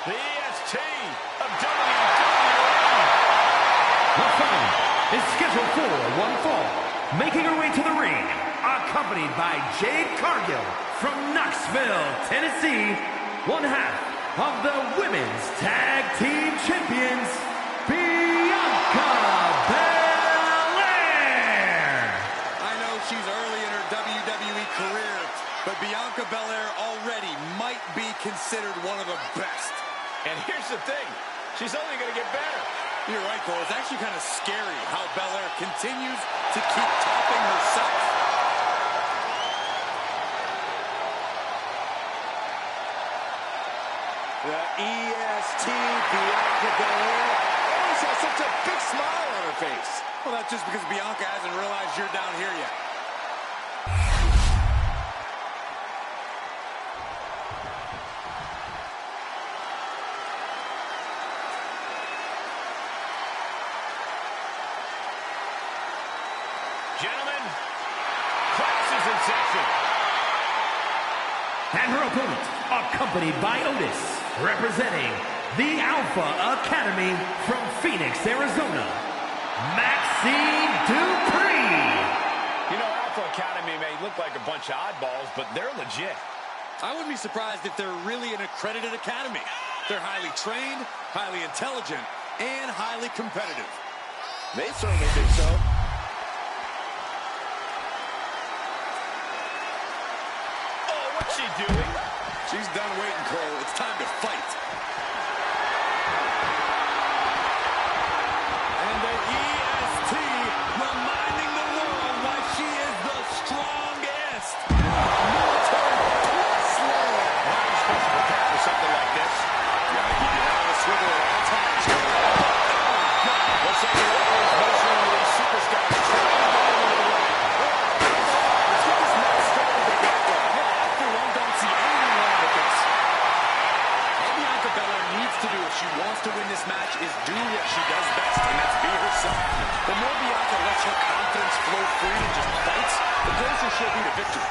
the EST of WWE. The fight is scheduled for one fall. Making her way to the ring, accompanied by Jade Cargill from Knoxville, Tennessee, one half of the Women's Tag Team Champions, Bianca Belair. I know she's early in her WWE career, but Bianca Belair already might be considered one of the best. And here's the thing, she's only going to get better. You're right, Cole. It's actually kind of scary how Belair continues to keep topping herself. The EST, Bianca Belair, always has such a big smile on her face. Well, that's just because Bianca hasn't realized you're down here yet. Gentlemen, class is in session. And her opponent, accompanied by Otis, representing the Alpha Academy from Phoenix, Arizona, Maxine Dupree. You know, Alpha Academy may look like a bunch of oddballs, but they're legit. I wouldn't be surprised if they're really an accredited academy. They're highly trained, highly intelligent, and highly competitive. They certainly think so. What's she doing? She's done waiting, Cole. It's time to fight. And the EST reminding the world why she is the strongest. Military plus leg. Well, you're supposed to prepare for something like this. You gotta keep your head on a swivel at all times. Looks like the order is motioning to these superstars. Let's get this match started with the background. I, for one, don't see anything wrong with this. All Bianca Belair needs to do if she wants to win this match is do what she does best, and that's be herself. The more Bianca lets her confidence flow free and just fights, the closer she'll be to victory.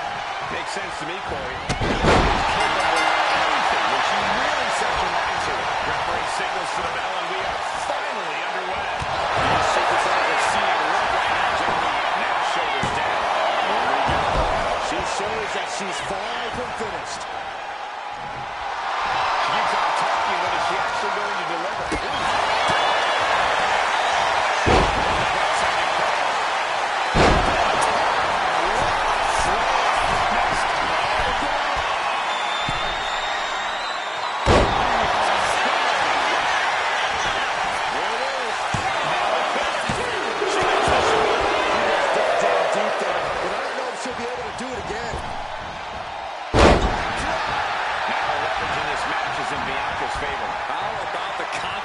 Makes sense to me, Corey. Capable of anything when she really sets her mind to it. Referee signals to the bell, and we are finally underway. These superstars are seeing the work right now, gentlemen. Now shoulders down. Here we go. She shows that she's far from finished. She keeps on talking, but is she actually going to deliver?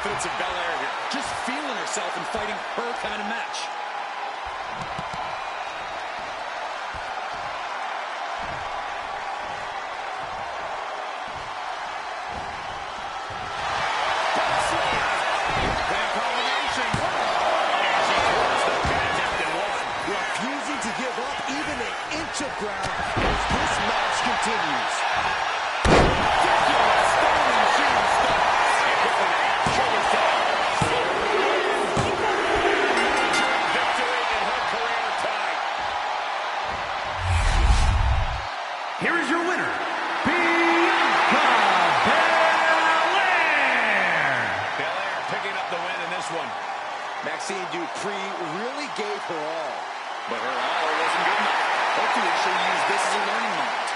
Of Belair here, just feeling herself and fighting her kind of match. Refusing to give up even an inch of ground as this match continues. Ridiculous standing shooting star. Shoulders down. Victory in her career time. Here is your winner, Bianca Belair. Belair picking up the win in this one. Maxine Dupree really gave her all. But her all wasn't good enough. Hopefully she'll use this as a learning moment.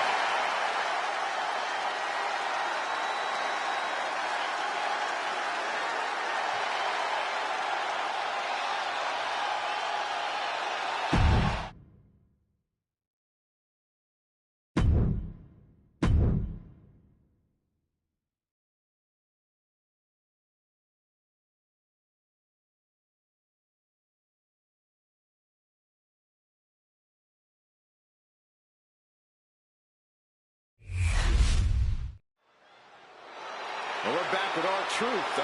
And we're back with R-Truth.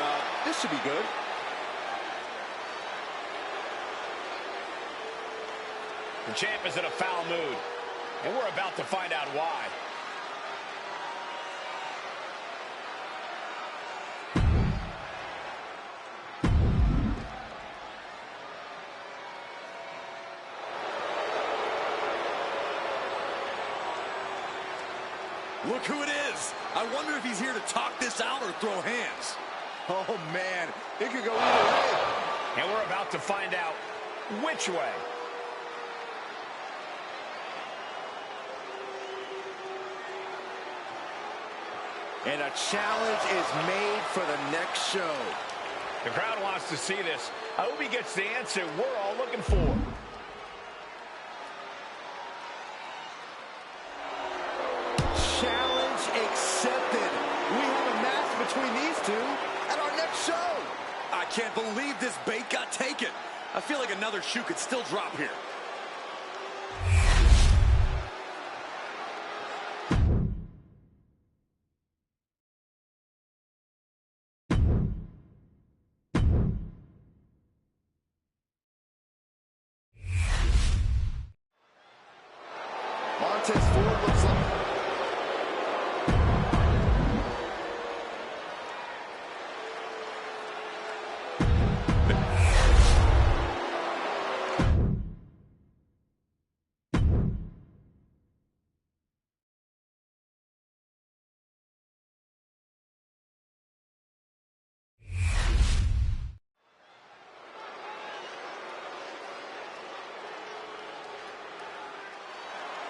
This should be good. The champ is in a foul mood, and we're about to find out why. Look who it is. I wonder if he's here to talk this out or throw hands. Oh, man. It could go either way. And we're about to find out which way. And a challenge is made for the next show. The crowd wants to see this. I hope he gets the answer we're all looking for. Challenge accepted. We have a match between these two at our next show. I can't believe this bait got taken. I feel like another shoe could still drop here. Montez Ford looks like...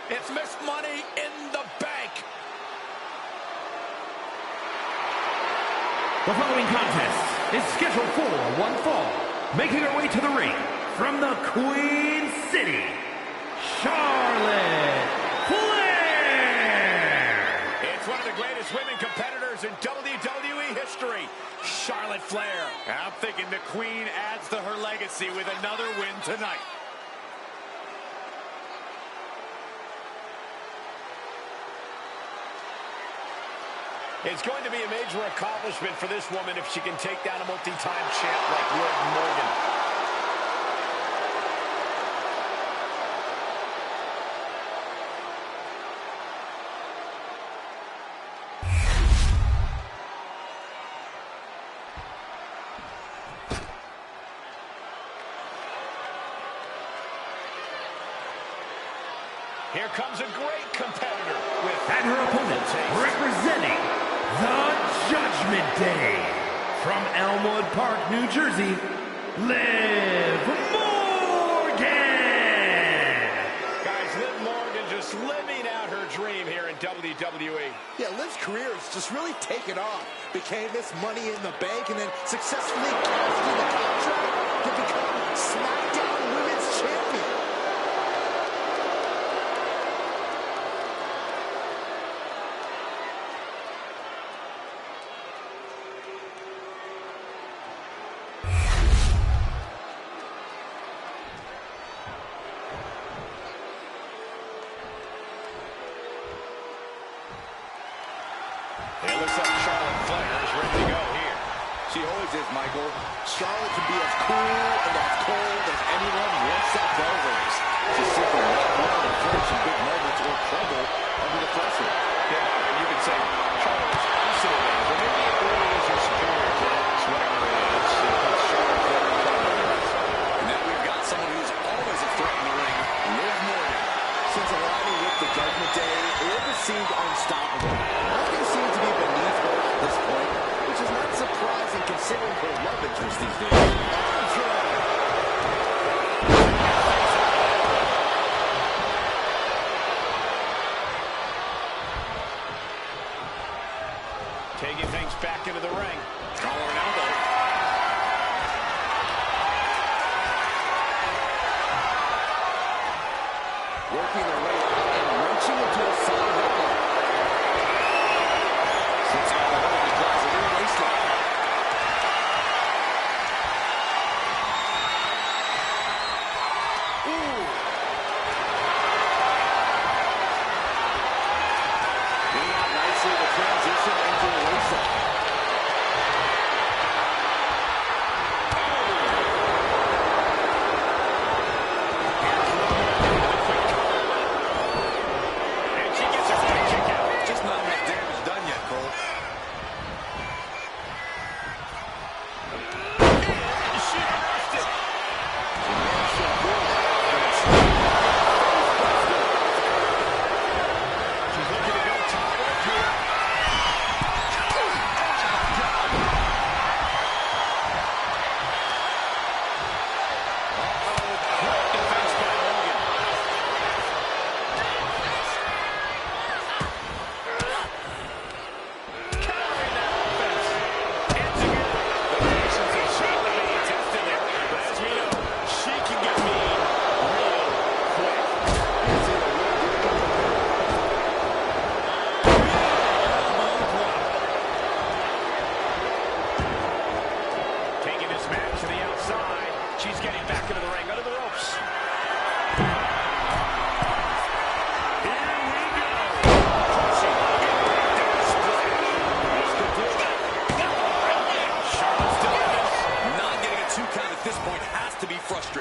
It's Miss Money in the Bank. The following contest is scheduled for one fall. Making her way to the ring from the Queen City, Charlotte Flair. It's one of the greatest women competitors in WWE history, Charlotte Flair. I'm thinking the Queen adds to her legacy with another win tonight. It's going to be a major accomplishment for this woman if she can take down a multi-time champ like Liv Morgan. Here comes a great competitor with... And her opponent, representing the Judgment Day, from Elmwood Park, New Jersey, Liv Morgan! Guys, Liv Morgan just living out her dream here in WWE. Yeah, Liv's career has just really taken off. Became Miss Money in the Bank and then successfully cashed in the contract to become SmackDown Women's Champion. It looks like Charlotte Flair is ready to go here. She always is, Michael. Charlotte can be as cool and as cold as anyone once that bell rings. She's simply not willing to flinch in big moments or crumble under the pressure. Yeah, and you could say Charlotte is isolated, but maybe it really is her superior class, whatever it is. It puts Charlotte Flair in front of the rest. And now we've got someone who's always a threat in the ring, Liv Morgan. Since aligning with the Judgment Day, Liv has seemed unstoppable. Nothing seems to be beneath her at this point, which is not surprising considering her love interest these days. Taking things back into the ring. Collar and elbow. Working their way out and wrenching into a solid elbow.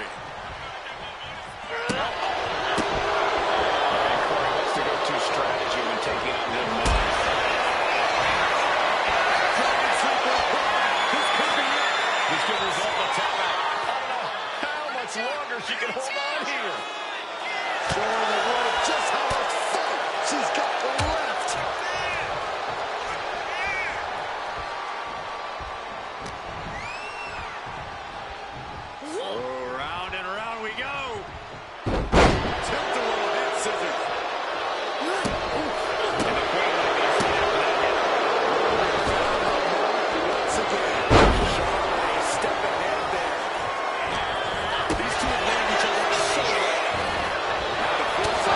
victory. And Corey, what's the go-to strategy when taking on the opponent? This could result in a tap out. I don't know how much longer she can hold on here. Showing the world just how much fight she's got left. Oh, round and round we go. Tilt-a-whirl head scissors. And the Queen might be Once again, Charlotte a step ahead there. These two have landed each other so well. Now the force of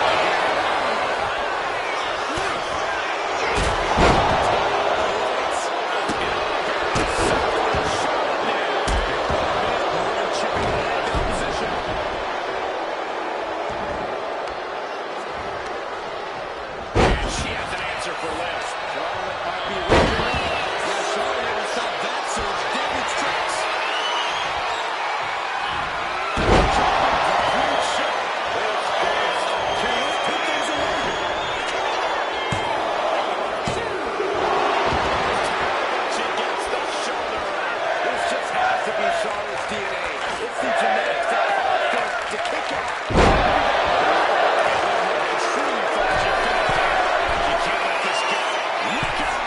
she has an answer for Liz. Charlotte might be waking up. Yeah, Charlotte never stopped that surge. Did its tricks. Great shot. Can Liz put things away? She gets the shoulder. This just has to be Charlotte's DNA. It's the genetics that caused her to kick out. She can't let this go. Look out!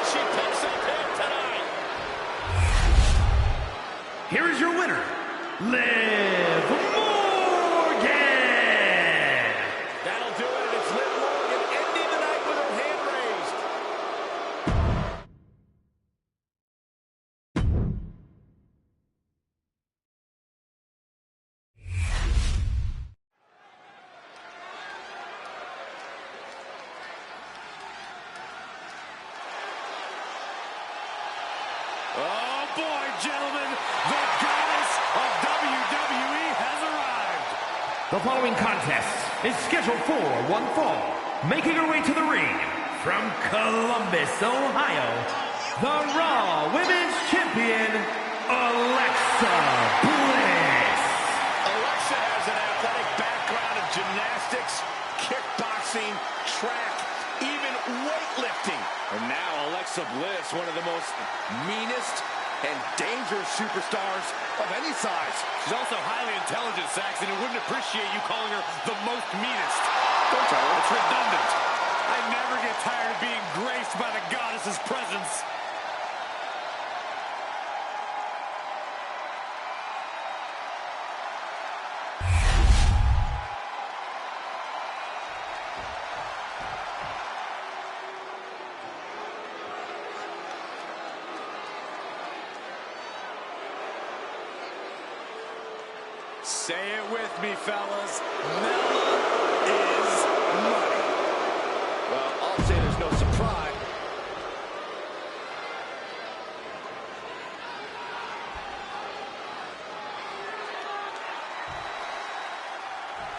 She picks up here tonight. Here is your winner, Liv Morgan. That'll do it. It's Liv Morgan ending the night with her hand raised. Oh, boy, gentlemen, the goddess of WWE has arrived. The following contest is scheduled for one fall. Making her way to the ring from Columbus, Ohio, the Raw Women's Champion, Alexa Bliss. Alexa has an athletic background of gymnastics, kickboxing, track, even weightlifting. And now Alexa Bliss, one of the most meanest and dangerous superstars of any size. She's also highly intelligent, Saxon, and wouldn't appreciate you calling her the most meanest. Don't tell her. It's redundant. I never get tired of being graced by the goddess's presence. Say it with me, fellas. Mella is money. Well, I'll say there's no surprise.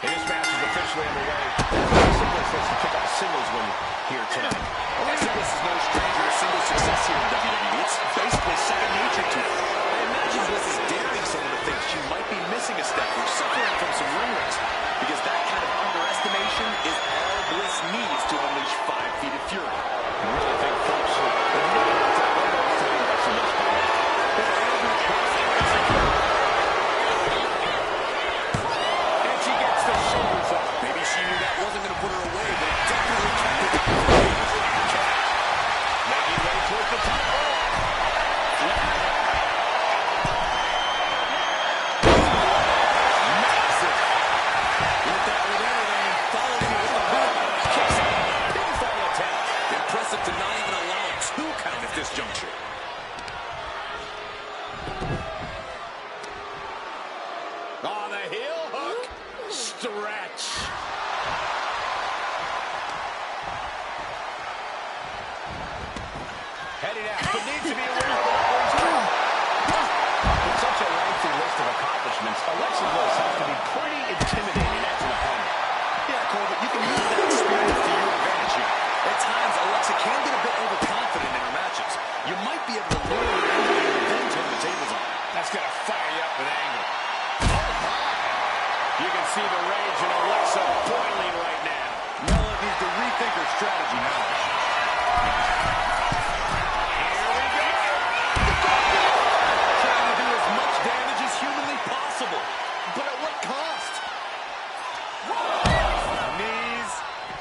And this match is officially underway. Alexa Bliss looks to pick up a singles win here tonight. Alexa Bliss is no stranger to single success here in WWE. It's basically second nature to her. I imagine Bliss is daring someone to think she might be missing a step or suffering from some ring rust, because that kind of underestimation is all Bliss needs to unleash 5 feet of fury. I really think folks should admit it's underestimated Alexa Bliss by now. And she gets the shoulders up. Maybe she knew that wasn't going to put her away, but it definitely kept her down. Making way towards the top rope. Massive. Went that with everything and followed it with a boom. Kicks out. Pinfall attempt. Impressive to not even allow a 2 count at this juncture. On the heel hook. Stretch. but you can use that experience to your advantage here. At times, Alexa can get a bit overconfident in her matches. You might be able to lure her in and then turn the tables on. That's going to fire you up with anger. Oh, my. You can see the rage in Alexa boiling right now. Mela needs to rethink her strategy now. Here we go. Trying to do as much damage as humanly possible. But at what cost? Knees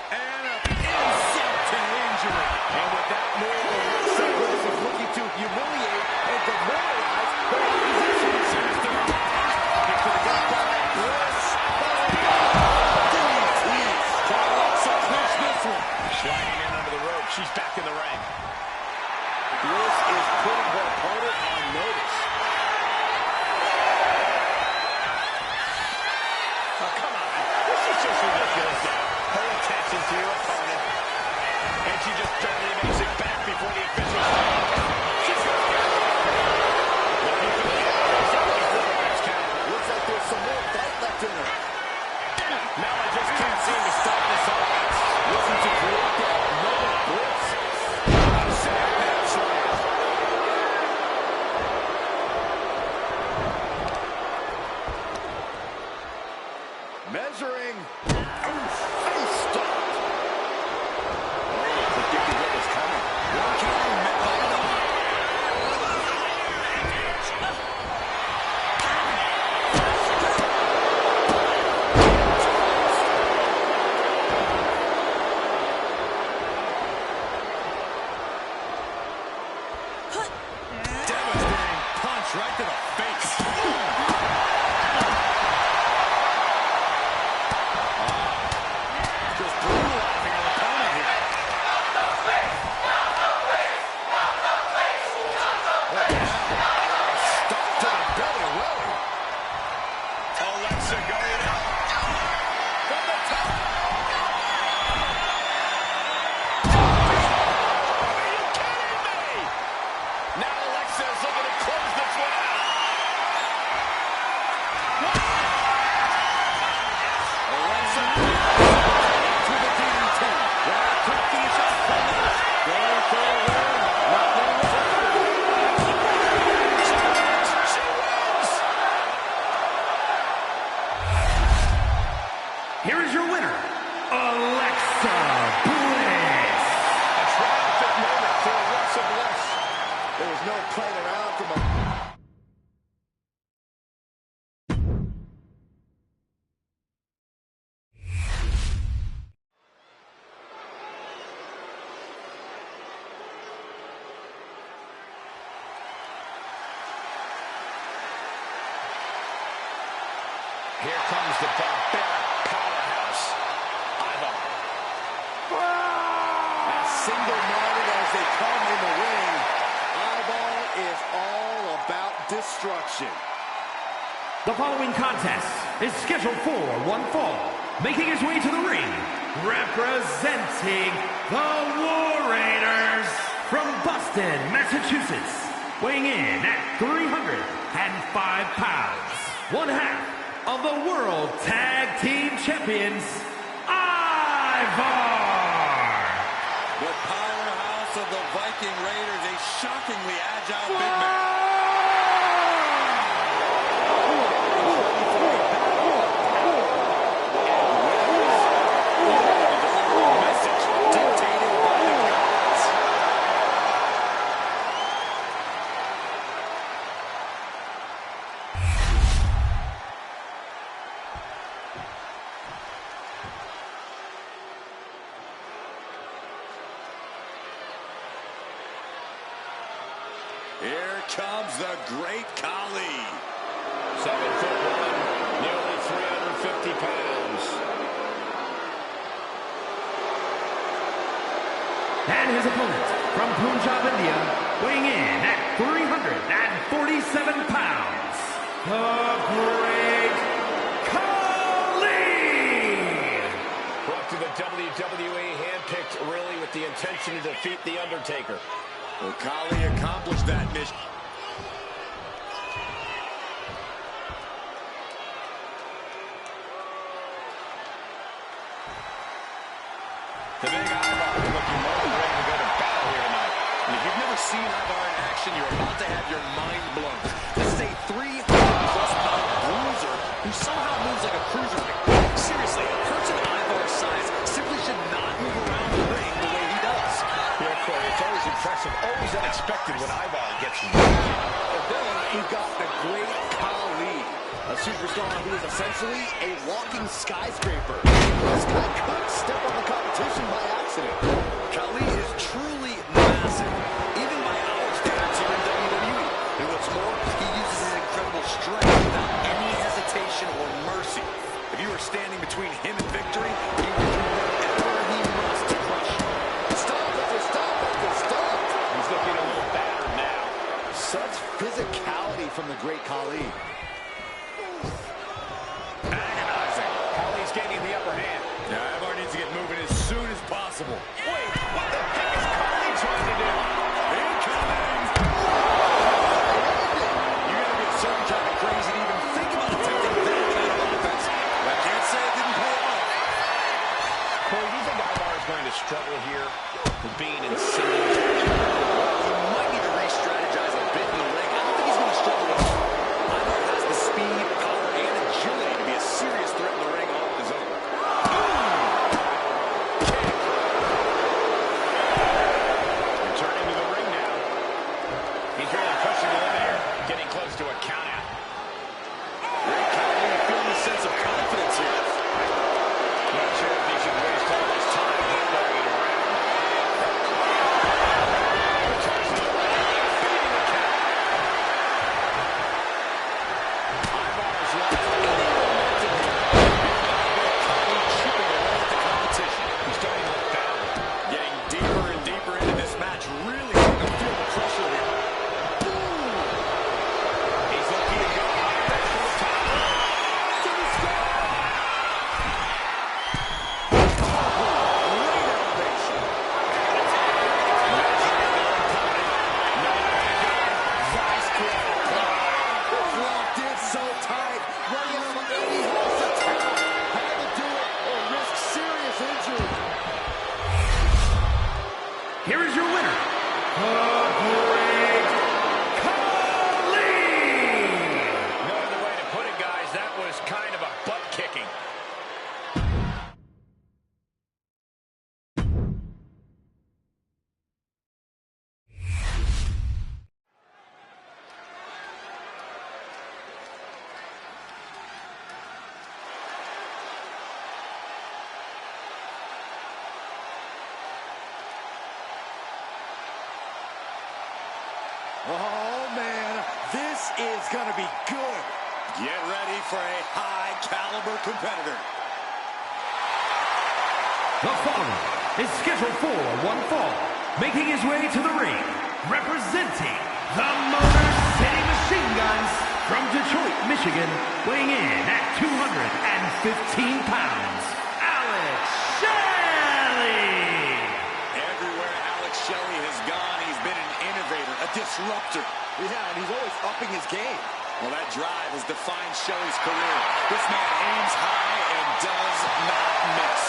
and an insult to injury. And with that move, Alexa Bliss is looking to humiliate and demoralize her opposition. Seems to be get to the gut by Bliss. Can Alexa clinch this one? Sliding in under the rope. She's back in the ring. Bliss is putting her opponent on notice. Oh, come on. This is just ridiculous now. Pay attention to your opponent. And she just barely makes it back before the official stop. She's going to get it. Looking for the count. Looks like there's some more fight left in her. Now I just can't seem to stop this offense. Looking to create that moment of bliss. Sad match slam. Measuring. Face stop. Predicted what was coming. One count met by another. Devastating punch right to the face. Just brutalizing her opponent here. Stop to the belly, really. Alexa going up. From the top. Are you kidding me? Now Alexa is looking to close this one out. Alexa to the DDT. Quick finish off from there. Going for a win. Nothing was She wins. Here is your winner, Alexa Bliss. A triumphant moment for Alexa Bliss. There was no playing around from a... Here comes the barbaric powerhouse, Ivar. As single-minded as they come in the ring, Ivar is all about destruction. The following contest is scheduled for one fall. Making his way to the ring, representing the War Raiders from Boston, Massachusetts, weighing in at 305 pounds, one half of the World Tag Team Champions, Ivar! The powerhouse of the Viking Raiders, a shockingly agile big man. Message dictated by the gods. Here comes the great Khali. 7'1", nearly 350 pounds. And his opponent from Punjab, India, weighing in at 347 pounds, the Great Khali! Brought to the WWE, handpicked really with the intention to defeat The Undertaker. Well, Khali accomplished that mission. The big Ivar looking more than ready to go to battle here tonight. And if you've never seen Ivar in action, you're about to have your mind blown. This is a 300-plus-pound bruiser who somehow moves like a cruiserweight. Seriously, a person Ivar's size simply should not move around the ring the way he does. Yeah, Corey, it's always impressive, always unexpected when Ivar gets working. And then we've got the great Khali, a superstar who is essentially a walking skyscraper. This guy could step on the competition by accident. Khali is truly massive, even by our standards here in WWE. And what's more, he uses his incredible strength without any hesitation or mercy. If you were standing between him and victory, he would do whatever he must to crush you. Stop it, stop it, stop! He's looking a little battered now. Such physicality from the great Khali. Agonizing. Khali's gaining the upper hand. Yeah, Ivar needs to get moving as soon as possible. Wait, what the heck is Khali trying to do? Incoming! You gotta be a certain kind of crazy to even think about attempting that kind of offense. I can't say it didn't pay off. Corey, do you think Ivar is going to struggle here with being in single action? He might need to re-strategize a bit in the ring. I don't think he's gonna struggle at all. Ivar has the speed, power, and agility to be a serious threat in the ring all on his own. Returning to the ring now. He's really pushing the limit here, getting close to a count out. Great Khali feeling a sense of confidence here. Not sure if he should waste all his time carrying it around. Returns to the ring, feeding the count. Ivar's lost any momentum here. Khali chipping away at the competition. He's starting to look down. Getting deeper and deeper into this match, really starting to feel the pressure here. He's looking to go higher to the top. To the sky! Great elevation. Vice grip. It's locked in so tight. Running out of any house attack. Had to do it or risk serious injury. Here is your winner, the Great Khali! No other way to put it, guys. That was kind of a butt kicking. Oh, man, this is going to be good. Get ready for a high-caliber competitor. The following is scheduled for one fall, making his way to the ring, representing the Motor City Machine Guns from Detroit, Michigan, weighing in at 215 pounds, Alex Shelley! Everywhere Alex Shelley has gone, he's been an innovator, a disruptor. Yeah, and he's always upping his game. Well, that drive has defined Shelley's career. This man aims high and does not miss.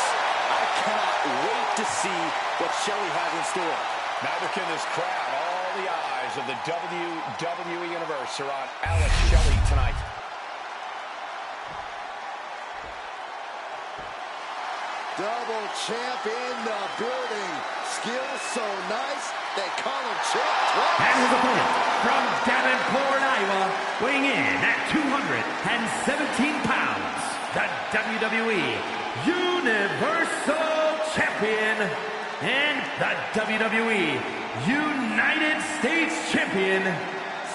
I cannot wait to see what Shelley has in store. Neither can this crowd. All the eyes of the WWE Universe are on Alex Shelley tonight. Double champ in the building. Skill so nice, they call him champ twice. And his opponent from Davenport, Iowa, weighing in at 217 pounds, the WWE Universal Champion and the WWE United States Champion,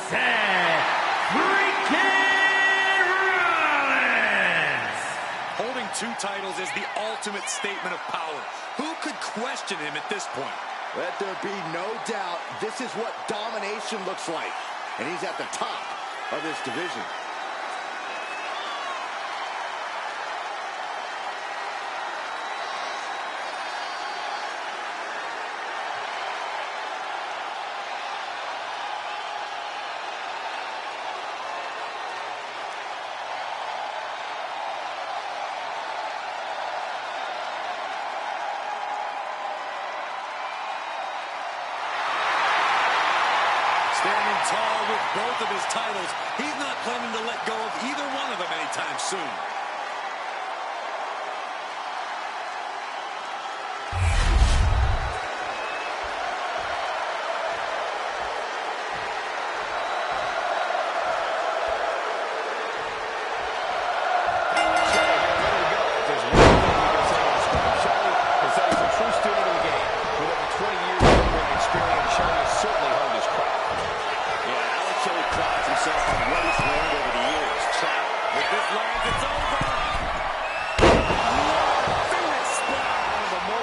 Seth freaking Rollins! Holding two titles is the ultimate statement of power. Who could question him at this point? Let there be no doubt, this is what domination looks like. And he's at the top of this division. tall with both of his titles. He's not planning to let go of either one of them anytime soon.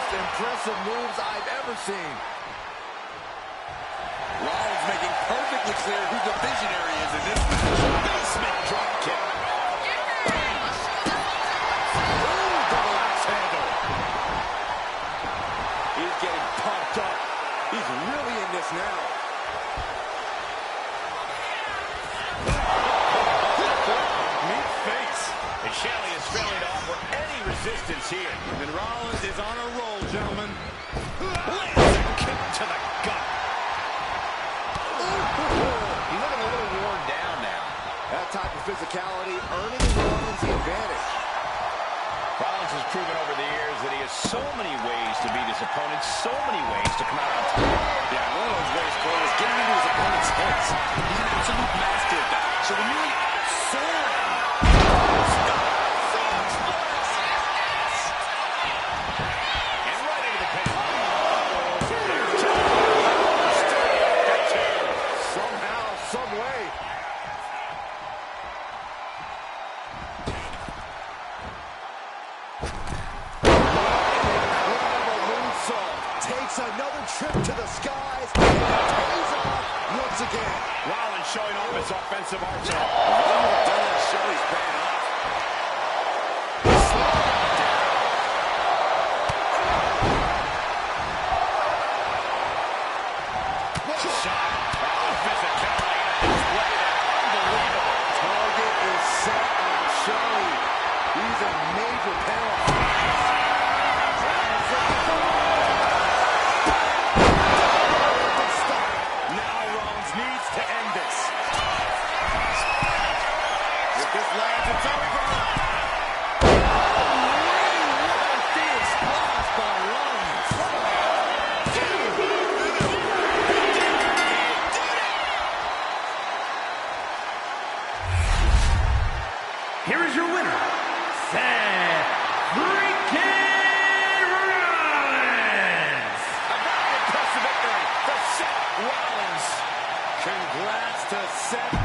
Impressive moves I've ever seen. Rollins making perfectly clear who the visionary is in this match. Basement drop kick. Ooh, double axe handle. He's getting pumped up. He's really in this now. Meat face. And Shelley is failing to offer any resistance here. And Rollins is on a roll, gentlemen. Lands a kick to the gut. He's looking a little worn down now. That type of physicality earning Rollins the advantage. Rollins has proven over the years that he has so many ways to beat his opponent, so many ways to come out on top. Yeah, one of those ways, Cole, is getting into his opponent's heads. He's an absolute master at that. So when you're soaring, And right into the pin. Somehow, some way. Incredible moonsault. Takes another trip to the skies. And pays off once again. Rollins showing off his offensive arsenal. Shelley's paying off. Target is set on Shelley. He's in major peril. Now Rollins needs to end this. If this lands, it's over. Here is your winner, Seth freaking Rollins. A very impressive victory for Seth Rollins. Congrats to Seth.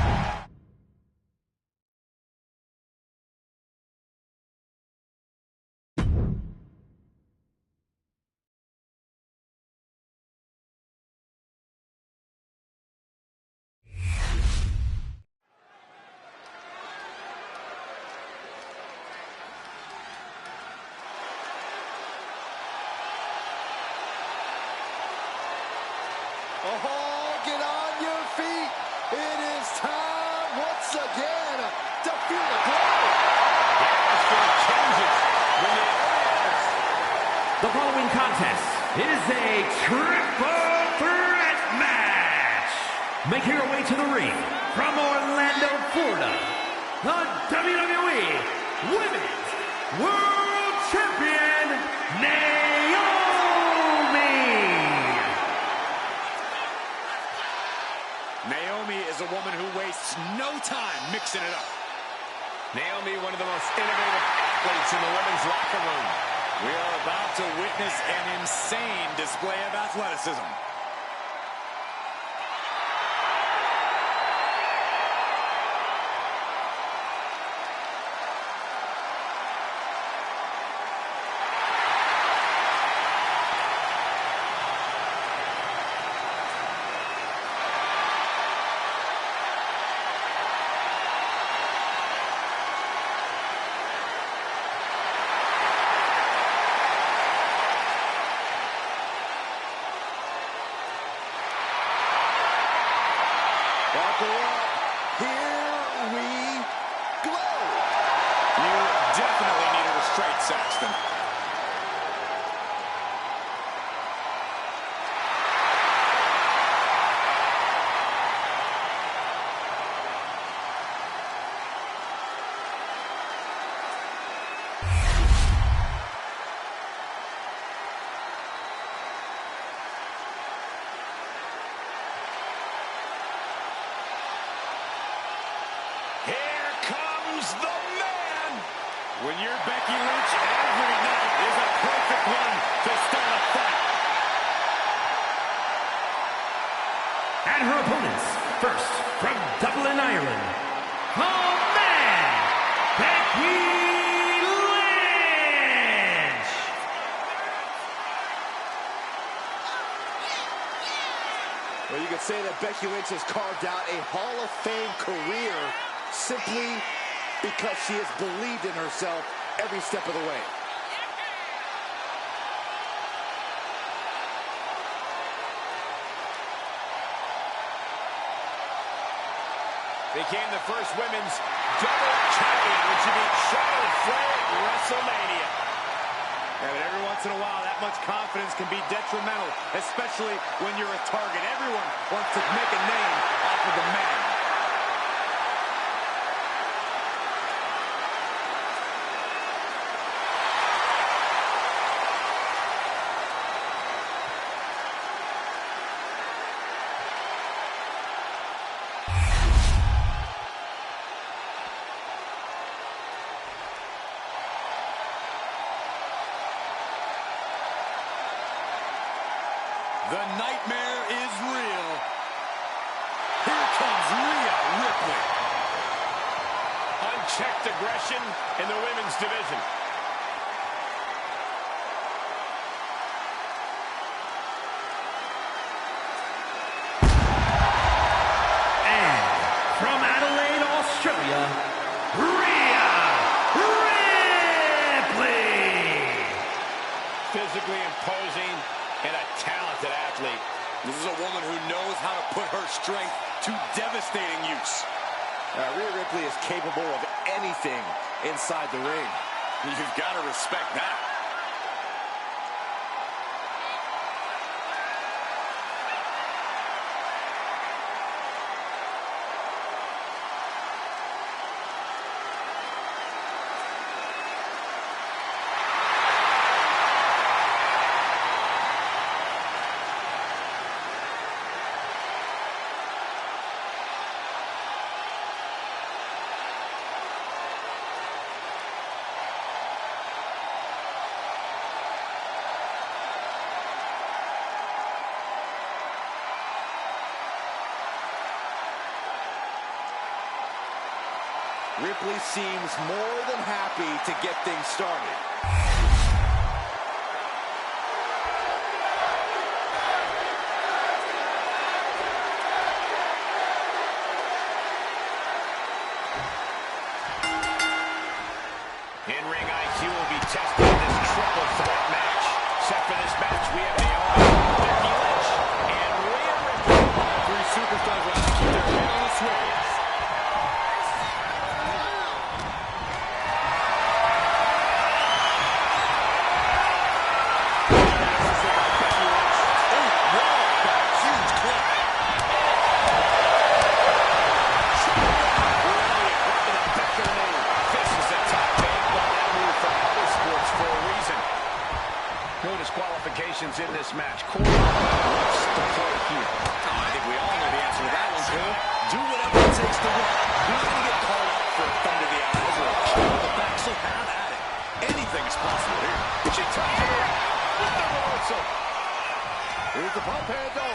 Oh, get on your feet. It is time once again to feel the glow. The atmosphere changes when the audience. The following contest is a triple threat match. Making her way to the ring from Orlando, Florida, the WWE Women's World Champion, Naomi. Naomi is a woman who wastes no time mixing it up. Naomi, one of the most innovative athletes in the women's locker room. We are about to witness an insane display of athleticism. Buckle up. Here we go. You definitely need a restraint, Saxton. When you're Becky Lynch, every night is a perfect one to start a fight. And her opponents, first from Dublin, Ireland, oh man, Becky Lynch! Well, you could say that Becky Lynch has carved out a Hall of Fame career simply because she has believed in herself every step of the way. Became the first women's double champion when she beat Charlotte Flair at WrestleMania. Yeah, but every once in a while, that much confidence can be detrimental, especially when you're a target. Everyone wants to make a name off of the man. The nightmare is real. Here comes Rhea Ripley. Unchecked aggression in the women's division. And from Adelaide, Australia, Rhea Ripley! Physically imposing and a talented athlete. This is a woman who knows how to put her strength to devastating use. Rhea Ripley is capable of anything inside the ring. You've got to respect that. Ripley seems more than happy to get things started. In-ring IQ will be tested in this triple threat match. Set for this match, we have Naomi, Becky Lynch, and Rhea Ripley. Three superstars will have to keep their head on a swivel. In this match, Corey, what's the play here? I think we all know the answer to that one, Cole. Do whatever it takes to win. You're not going to get called out for a thumb to the eyes or a kick to the back, so have at it. Anything is possible here. She turns it around with the reversal. Here's the pump handle.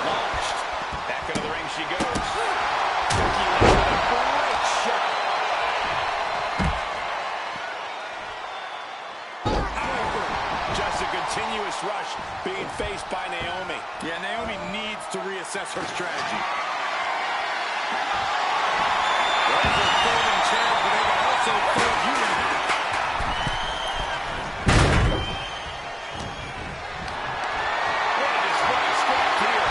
Launched. Back into the ring she goes. Becky Lynch with a great shot. Just a continuous rush being faced by Naomi. Yeah, Naomi needs to reassess her strategy. Those are folding chairs, but they can also fold you in half. What a display of strength here.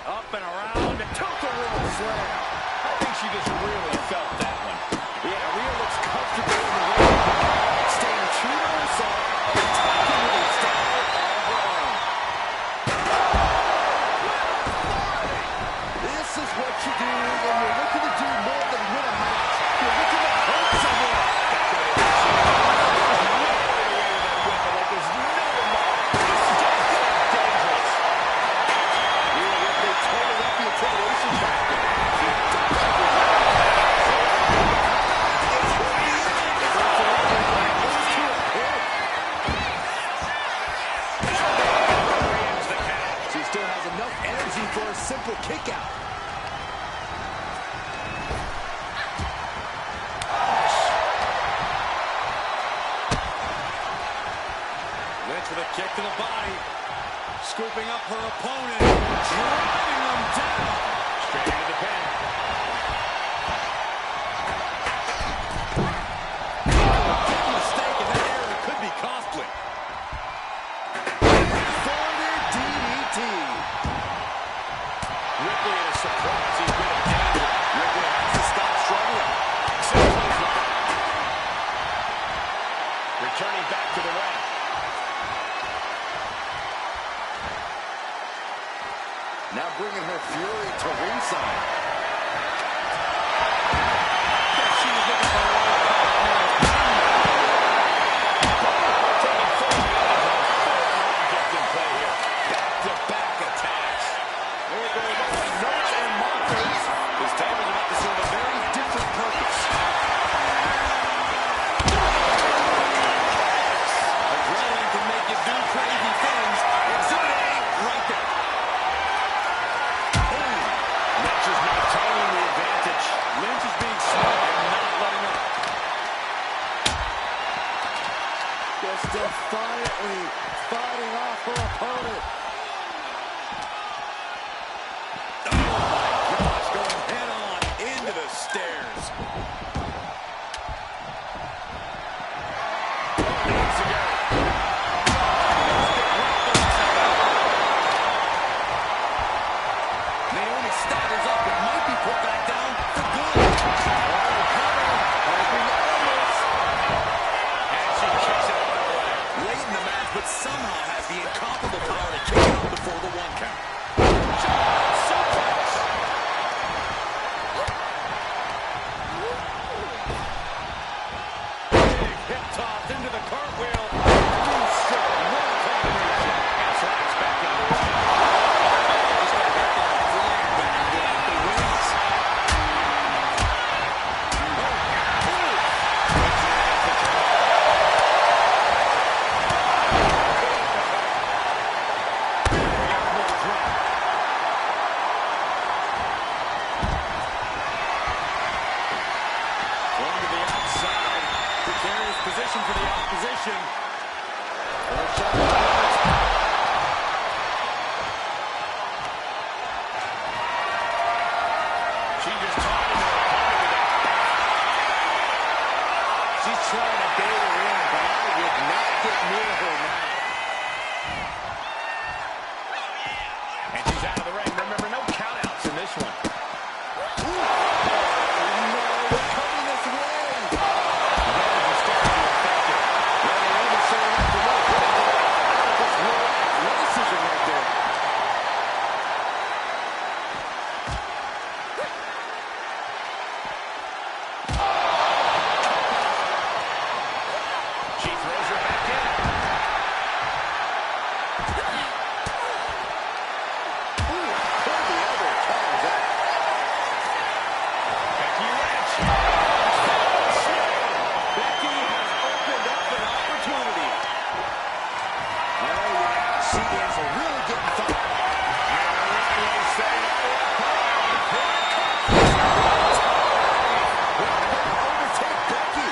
Up and around, tilt-a-whirl slam. I think she just really felt that one. Yeah, Rhea looks comfortable in the ring, staying true to herself and attacking with a style of her own. This is what you do when you're looking to do more than win a match. You're looking to hurt someone. There's no enough energy for a simple kick out. Lynch with a kick to the body. Scooping up her opponent. Driving them down. Straight into the pin. Big mistake, and that error could be costly. Forward DDT. Ripley in a surprise. He's been a danger. Ripley has to stop struggling. Returning back to the ring. Now bringing her fury to ringside. She was looking for a way Taking full advantage of full object in play here. Back-to-back attacks. There goes all the notes and mockers. This time is about to serve a very different purpose. Adrenaline can make you do crazy things. Exhibit A right there. Lynch is maintaining the advantage. Lynch is being smart and not letting up. Just defiantly fighting off her opponent. Oh my gosh, going head on into the stairs. Naomi staggers up, but might be put back down for good. And she kicks it out of the way. Late in the match, but somehow has the incomparable power to kick it out before the 1 count. Suplex. Big hip toss into the cartwheel. Moonsault, what a combination. And slides back into the ring. Just got hit by a flying back without the wings. Going to the outside. Precarious position for the opposition. First shot first. She just taught him her opponent with that. She's trying to bait her in, but I would not get near her now. And she's out of the ring. Remember, no countouts in this one. She throws her back in. Becky Lynch. Becky has opened up an opportunity. Oh, yeah. She is really getting fired. Ripley setting up. Overtake Becky.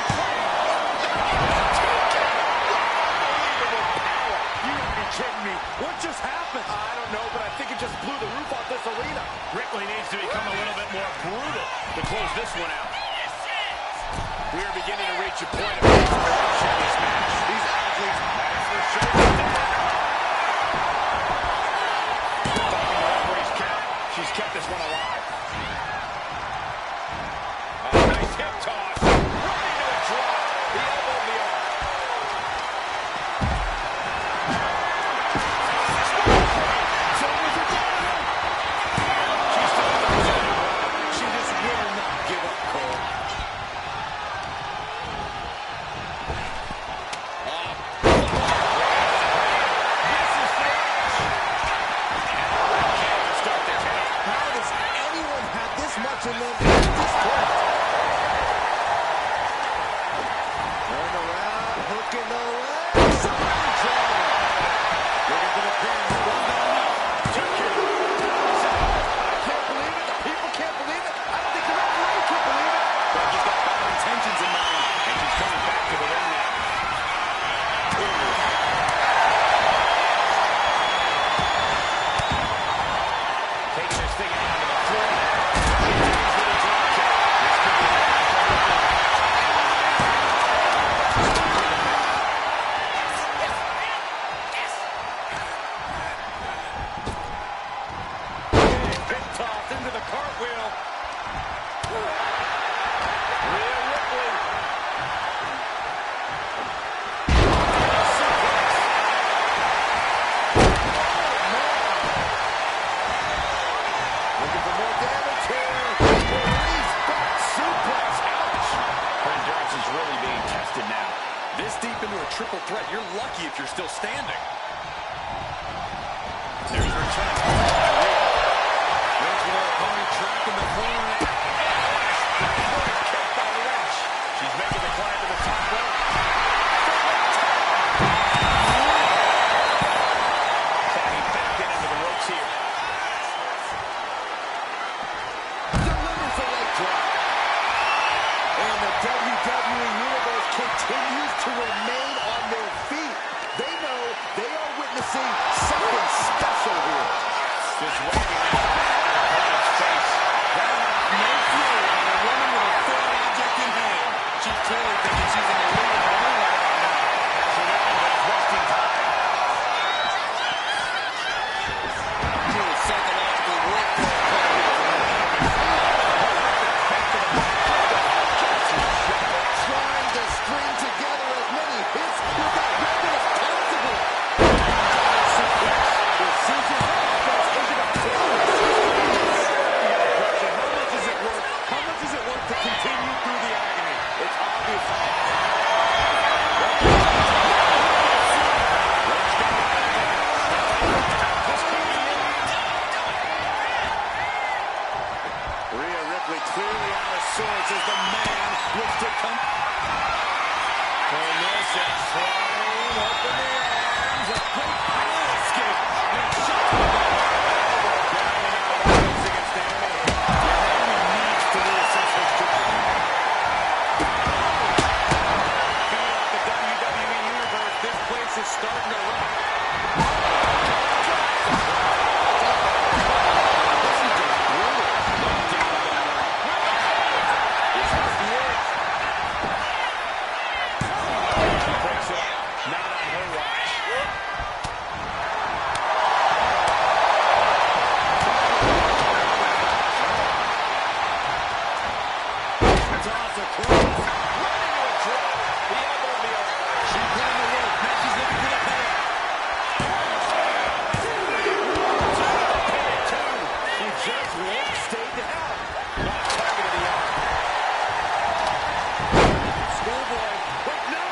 You gotta be kidding me. What just happened? I don't know, but I think it just blew the roof off this arena. Ripley needs to become a little bit more brutal to close this one out. We are beginning to reach a point of desperation in this match. These athletes have their shoulders down. Following the referee's count, she's kept this one alive. A nice hip toss. Right into a drop. The elbow of the arm. She's still She just will not give up, Cole. How does anyone have this much in them at this point? Turn around, hook in the leg. Somebody drive. Looking for the pin. One down. Took care of it. threat, you're lucky if you're still standing. There's return. There's her opponent trapped in the corner. Kick by Lynch. She's making the climb to the top rope. Climbing back into the ropes here. Delivers a leg drop. And the WWE Universe continues to remain on their feet. They know they are witnessing something special here. Just waving that opponent's face. That left no clue on a woman with a foreign object in hand. She's clearly thinking she's in the lead of her own life right now. Has her weapon, but it's wasting time. Good psychological warfare. Trying to string together as many hits with that weapon as possible. Precision offense into the How much is it worth to continue through the agony? It's obvious. Rhea Ripley clearly out of sorts as the man looks to come. Carmella trying to open the arms. A quick power escape. And shot to the back. Down and out. Goes against the enemy. He needs to reassess his trajectory. Feeding off the WWE Universe, this place is starting to rock. Not on her watch. Toss across. Running to a drop. The elbow in the arm. She's playing the rope. Now she's looking for the payoff. She just won't stay down. Not targeted the arm. Schoolboy. Wait, no!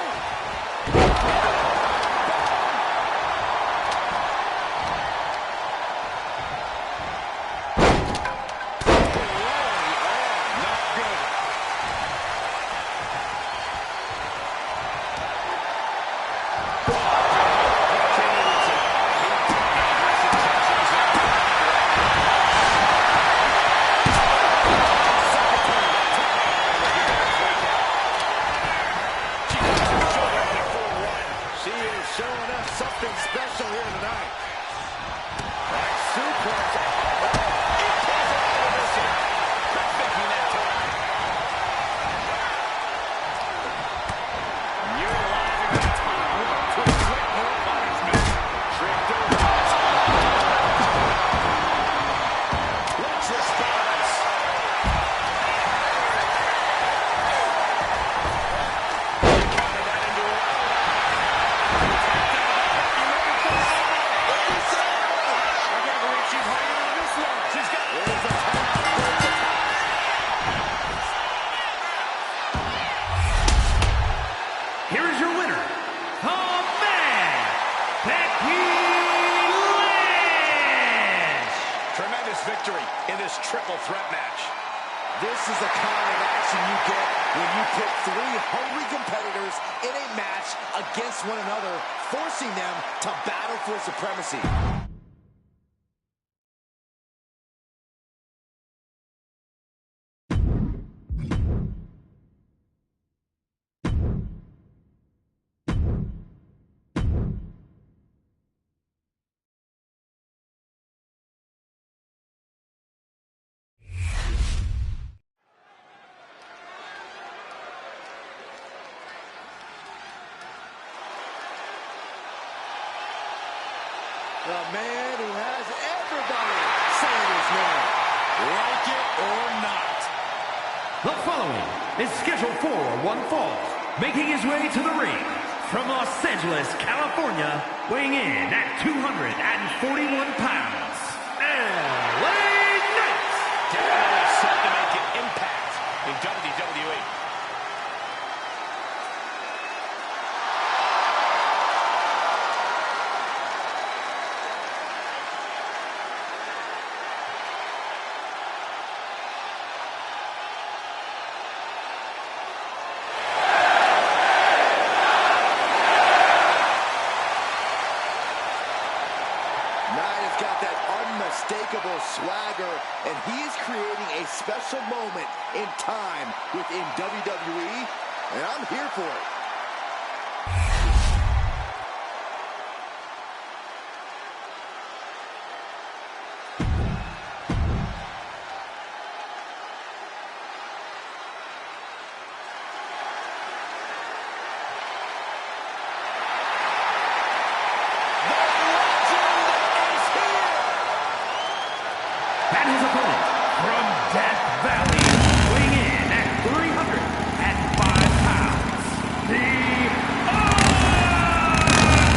Not good. She is showing us something special here tonight. That suplex. It pulls her out of this one. Quick thinking that time. Utilizing the top rope to inflict more punishment. Tricked over. Lynch responds. Counted that into her. I can't believe she's hanging on this long. She's got Here is your winner, the man, Becky Lynch. tremendous victory in this triple threat match. This is the kind of action you get when you put three hungry competitors in a match against one another, forcing them to battle for supremacy. The man who has everybody saying his name. Like it or not. The following is scheduled for one fall, making his way to the ring from Los Angeles, California, weighing in at 241 pounds, LA Knight. Definitely set to make an impact in WWE. swagger, and he is creating a special moment in time within WWE, and I'm here for it. And his opponent, from Death Valley, weighing in at 305 pounds, The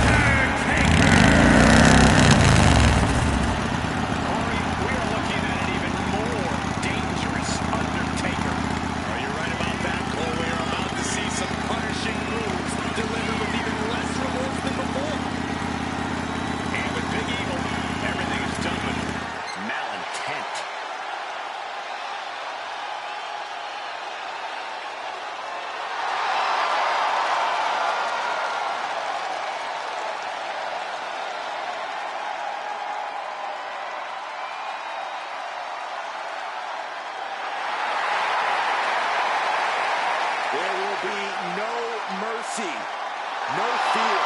Undertaker! Corey, we are looking at an even more dangerous Undertaker. Are you right about that, Cole? We are about to see some punishing moves delivered with even less remorse than before. And with Big Evil, everything is done with malintent. There will be no mercy, no fear.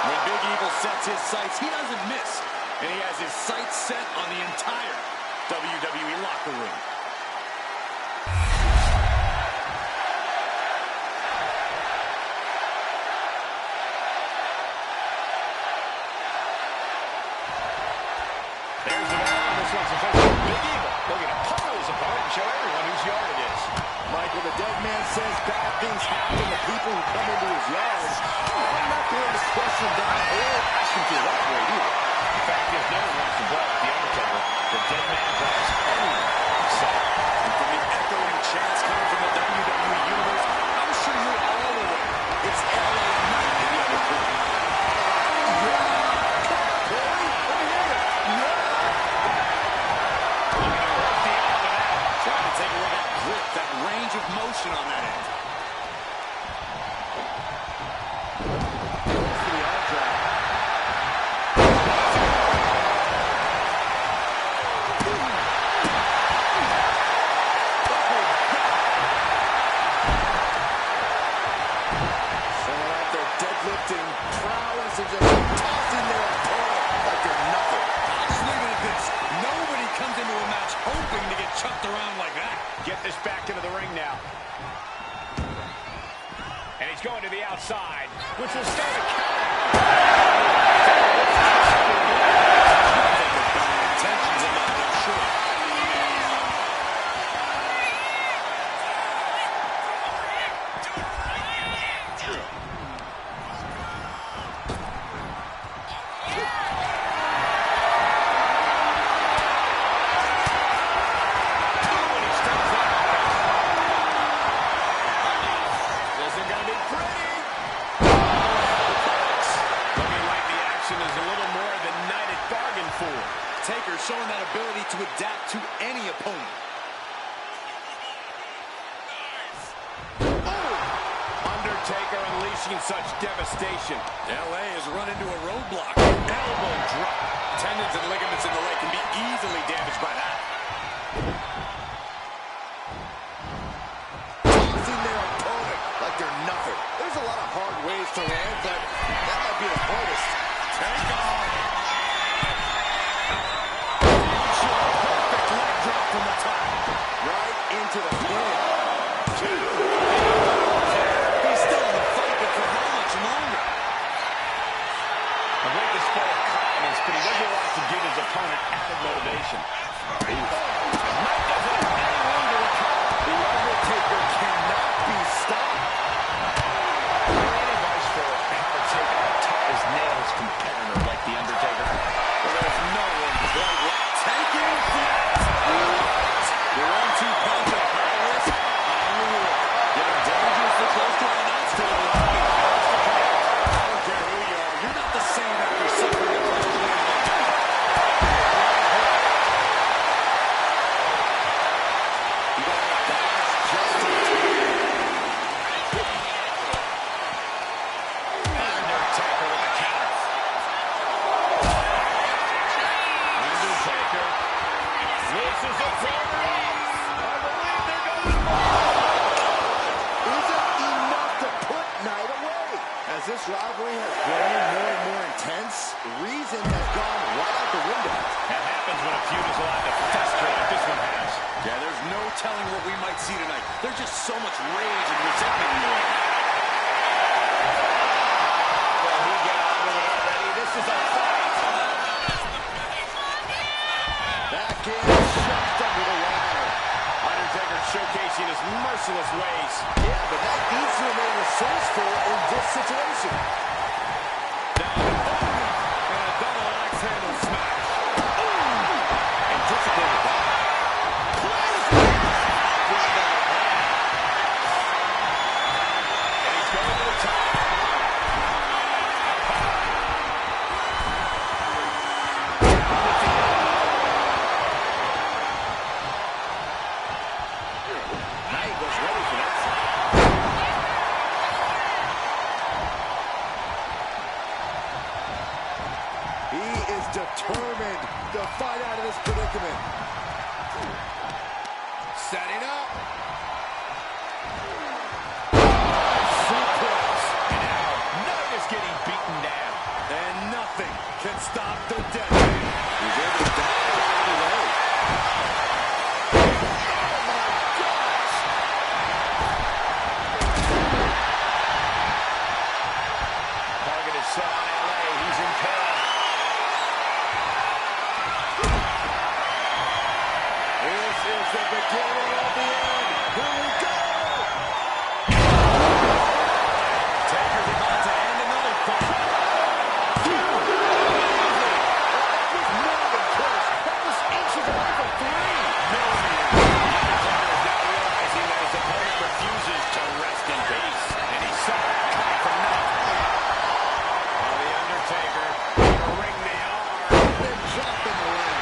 When Big Evil sets his sights, he doesn't miss. And he has his sights set on the entire WWE locker room. There's the ball, and this one's supposed to be Big Evil. Looking to pummel his opponent and show everyone whose yard it is. Michael, the dead man says bad things happen to people who come into his yard. I'm not going to question that or ask him to elaborate either. The fact is, no one wants to brawl with The Undertaker. The dead man drives anyone upset. And from the echoing chants coming from the WWE Universe, I'm sure you're all aware it's LA Knight in the other corner. Trying to take away that grip, that range of motion on that end. To the arm drag. Showing off their deadlifting prowess and just tossing their opponent like they're nothing. Just leave it at this. Nobody comes into a match hoping to get chucked around like that. Get this back into the ring now. And he's going to the outside, which will start a count. Intentions of not being sure. Isn't going to be pretty. Looking like the action is a little more than Knight had bargained for. Taker showing that ability to adapt to any opponent. Undertaker unleashing such devastation. LA has run into a roadblock. Elbow drop. Tendons and ligaments in the leg can be easily damaged by that. Tossing their opponent like they're nothing. There's a lot of hard ways to land, but that might be the hardest. Take off. Perfect leg drop from the top. Right into the pin. He's still in the fight, but for how much longer? A great display of confidence, but he doesn't want to give his opponent added motivation. Knight this rivalry has grown more and more intense, reason has gone right out the window. That happens when a feud is allowed to fester like this one has. Yeah, there's no telling what we might see tonight. There's just so much rage and resentment in the air. Well, he got on with it already. This is a fight. Back in, shoved under the wire. Undertaker showcasing his merciless ways. Yeah, but that needs to remain resourceful in this situation. Now, and a double axe handle smash. Anticipated that. And he's going to the top. Knight was ready for that. He is determined to fight out of this predicament. Setting up. Suplex. And now, Knight is getting beaten down. And nothing can stop the death. He's able to dive out of the way. Oh my gosh! Target is set on LA. He's in peril. This is the beginning of the end. Here we go! Taker's about to end another fight. That was more than close. That was inches away from 3. Millimeters. Undertaker is now realizing that his opponent refuses to rest in peace. And he saw it coming from now. Oh, the Undertaker gonna ring the arm. Then drop in the ring.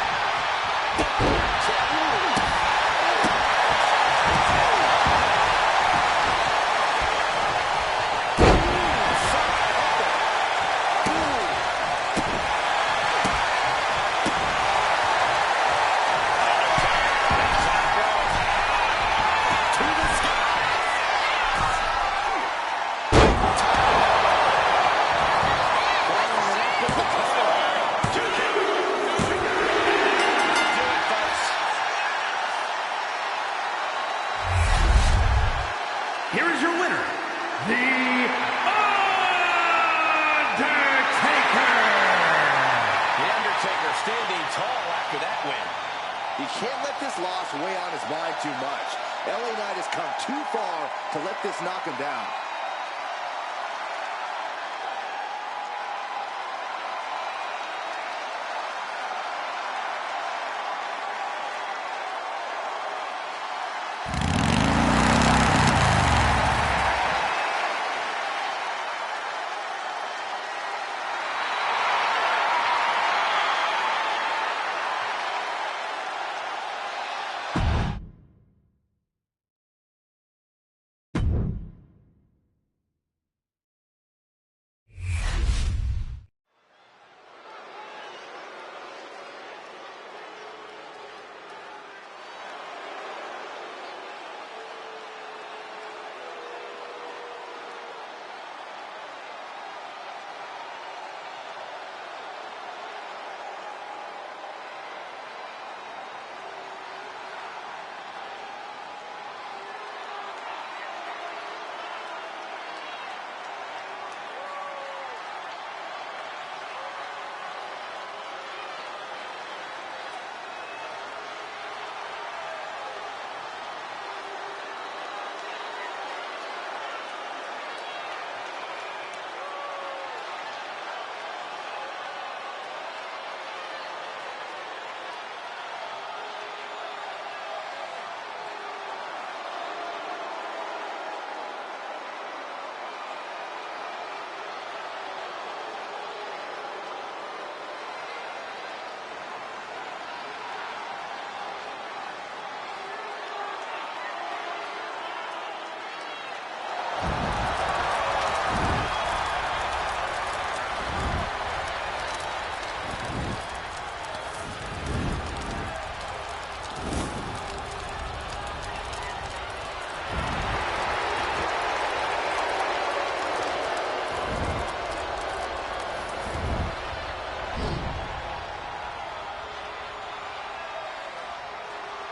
Here is your winner, The Undertaker! The Undertaker standing tall after that win. You can't let this loss weigh on his mind too much. LA Knight has come too far to let this knock him down.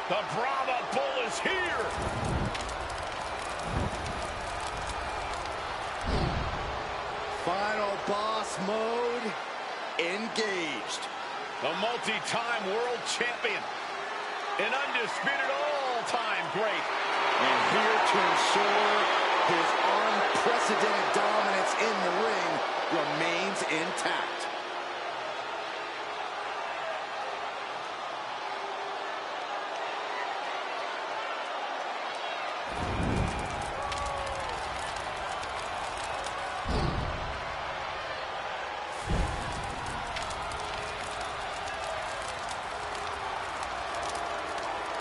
The Brahma Bull is here. Final boss mode engaged. The multi-time world champion. An undisputed all-time great. And here to ensure his unprecedented dominance in the ring remains intact.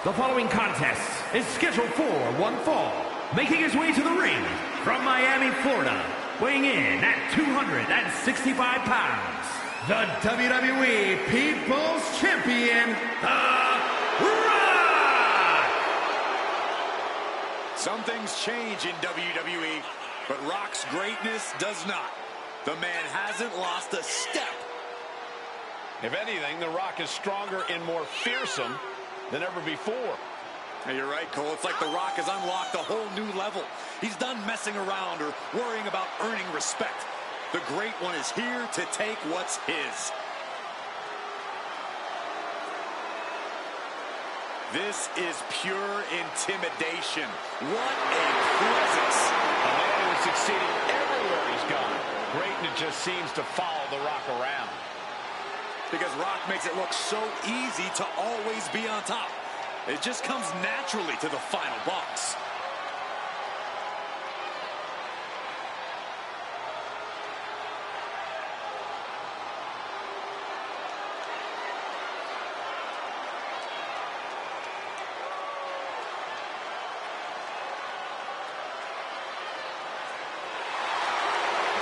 The following contest is scheduled for one fall. Making his way to the ring from Miami, Florida, weighing in at 265 pounds, the WWE People's Champion, The Rock! Some things change in WWE, but Rock's greatness does not. The man hasn't lost a step. If anything, The Rock is stronger and more fearsome than ever before. Hey, you're right, Cole. It's like The Rock has unlocked a whole new level. He's done messing around or worrying about earning respect. The Great One is here to take what's his. This is pure intimidation. What a presence. A man who is succeeding everywhere he's gone. Great, and it just seems to follow The Rock around. Because Rock makes it look so easy to always be on top. It just comes naturally to the final boss.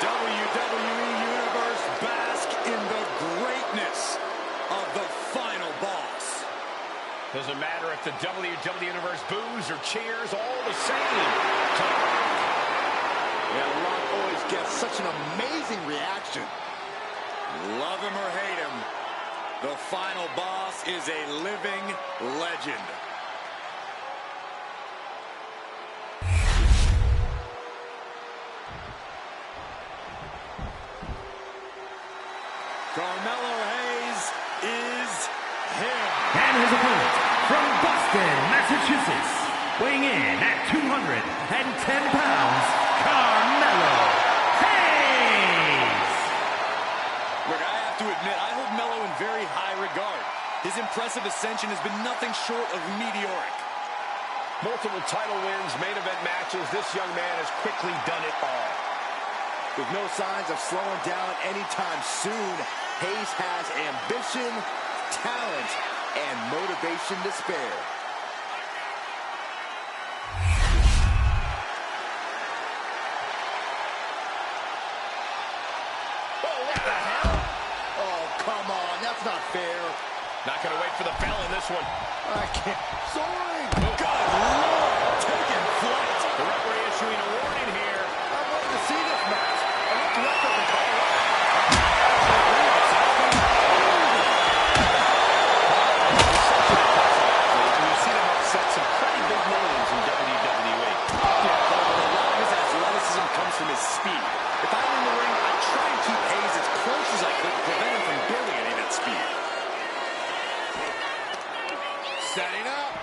WWE Universe, bask in the greatness of the final boss. Doesn't matter if the WWE Universe boos or cheers, all the same. Yeah, Rock always gets such an amazing reaction. Love him or hate him, the final boss is a living legend. Carmelo Hayes is him. And his opponent from Boston, Massachusetts, weighing in at 210 pounds, Carmelo Hayes. Look, I have to admit, I hold Melo in very high regard. His impressive ascension has been nothing short of meteoric. Multiple title wins, main event matches. This young man has quickly done it all. With no signs of slowing down anytime soon, Hayes has ambition, talent, and motivation to spare. Oh, what the hell? Oh, come on, that's not fair. Not going to wait for the bell in this one. I can't. Soaring! Good Lord, taking flight. The referee issuing a warning here. I wanted to see this match. I want the record to call it. We've seen him upset some pretty big names in WWE. Yeah, but a lot of his athleticism comes from his speed. If I were in the ring, I'd try and keep Hayes as close as I could to prevent him from building any of that speed. Setting up.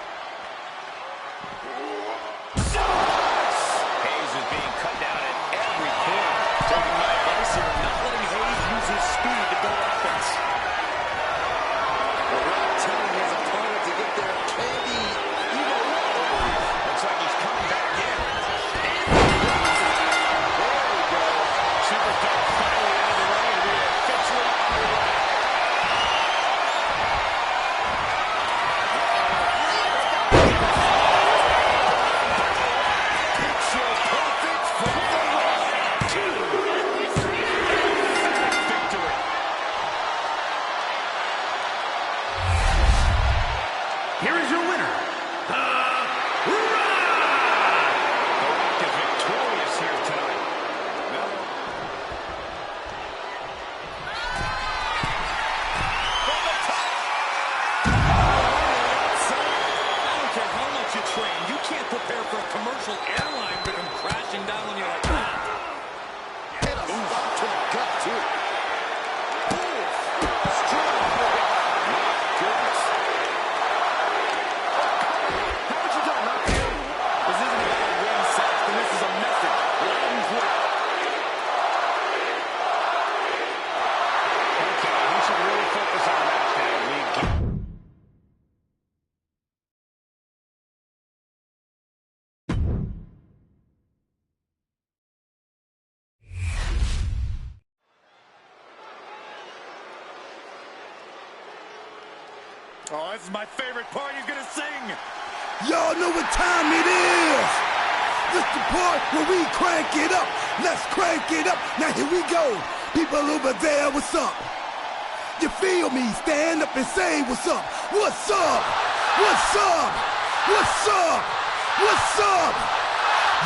Hayes is being cut down at every corner. Taking my advice here, not letting Hayes use his speed to build offense. The Rock telling his opponent to get their candy. You know what? Looks like he's coming back in. There we go. Superstar finally out of the ring, and we are officially underway. Picture perfect from the Rock. Victory. Here is your winner, The Rock! The Rock is victorious here tonight. From the top. Oh, this is my favorite part. He's gonna sing. Y'all know what time it is. This the part where we crank it up. Let's crank it up. Now here we go. People over there, what's up? You feel me? Stand up and say what's up. What's up? What's up? What's up? What's up?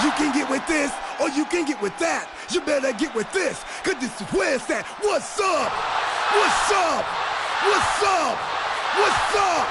You can get with this or you can get with that. You better get with this, cause this is where it's at. What's up? What's up? What's up? What's up?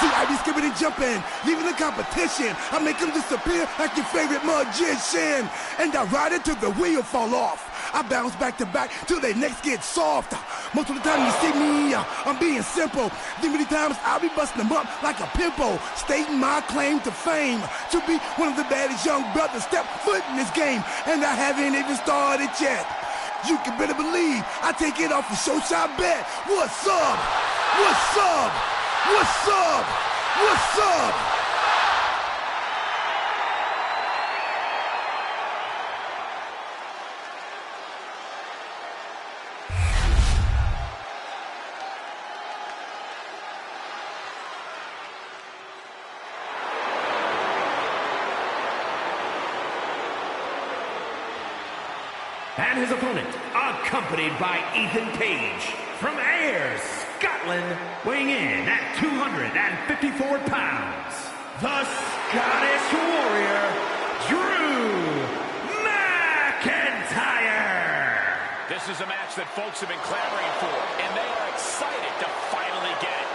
See, I be skipping and jumping, leaving the competition. I make them disappear like your favorite magician. And I ride it till the wheel fall off. I bounce back to back till their necks get soft. Most of the time you see me, I'm being simple. Then many times I'll be busting them up like a pimple, stating my claim to fame, to be one of the baddest young brothers step foot in this game. And I haven't even started yet. You can better believe I take it off the show shot bet. What's up? What's up? What's up? What's up? And his opponent, accompanied by Ethan Page, from Ayr, Scotland, weighing in at 254 pounds, the Scottish Warrior, Drew McIntyre. This is a match that folks have been clamoring for, and they are excited to finally get it.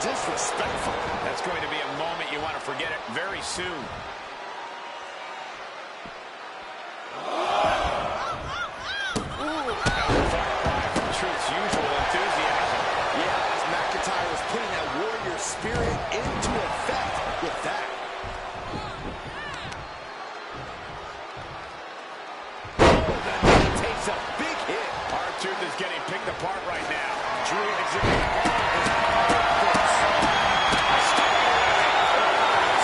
Disrespectful. That's going to be a moment you want to forget it very soon. From Truth's usual enthusiasm. Yeah, as McIntyre was putting that warrior spirit into effect with that. Oh, that takes a big hit. R-Truth is getting picked apart right now. Drew exhibiting all his power force.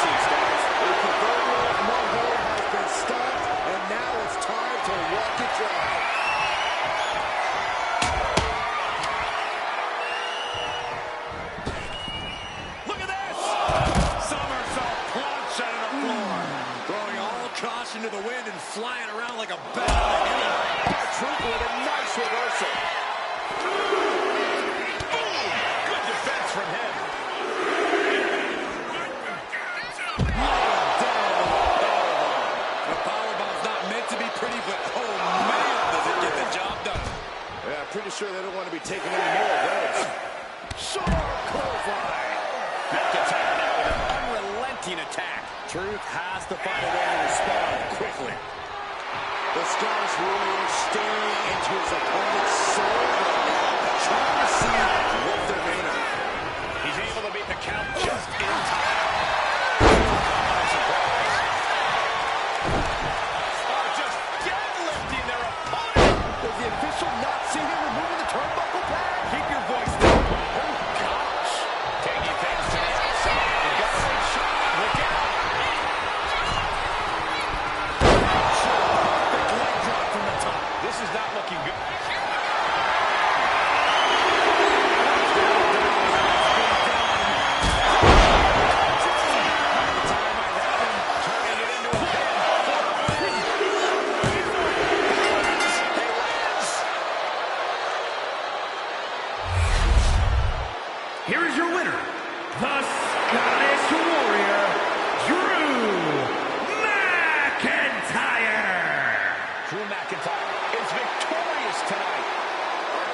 Seems, guys, the proverbial mudhole has been stopped, and now it's time to walk it dry. Look at this! Somersault plunge out of the floor. Throwing all caution to the wind and flying around like a bat out of hell. R-Truth with a nice reversal. Good defense from him. The powerbomb's not meant to be pretty, but oh man, does it get the job done. Yeah, pretty sure they don't want to be taking any more of those. Sharp clothesline. McIntyre now with an unrelenting attack. Truth has to find a way to respond quickly. The Scottish Warrior staring into his opponent's soul right now, trying to see what they're made of. He's able to beat the count just in time. Oh, just deadlifting their opponent. Does the official not see him removing the turnbuckle pad? Keep your voice down. Oh, gosh. Taking things to the outside. You got a big shot. Look out. Big leg drop from the top. This is not looking good. Here is your winner, the Scottish Warrior, Drew McIntyre. Drew McIntyre is victorious.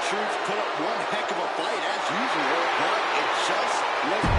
Truth put up one heck of a fight as usual, but it just wasn't.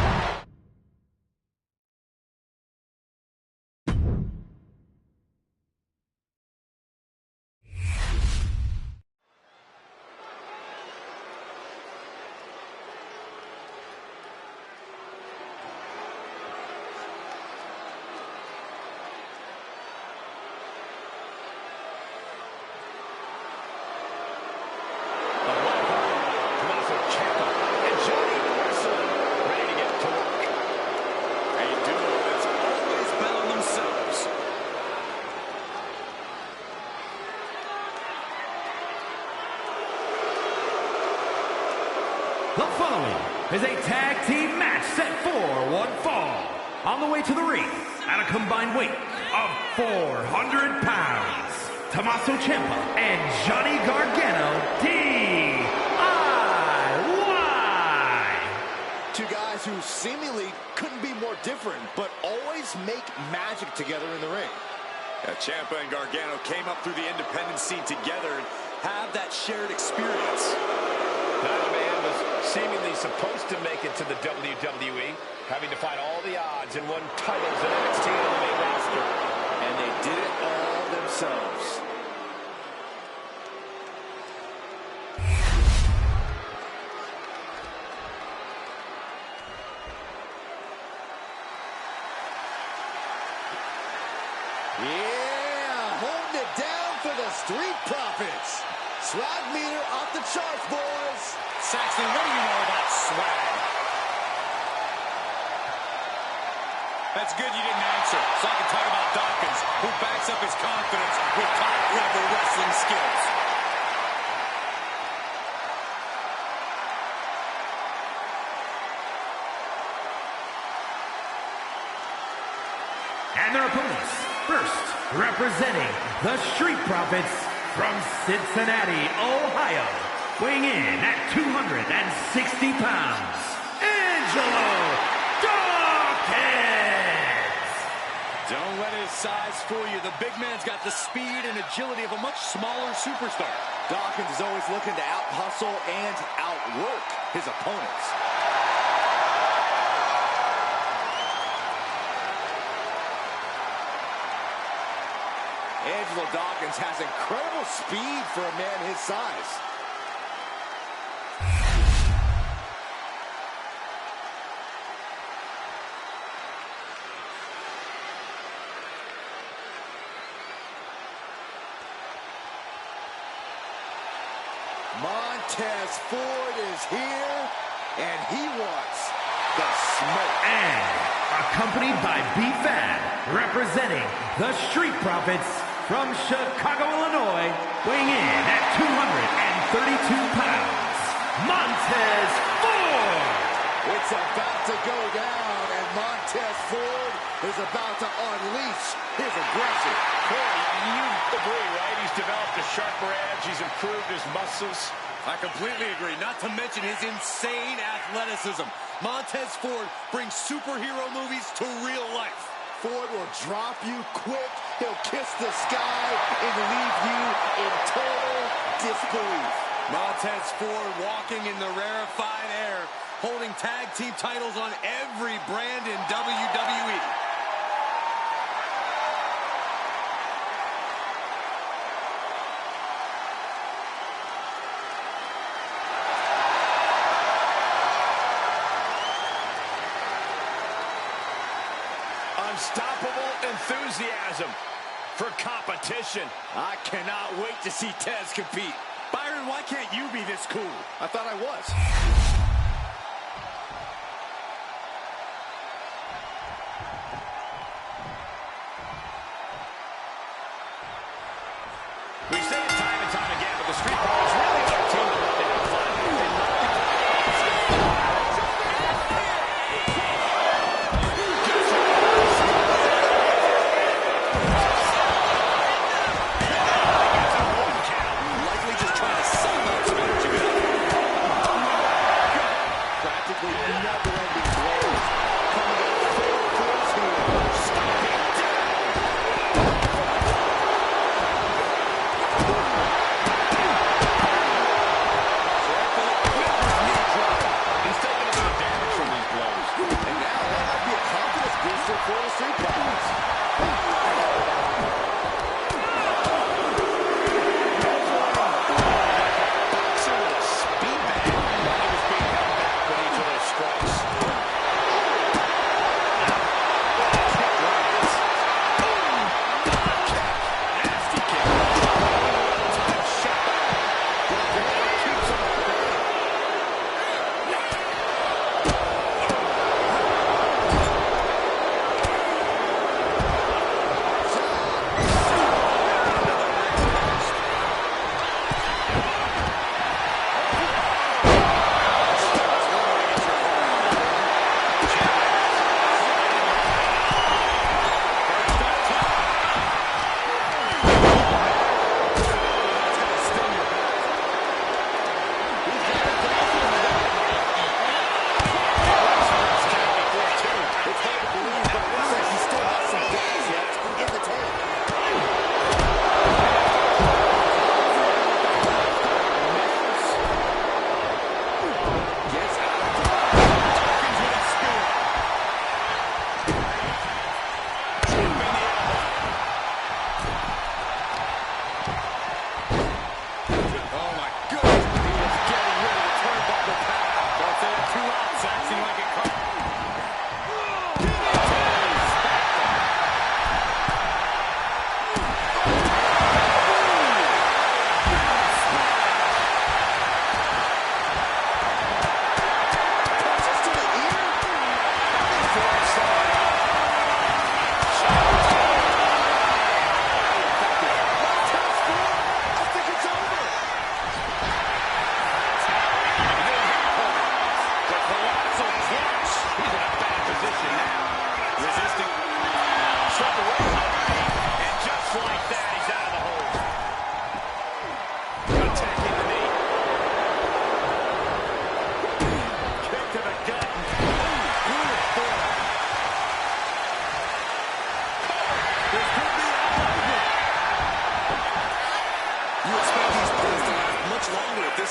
The following is a tag team match set for one fall. On the way to the ring, at a combined weight of 400 pounds, Tommaso Ciampa and Johnny Gargano, DIY. Two guys who seemingly couldn't be more different, but always make magic together in the ring. Ciampa and Gargano came up through the independent scene together and have that shared experience. That man was seemingly supposed to make it to the WWE, having to fight all the odds and won titles in NXT and on the main roster. And they did it all themselves. Yeah, holding it down for the Street Profits. Swag meter off the charts, boys. Saxton, what do you know about swag? That's good you didn't answer, so I can talk about Dawkins, who backs up his confidence with top-level wrestling skills. And their opponents, first, representing the Street Profits from Cincinnati, Ohio, weighing in at 260 pounds, Angelo Dawkins! Don't let his size fool you. The big man's got the speed and agility of a much smaller superstar. Dawkins is always looking to out-hustle and outwork his opponents. Angelo Dawkins has incredible speed for a man his size. Montez Ford is here, and he wants the smoke. And accompanied by B-Fab, representing the Street Profits from Chicago, Illinois, weighing in at 232 pounds, Montez Ford! It's about to go down, and Montez Ford is about to unleash his aggression. Corey, you agree, right? He's developed a sharper edge. He's improved his muscles. I completely agree, not to mention his insane athleticism. Montez Ford brings superhero movies to real life. Ford will drop you quick. He'll kiss the sky and leave you in total disbelief. Montez Ford walking in the rarefied air, holding tag team titles on every brand in WWE. Unstoppable enthusiasm for competition. I cannot wait to see Tez compete. Byron, why can't you be this cool? I thought I was. We say it time and time again, but the Street Profits really are a team to look at. Likely just trying to suck up some energy.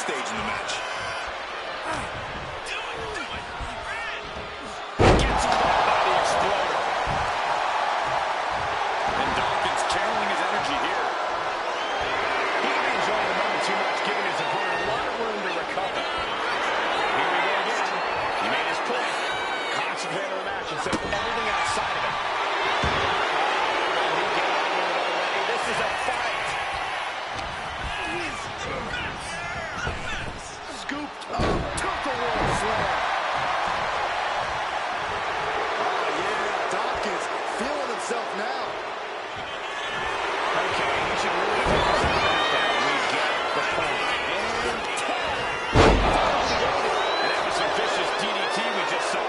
stage in the match. Gets caught by the exploder. And Dawkins channeling his energy here. He may be enjoying the moment too much, giving his opponent a lot of room to recover. Here we go again. He made his point. Concentrate on the match instead of everything outside of it. He got out of it already. This is a fight. Scooped up, took the world slam. Oh, yeah, Dawkins feeling himself now. Okay, he should really focus on that. We get the point. And tap. And that was a vicious DDT we just saw.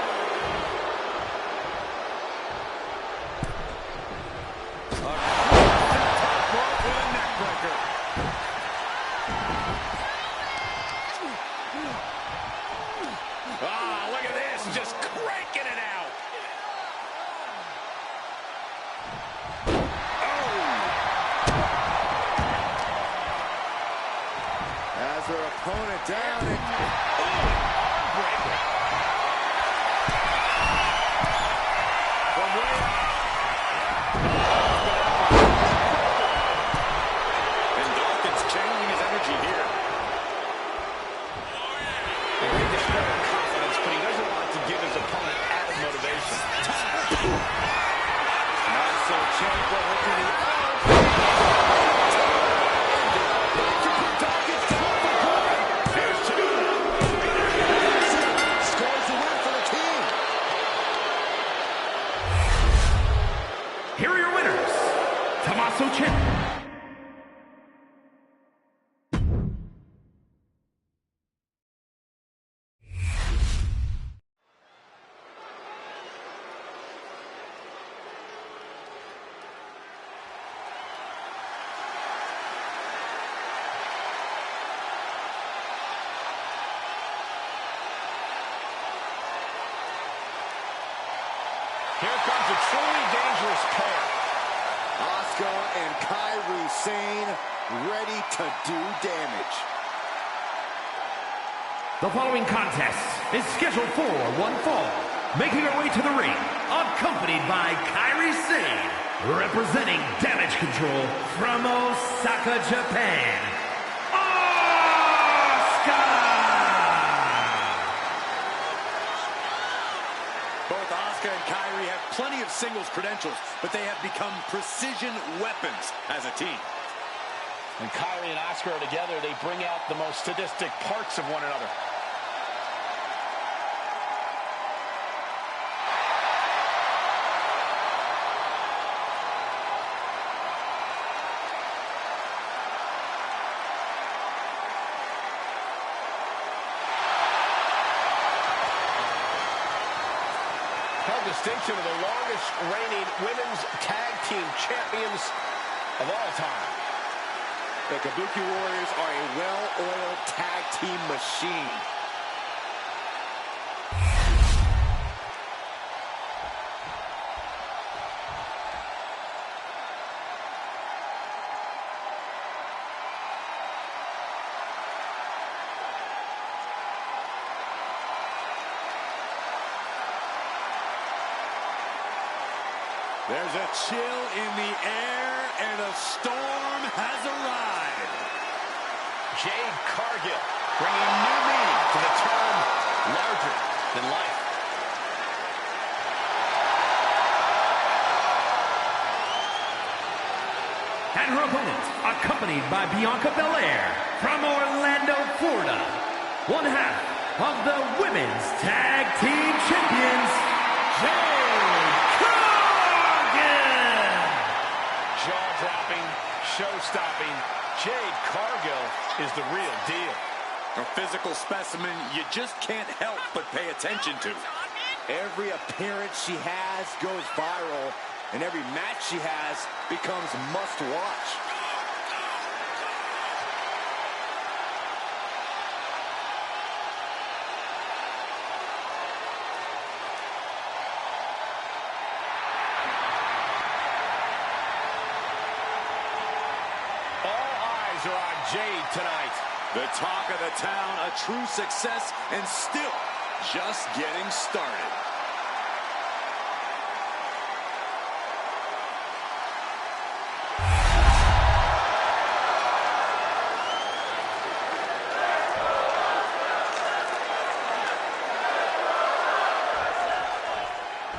Top rope with a neck breaker. Ah, look at this, just cranking it out. Has her opponent down and Arm breaker. From way And Dawkins channeling his energy here. a big display of confidence, but he doesn't want to give his opponent added motivation. Tommaso Ciampa looking at There's two. scores the win for the team. Here are your winners, Tommaso Ciampa. Here comes a truly dangerous pair. Asuka and Kairi Sane ready to do damage. The following contest is scheduled for one fall. Making her way to the ring, accompanied by Kairi Sane, representing Damage Control from Osaka, Japan, Asuka! Both Asuka and Kairi have plenty of singles credentials, but they have become precision weapons as a team. When Kairi and Asuka are together, they bring out the most sadistic parts of one another. Held distinction of the longest reigning women's tag team champions of all time. The Kabuki Warriors are a well-oiled tag team machine. There's a chill in the air, and a storm has arrived. Jade Cargill bringing new meaning to the term larger than life. And her opponent, accompanied by Bianca Belair from Orlando, Florida, one half of the Women's Tag Team Champions, Jade Cargill! Jaw-dropping, show-stopping, Jade Cargill is the real deal. A physical specimen you just can't help but pay attention to. Every appearance she has goes viral, and every match she has becomes must-watch. All eyes are on Jade tonight. The talk of the town, a true success, and still just getting started.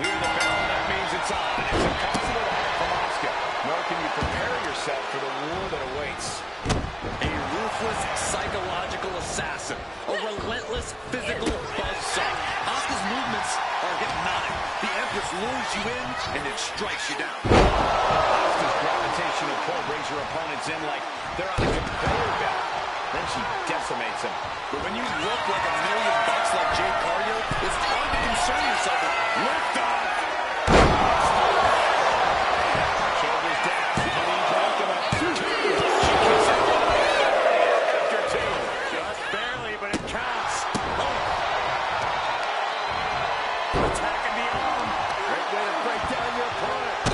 Hear the bell, that means it's on. It's impossible to hide from Asuka. Nor can you prepare yourself for the war that awaits. A ruthless psychological assassin. A relentless physical buzzsaw. Asuka's movements are hypnotic. The Empress lures you in and it strikes you down. Asuka's gravitational pull brings your opponents in like they're on a conveyor belt. Then she decimates them. But when you look like $1 million like Jade Cargill, it's hard to concern yourself with lift off. Shoulders down, and both of them. She kicks out after two. Just barely, but it counts. Attacking the arm. Great way to break down your opponent.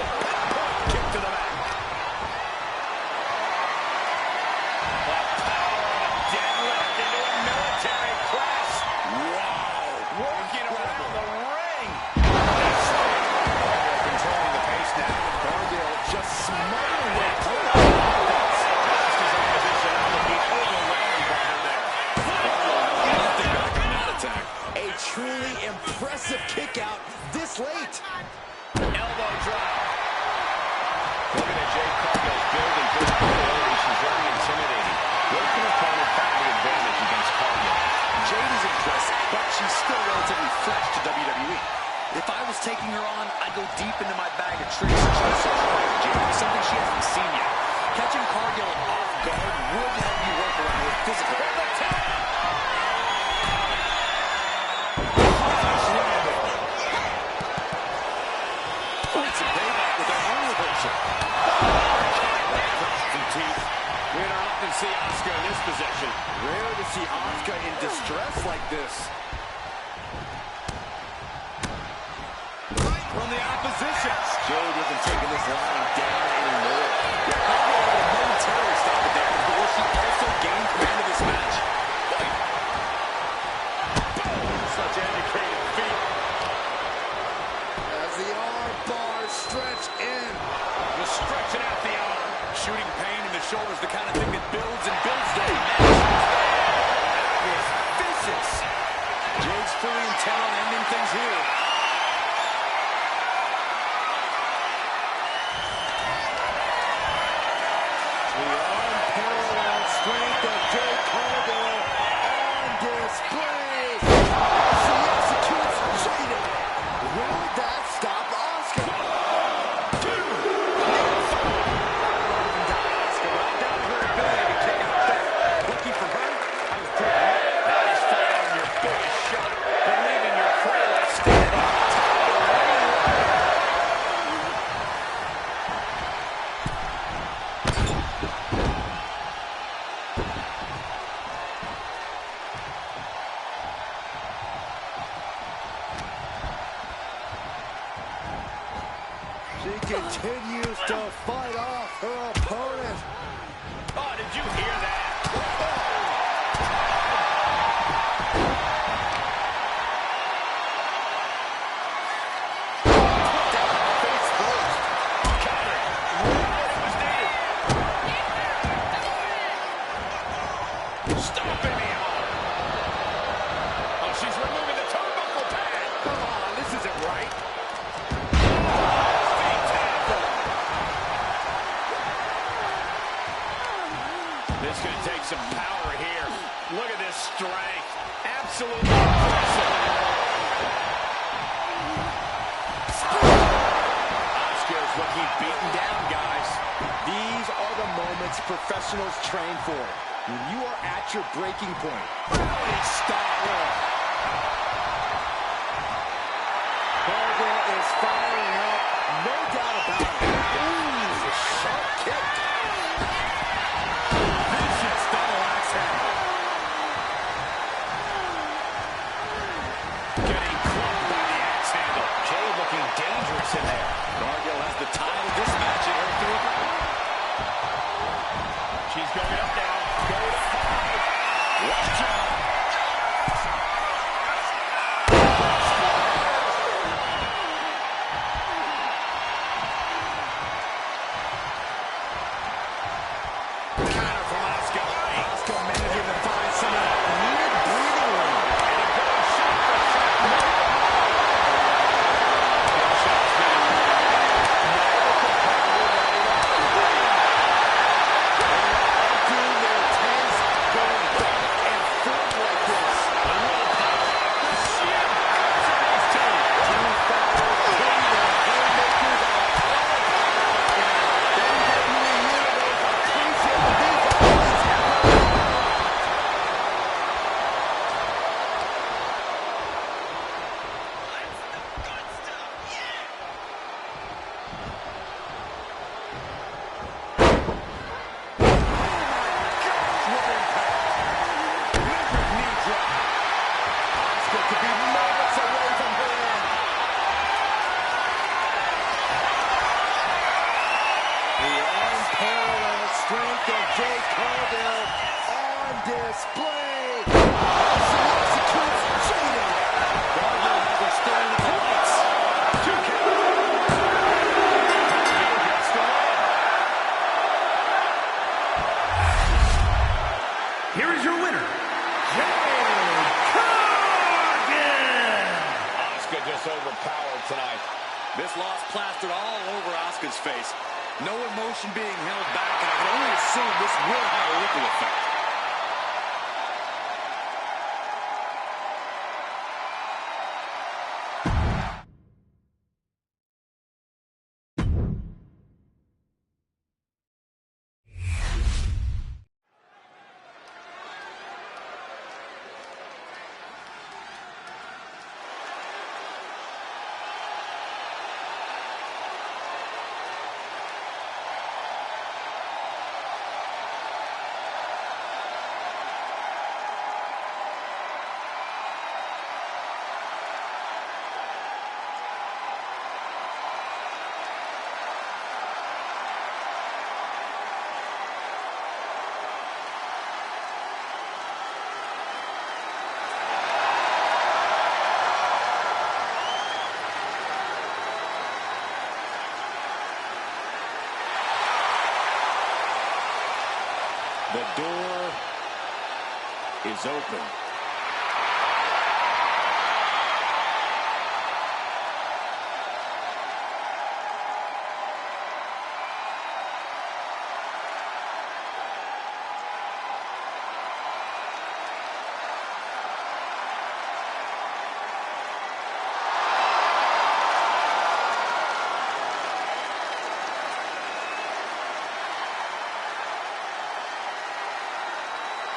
Kick to the back. Working around the ring. Controlling the pace now. Cargill just smothering it. Asuka's opposition will be overwhelmed by her there. Nothing back on that attack. A truly impressive kick out this late. Elbow drop. Looking at Jade Cargill's building ability. She's very intimidating. Where can opponent find the advantage against Cargill? Jade is impressive, but she's still relatively fresh to WWE. If I was taking her on, I'd go deep into my bag of tricks and try to surprise Jade, something she hasn't seen yet. Catching Cargill off guard would help you work around her physical. Fights a payback with her own reversal. We don't often see Asuka in this position. Rare to see Asuka in distress like this. Right from the opposition. Jade isn't taking this line down anymore. Cargill will momentarily stop the damage, but will she also gain command of this match? Such educated feet. As the arm bars stretch in. Just stretching out the arm. Shooting pain in the shoulder is the kind of thing that builds and builds the match. That is vicious. Jade's fully intent on ending things here. The unparalleled strength of Jade Cargill on display. She executes Jade. Will that stop Asuka? She continues to fight off her opponent. Oh, did you hear that? Face first. Counter. It was needed. Stomping the arm. Oh, she's removing the turnbuckle pad. Come on, this isn't right. This is going to take some power here. Look at this strength. Absolutely impressive. Asuka's looking beaten down, guys. These are the moments professionals train for. When you are at your breaking point. Cargill is firing up. No doubt about it. Ooh, sharp kick. Vicious double axe handle. Getting clubbed by the axe handle. Jade looking dangerous in there. Cargill has the tide of this match in her favor. She's going up now. Going up high. Watch out. Counter from Asuka. Asuka managing to find some of that needed breathing room. And a big shot for shot. Dude, their tanks going back and forth like this. The willpower, the sheer guts of these two. Two fighters putting their haymakers on autopilot right now. WWE Universe appreciate these athletes. What impact. Wicked knee drop. Asuka could be moments away from her end. The unparalleled strength of Jade Cargill on display. She executes cheating. Cargill has her staring at the lights. Two count. Cargill gets the win. Here is your winner, Jade Cargill! Asuka just overpowered tonight. This loss plastered all over Asuka's face. No emotion being held back, and I can only assume this will have a ripple effect. The door is open.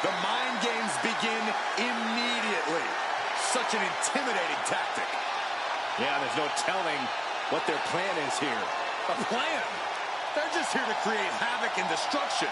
The mind games begin immediately. Such an intimidating tactic. Yeah, there's no telling what their plan is here. A plan? They're just here to create havoc and destruction.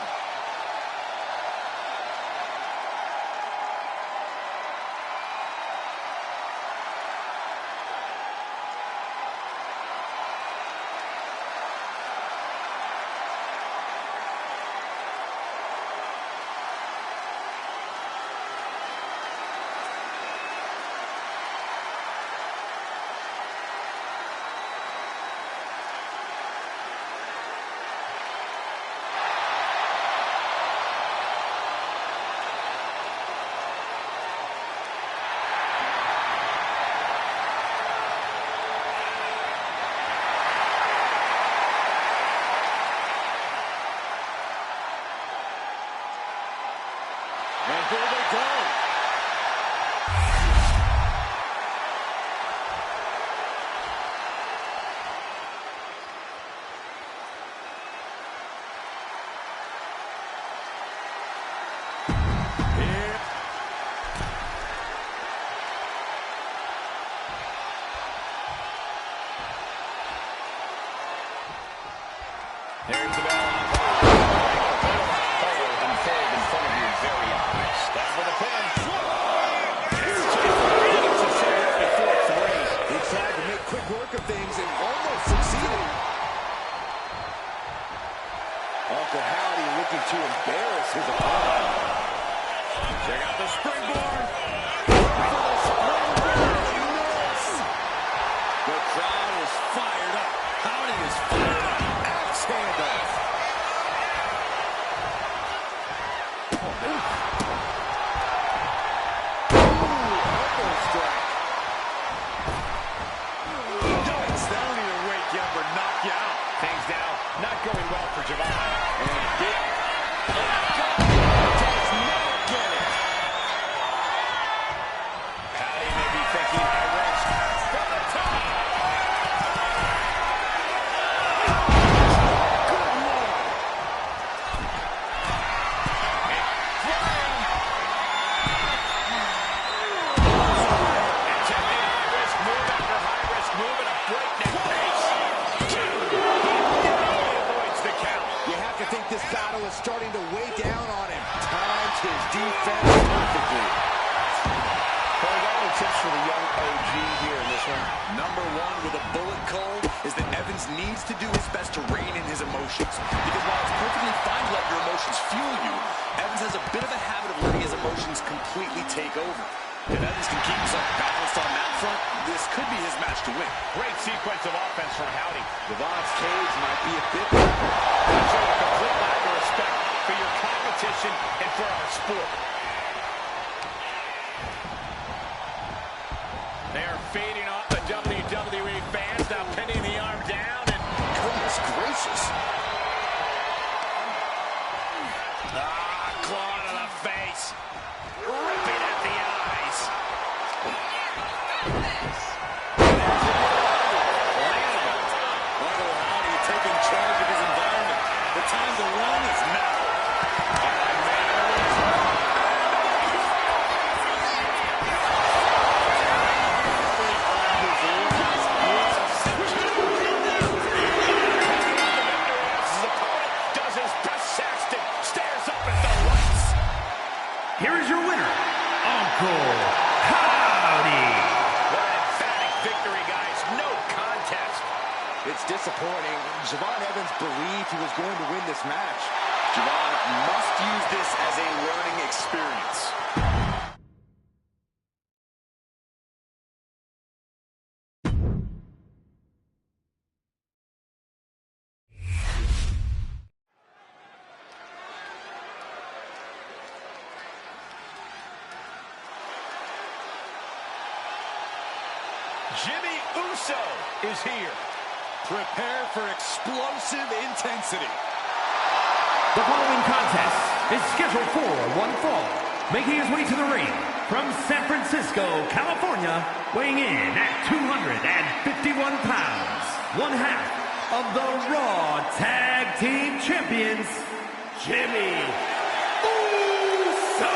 take over. If Evans can keep himself balanced on that front, this could be his match to win. Great sequence of offense from Howdy. Devon's cage might be a bit. You show a complete lack of respect for your competition and for our sport. They are fading off the WWE fans, now pinning the arm down, and Goodness gracious. claw to the face, ripping at the eyes. Michael Howdy taking charge of his environment. The time to run is now. Here is your winner, Uncle Howdy. What an emphatic victory, guys. No contest. It's disappointing. Javon Evans believed he was going to win this match. Javon must use this as a learning experience. Jimmy Uso is here. Prepare for explosive intensity. The following contest is scheduled for one fall. Making his way to the ring from San Francisco, California, weighing in at 251 pounds, one half of the Raw Tag Team Champions, Jimmy Uso.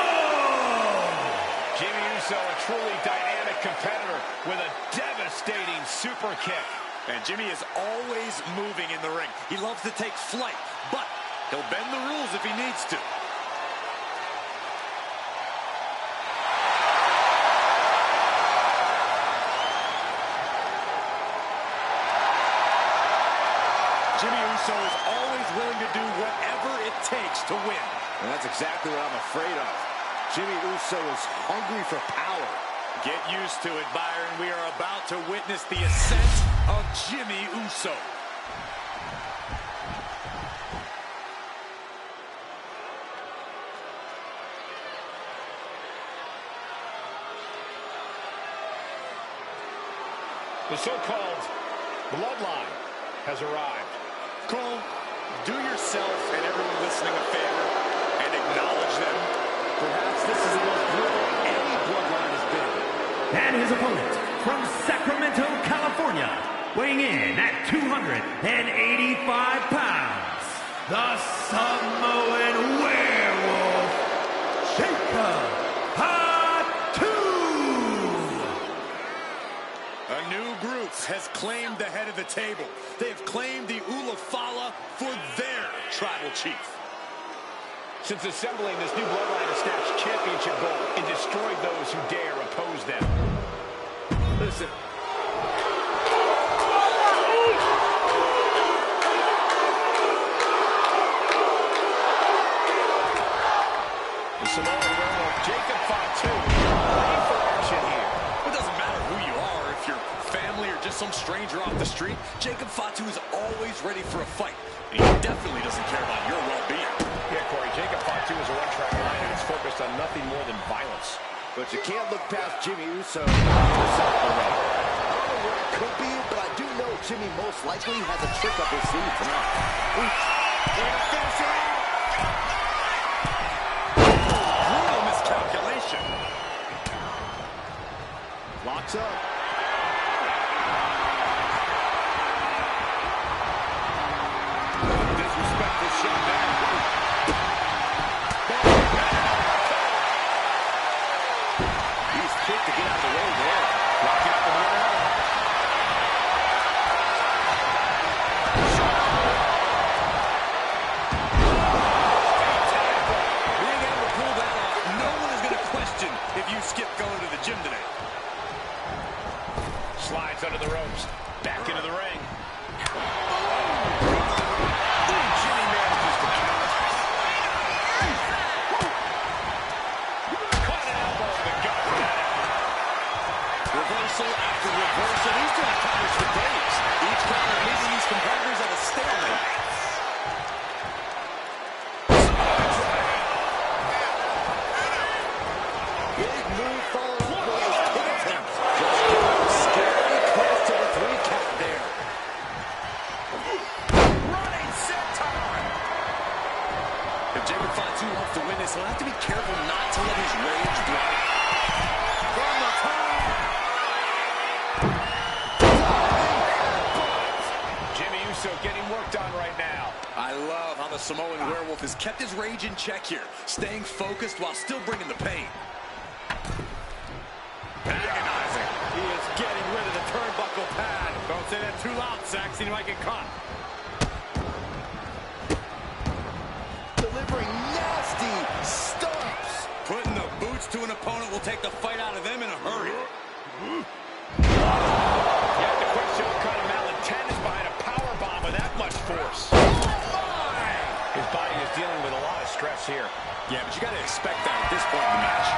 Jimmy Uso, a truly dynamic competitor with a devastating super kick. And Jimmy is always moving in the ring. He loves to take flight, but he'll bend the rules if he needs to. Jimmy Uso is always willing to do whatever it takes to win. And that's exactly what I'm afraid of. Jimmy Uso is hungry for power. Get used to it, Byron. We are about to witness the ascent of Jimmy Uso. The so-called bloodline has arrived. Cole, do yourself and everyone listening a favor and acknowledge them. Perhaps this is the most brutal any bloodline has been. And his opponent from Sacramento, California, weighing in at 285 pounds, the Samoan Werewolf, Jacob Fatu. A new group has claimed the head of the table. They have claimed the Ulafala for their tribal chief. Since assembling, this new bloodline has snatched championship gold and destroyed those who dare oppose them. Listen. The Samoan Werewolf, Jacob Fatu, ready for action here. It doesn't matter who you are, if you're family or just some stranger off the street, Jacob Fatu is always ready for a fight. And he definitely doesn't care about your well-being. Yeah, Corey, Jacob Fatu is a one-track mind and is focused on nothing more than violence. But you can't look past Jimmy Uso. I don't know what it could be, but I do know Jimmy most likely has a trick up his sleeve tonight. And finish it off. Brutal miscalculation. Locks up. Disrespectful shot down. He's quick to get out of the way there. Locking up the winner. Being able to pull that off, no one is going to question if you skip going to the gym today. Slides under the ropes. Back into the ring. Jimmy manages to count. Caught an elbow to the gut. reversal after reversal. These two have counters for days. Each counter leaving these competitors at a stalemate. Big move followed up with his kick attempt. Just getting scary close to the 3 count there. Running senton. If Jacob Fatu wants to win this, he'll have to be careful not to let his rage blow. From the top. Jimmy Uso getting worked on right now. I love how the Samoan Werewolf has kept his rage in check here, staying focused while still bringing the pain. Agonizing. He is getting rid of the turnbuckle pad. Don't say that too loud, Saxon. You might get caught. Delivering nasty stomps. Putting the boots to an opponent will take the fight out of them in a hurry. You have to question what kind of malintent is behind a powerbomb with that much force. His body is dealing with a lot of stress here. Yeah, but you got to expect that at this point in the match.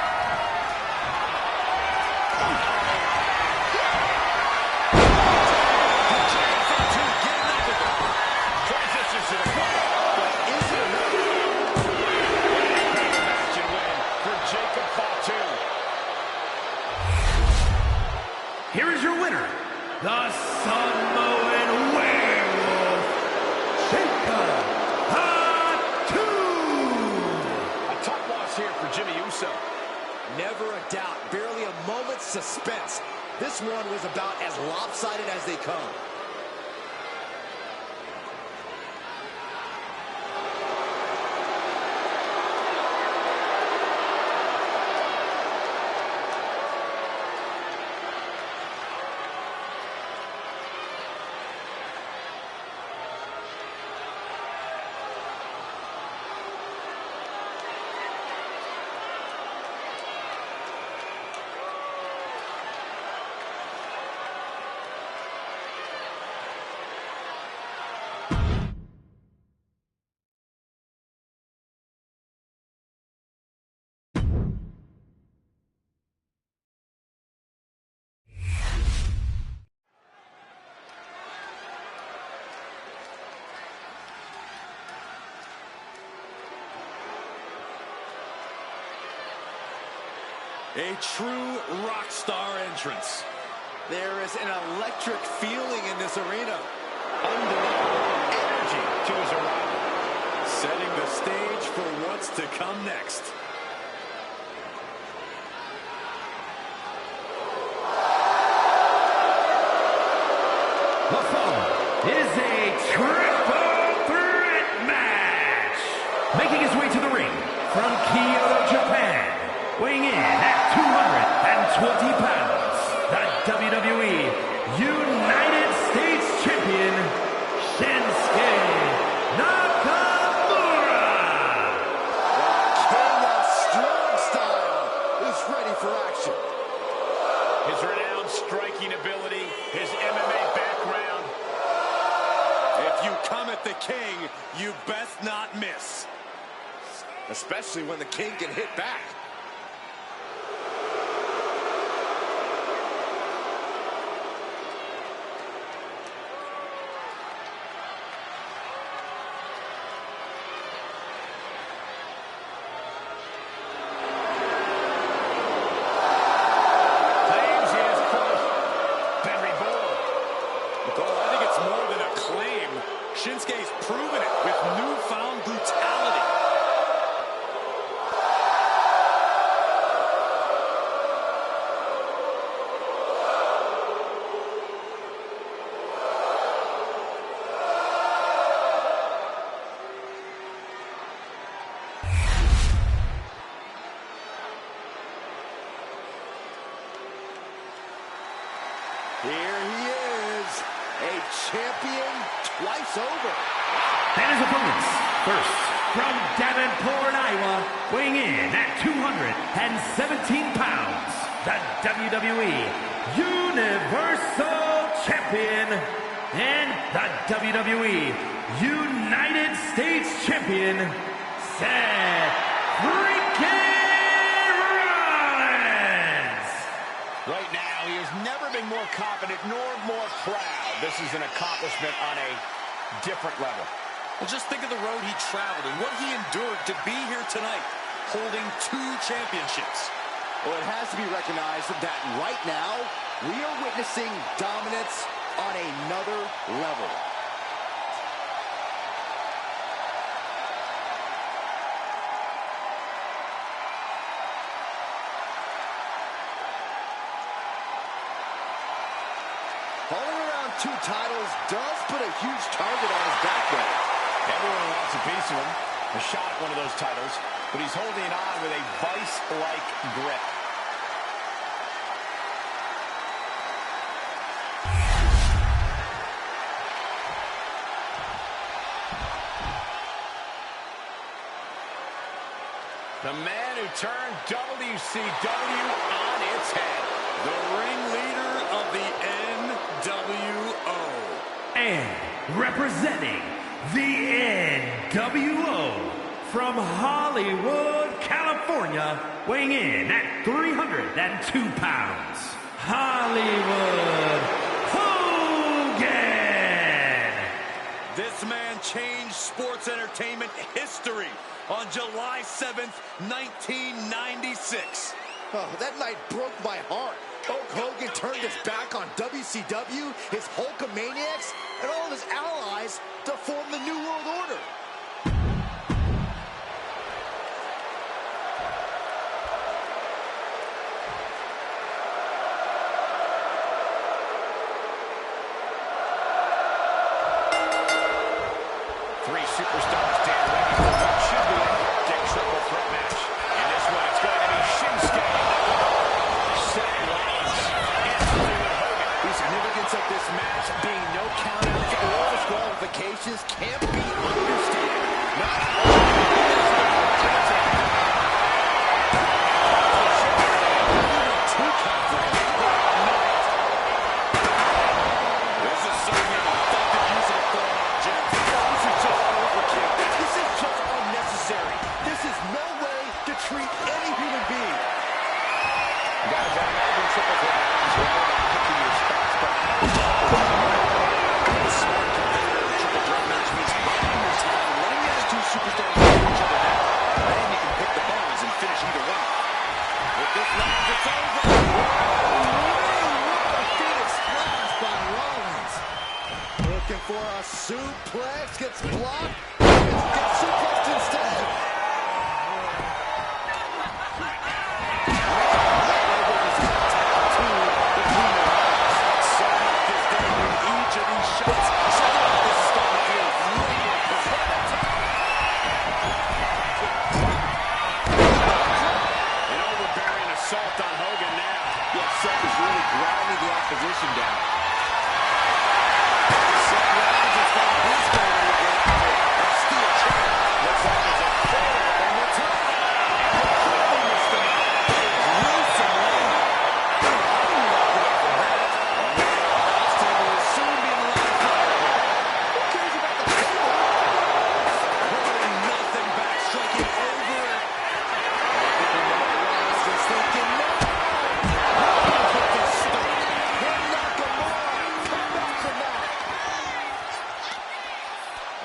Transitions to the corner. But is it enough? Match and win for Jacob Fatu. Here is your winner, the Samoan Werewolf, Jacob Fatu. A tough loss here for Jimmy Uso. Never a doubt, barely a moment's suspense. This one was about as lopsided as they come. A true rock star entrance. There is an electric feeling in this arena. Undeniable energy to his arrival. Setting the stage for what's to come next. The following is a triple threat match. Making his way to the ring from Kyoto, Japan. Weighing in at 220 pounds, the WWE United States Champion, Shinsuke Nakamura. King of strong style is ready for action. His renowned striking ability, his MMA background. If you come at the king, you best not miss. Especially when the king can hit back. Claims he has crushed Ben Reborn. Nicole, I think it's more than a claim. Shinsuke's proven it with newfound brutality. Here he is, a champion twice over. And his opponents, first, from Davenport, Iowa, weighing in at 217 pounds, the WWE Universal Champion and the WWE United States Champion, Seth freaking Rollins. Right now, he is never been more confident nor more proud. This is an accomplishment on a different level. Well, just think of the road he traveled and what he endured to be here tonight, holding 2 championships. Well, it has to be recognized that right now, we are witnessing dominance on another level. Holding around 2 titles does put a huge target on his back there. Everyone wants a piece of him, a shot at one of those titles, but he's holding on with a vice-like grip. The man who turned WCW on its head. The ringleader of the NWO. And representing the NWO from Hollywood, California, weighing in at 302 pounds, Hollywood Hogan. This man changed sports entertainment history on July 7th, 1996. Oh, that night broke my heart. Hulk Hogan turned his back on WCW, his Hulkamaniacs, and all of his allies to form the New World Order. Three superstars stand ready for what should be a hectic triple threat match. In this one, it's going to be Shinsuke Nakamura, Seth Rollins, and Hulk Hogan. The significance of this match being no countouts or disqualifications can't be understated. Not treat any human being. Guys, I imagine triple threat matches are all about picking your spots, but Smart competitor, triple threat match means biding your time, letting the other 2 superstars get each other down. Then you can pick the bones and finish either one. With this match, it's over. What a Phoenix splash by Rollins. Looking for a suplex, gets blocked, gets suplexed instead. Position down. Seth Rollins has got his goal in a steel chair. Looks like it's a fair on the top. This table will soon be in the line of fire. Who cares about the table? Holding nothing back, striking over it. Rollins is thinking no.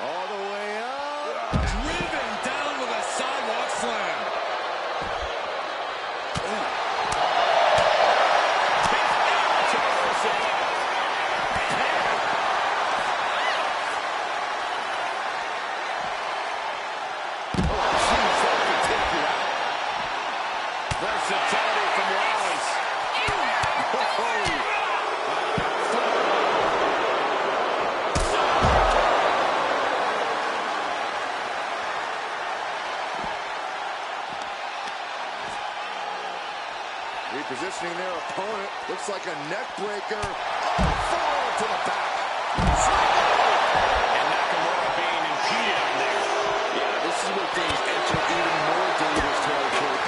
All the way up. Driven down with a sidewalk slam. Versatility from Rollins. Repositioning their opponent. Looks like a neck breaker. Forward to the back. And Nakamura being impeded on there. Yeah, this is where things enter even more dangerous territory.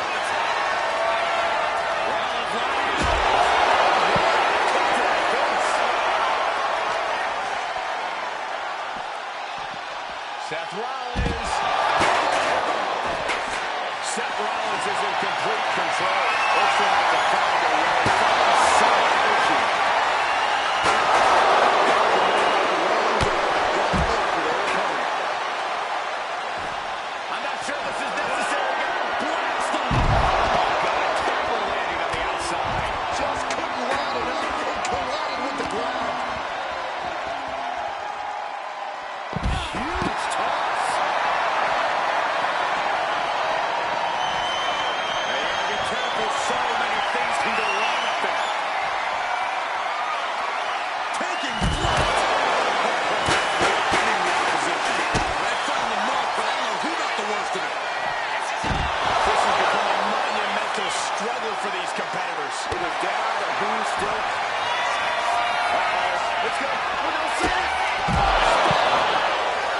Seth Rollins. Seth Rollins is in complete control. Looks like to find a way. Find some energy. shoulders. It was down, but who's still? Let's go. We're going to see it.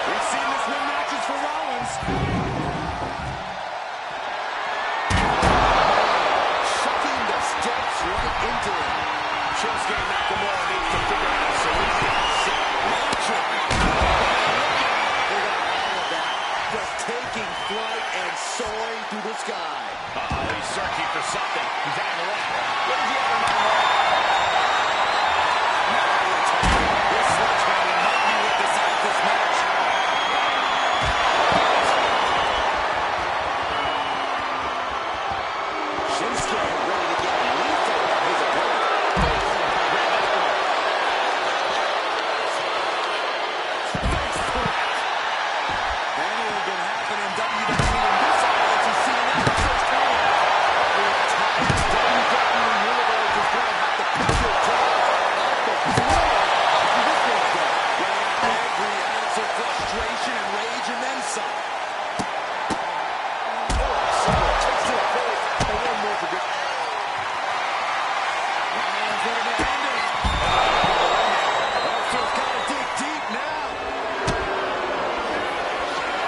We've seen this win matches for Rollins. Shucking the steps right into him. Shinsuke Nakamura needs to figure out a solution. Launcher. Look at all of that. Just taking flight and soaring through the sky. He's searching for something. He's on the left. What does he have in mind? This sledgehammer might be what decides this match. Shinsuke ready to get lethal on his opponent. Anything can happen in WWE, and this audience is seeing it for the first time. The entire WWE Universe is going to have to put your jaws off the floor after this one's done. Every ounce of frustration and rage, and then some. Takes to the face, and one more for good. Rollins looking to end it. Arthur's got to dig deep now.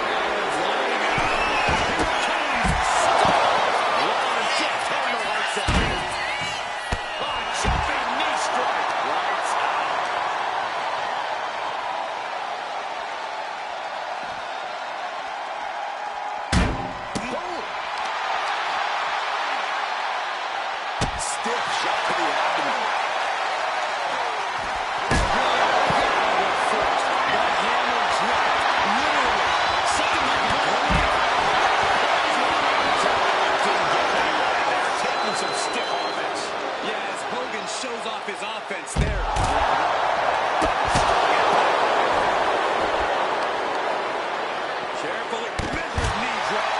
Rollins lining it up. Here it comes. Rollins just turned the lights out. Jumping knee strike. Lights out. Boom. Stiff shot to the abdomen. The hammer dropped. Literally. Something like They're taking some stiff offense. Yeah, as Hogan shows off his offense there. Carefully measured knee drop.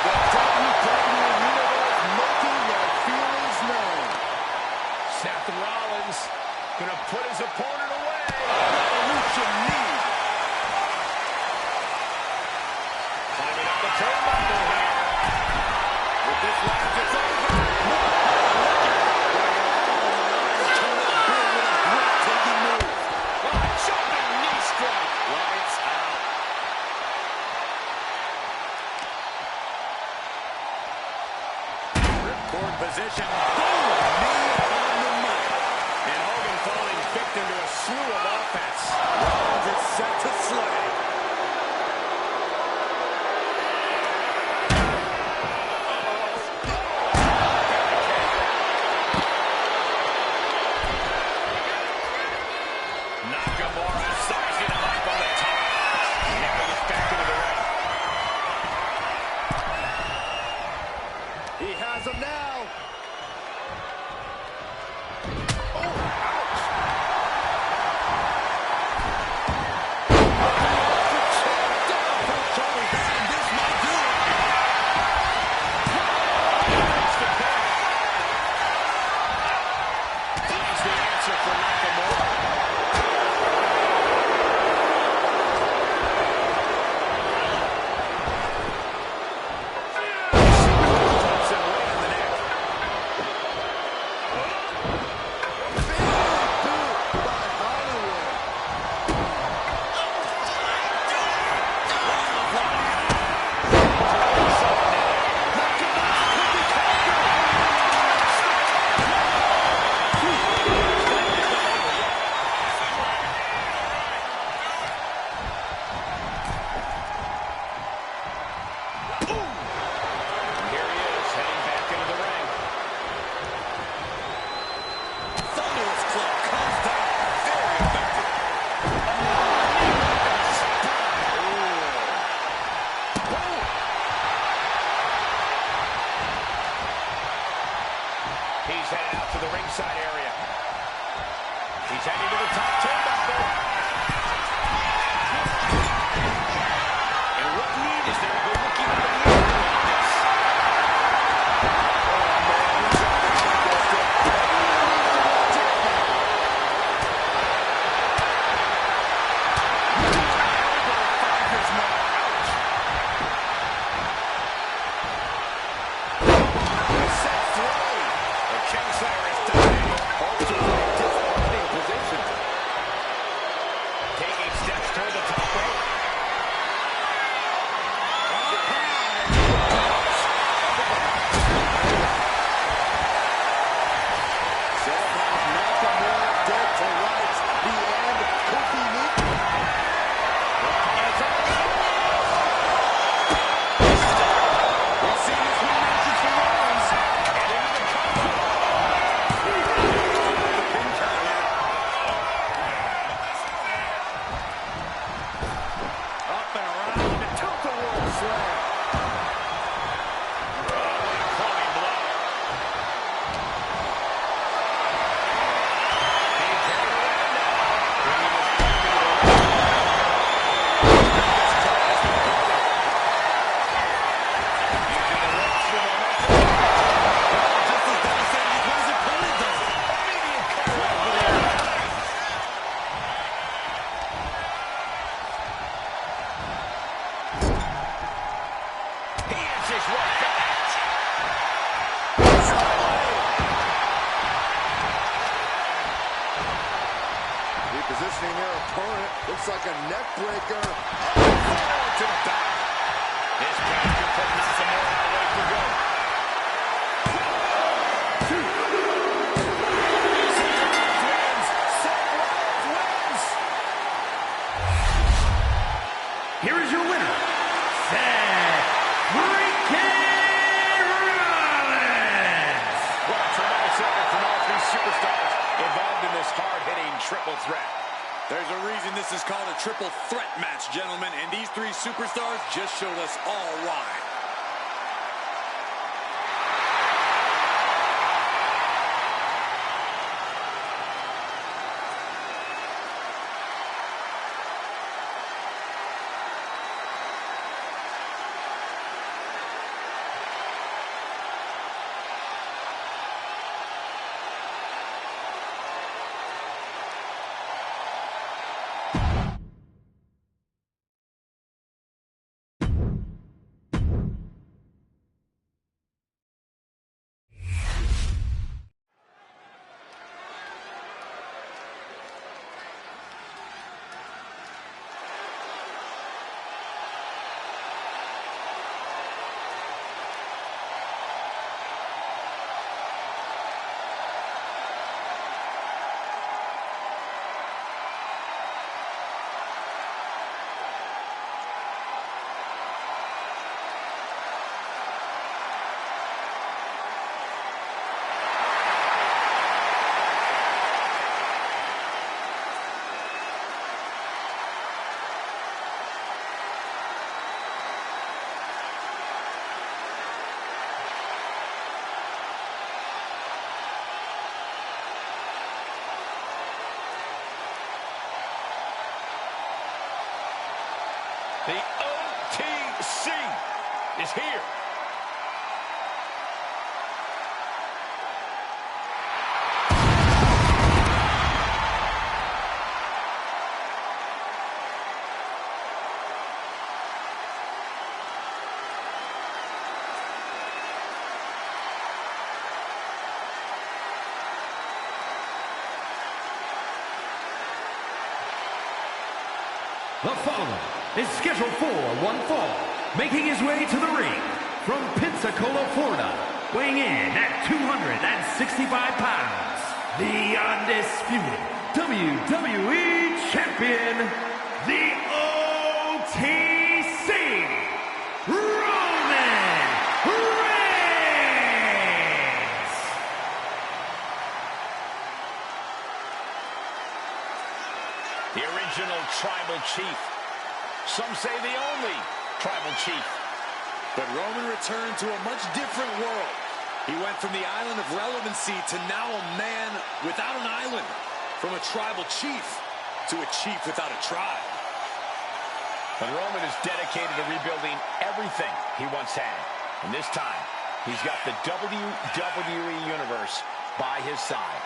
the WWE Universe making their feelings known. Seth Rollins gonna put his opponent away. Evolution knee. Climbing up the turnbuckle here. With this last, it's over. Breathtaking move. Jumping knee strike. Lights out. Ripcord position. Boom! Knee on the money. And Hogan falling victim to a slew of offense. Rollins is set to slay. Nakamura sizing him up on the top. Now he's back into the ring. He has him now. Finds the answer for Nakamura. Puts him right in the neck. By Hollywood. Here he is, heading back into the ring. Thunderous club comes down. Very effective. He's headed out to the ringside area. He's heading to the top turnbuckle. And what need is there to go looking at the lead on this? their opponent. Looks like a neck breaker. Forward to the back. His character put Nakamura away for good. Here is your winner, Seth freaking Rollins. What a tremendous effort from all three superstars involved in this hard-hitting triple threat. There's a reason this is called a triple threat match, gentlemen, and these three superstars just showed us all why. The OTC is here. The following is scheduled for one fall, making his way to the ring from Pensacola, Florida, weighing in at 265 pounds, the undisputed WWE Champion, the OTC, Roman Reigns! The original tribal chief. Some say the only tribal chief. But Roman returned to a much different world. He went from the island of relevancy to now a man without an island. From a tribal chief to a chief without a tribe. But Roman is dedicated to rebuilding everything he once had. And this time, he's got the WWE Universe by his side.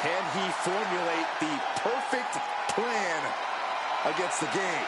Can he formulate the perfect plan against the game?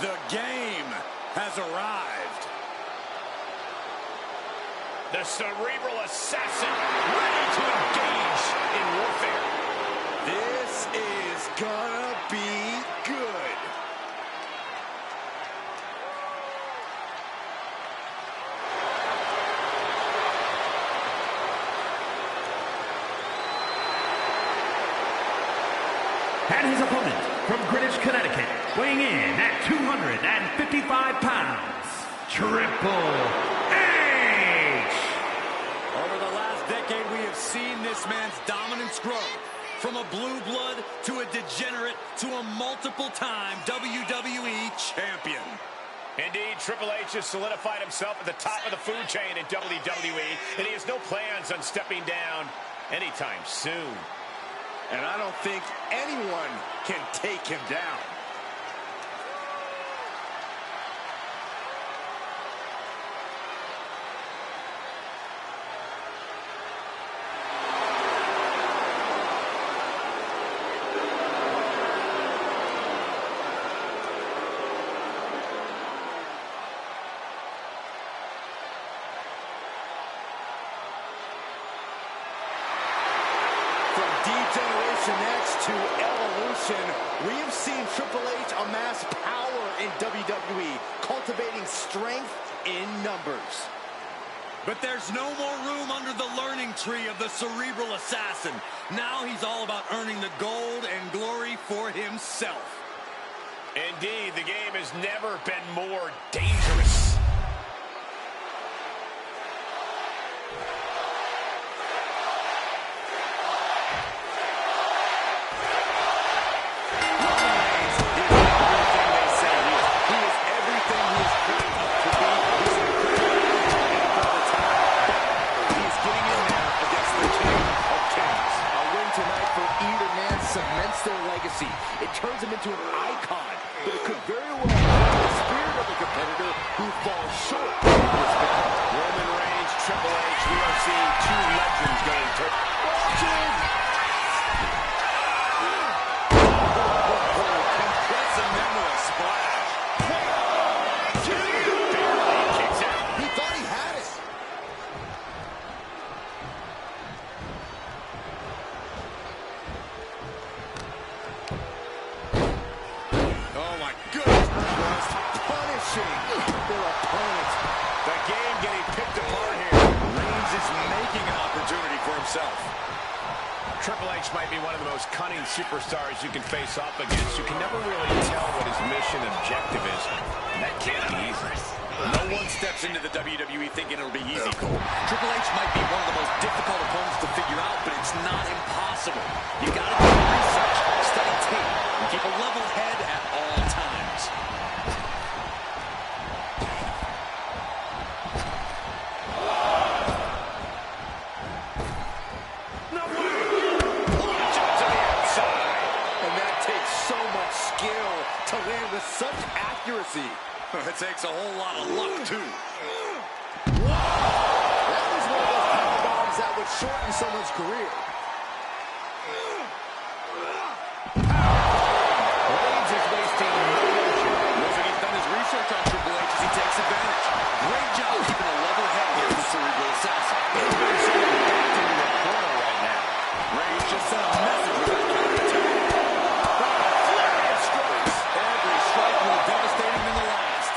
The game has arrived. The Cerebral Assassin, ready to engage in warfare. This is gonna be good. And his opponent from Greenwich, Connecticut, weighing in at 255 pounds, Triple H! Over the last decade, we have seen this man's dominance grow. From a blue blood to a degenerate to a multiple-time WWE champion. Indeed, Triple H has solidified himself at the top of the food chain in WWE, and he has no plans on stepping down anytime soon. And I don't think anyone can take him down. Generation X to Evolution, we have seen Triple H amass power in WWE, cultivating strength in numbers. But there's no more room under the learning tree of the Cerebral Assassin. Now he's all about earning the gold and glory for himself. Indeed, the game has never been more dangerous. It turns him into an icon, but it could very well be the spirit of a competitor who falls short of this victory. Roman Reigns, Triple H, we are seeing two legends getting to Impressive memorable splash. barely kicks out. He thought he had it. Oh my goodness. Punishing their opponent. The game getting picked apart here. Reigns is making an opportunity for himself. Triple H might be one of the most cunning superstars you can face off against. You can never really tell what his mission objective is. And that can't be easy. No one steps into the WWE thinking it'll be easy, Cole. Triple H might be one of the most difficult opponents to figure out, but it's not impossible. You gotta do research, study tape, and keep a level head at all times. And that takes so much skill to land with such accuracy. It takes a whole lot of luck, too. That was one of those power bombs that would shorten someone's career. Reigns is wasting no motion. Looks like he's done his research on Triple H as he takes advantage. Great job keeping a level head here with the Cerebral Assassin. He's been sitting backed into a corner right now. Reigns just sent a message with that counterattack. Flurry of strikes. Every strike more devastating than the last.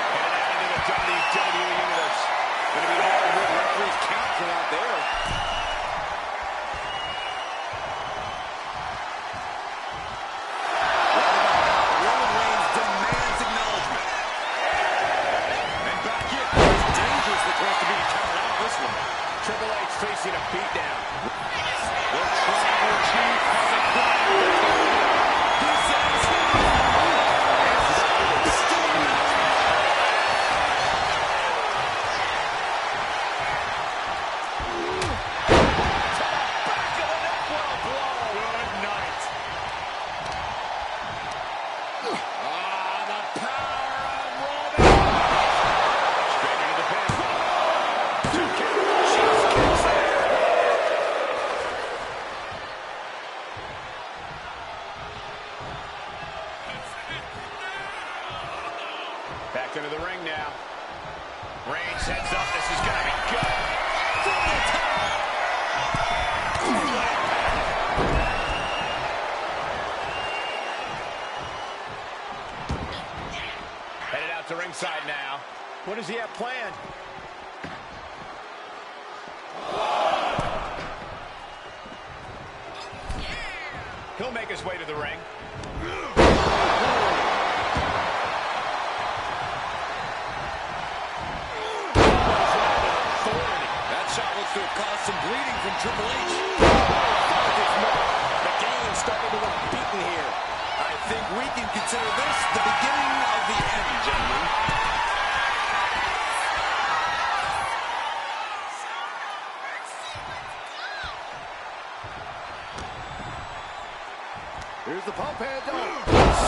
Headed out into the WWE Universe. Going to be hard to referees count for that. Back into the ring now. Reigns heads up. This is going to be good. From the top. Headed out to ringside now. What does he have planned? He'll make his way to the ring. That shot looks to have caused some bleeding from Triple H. The game starting to look beaten here. I think we can consider this the beginning of the end, gentlemen. Here's the pump handle.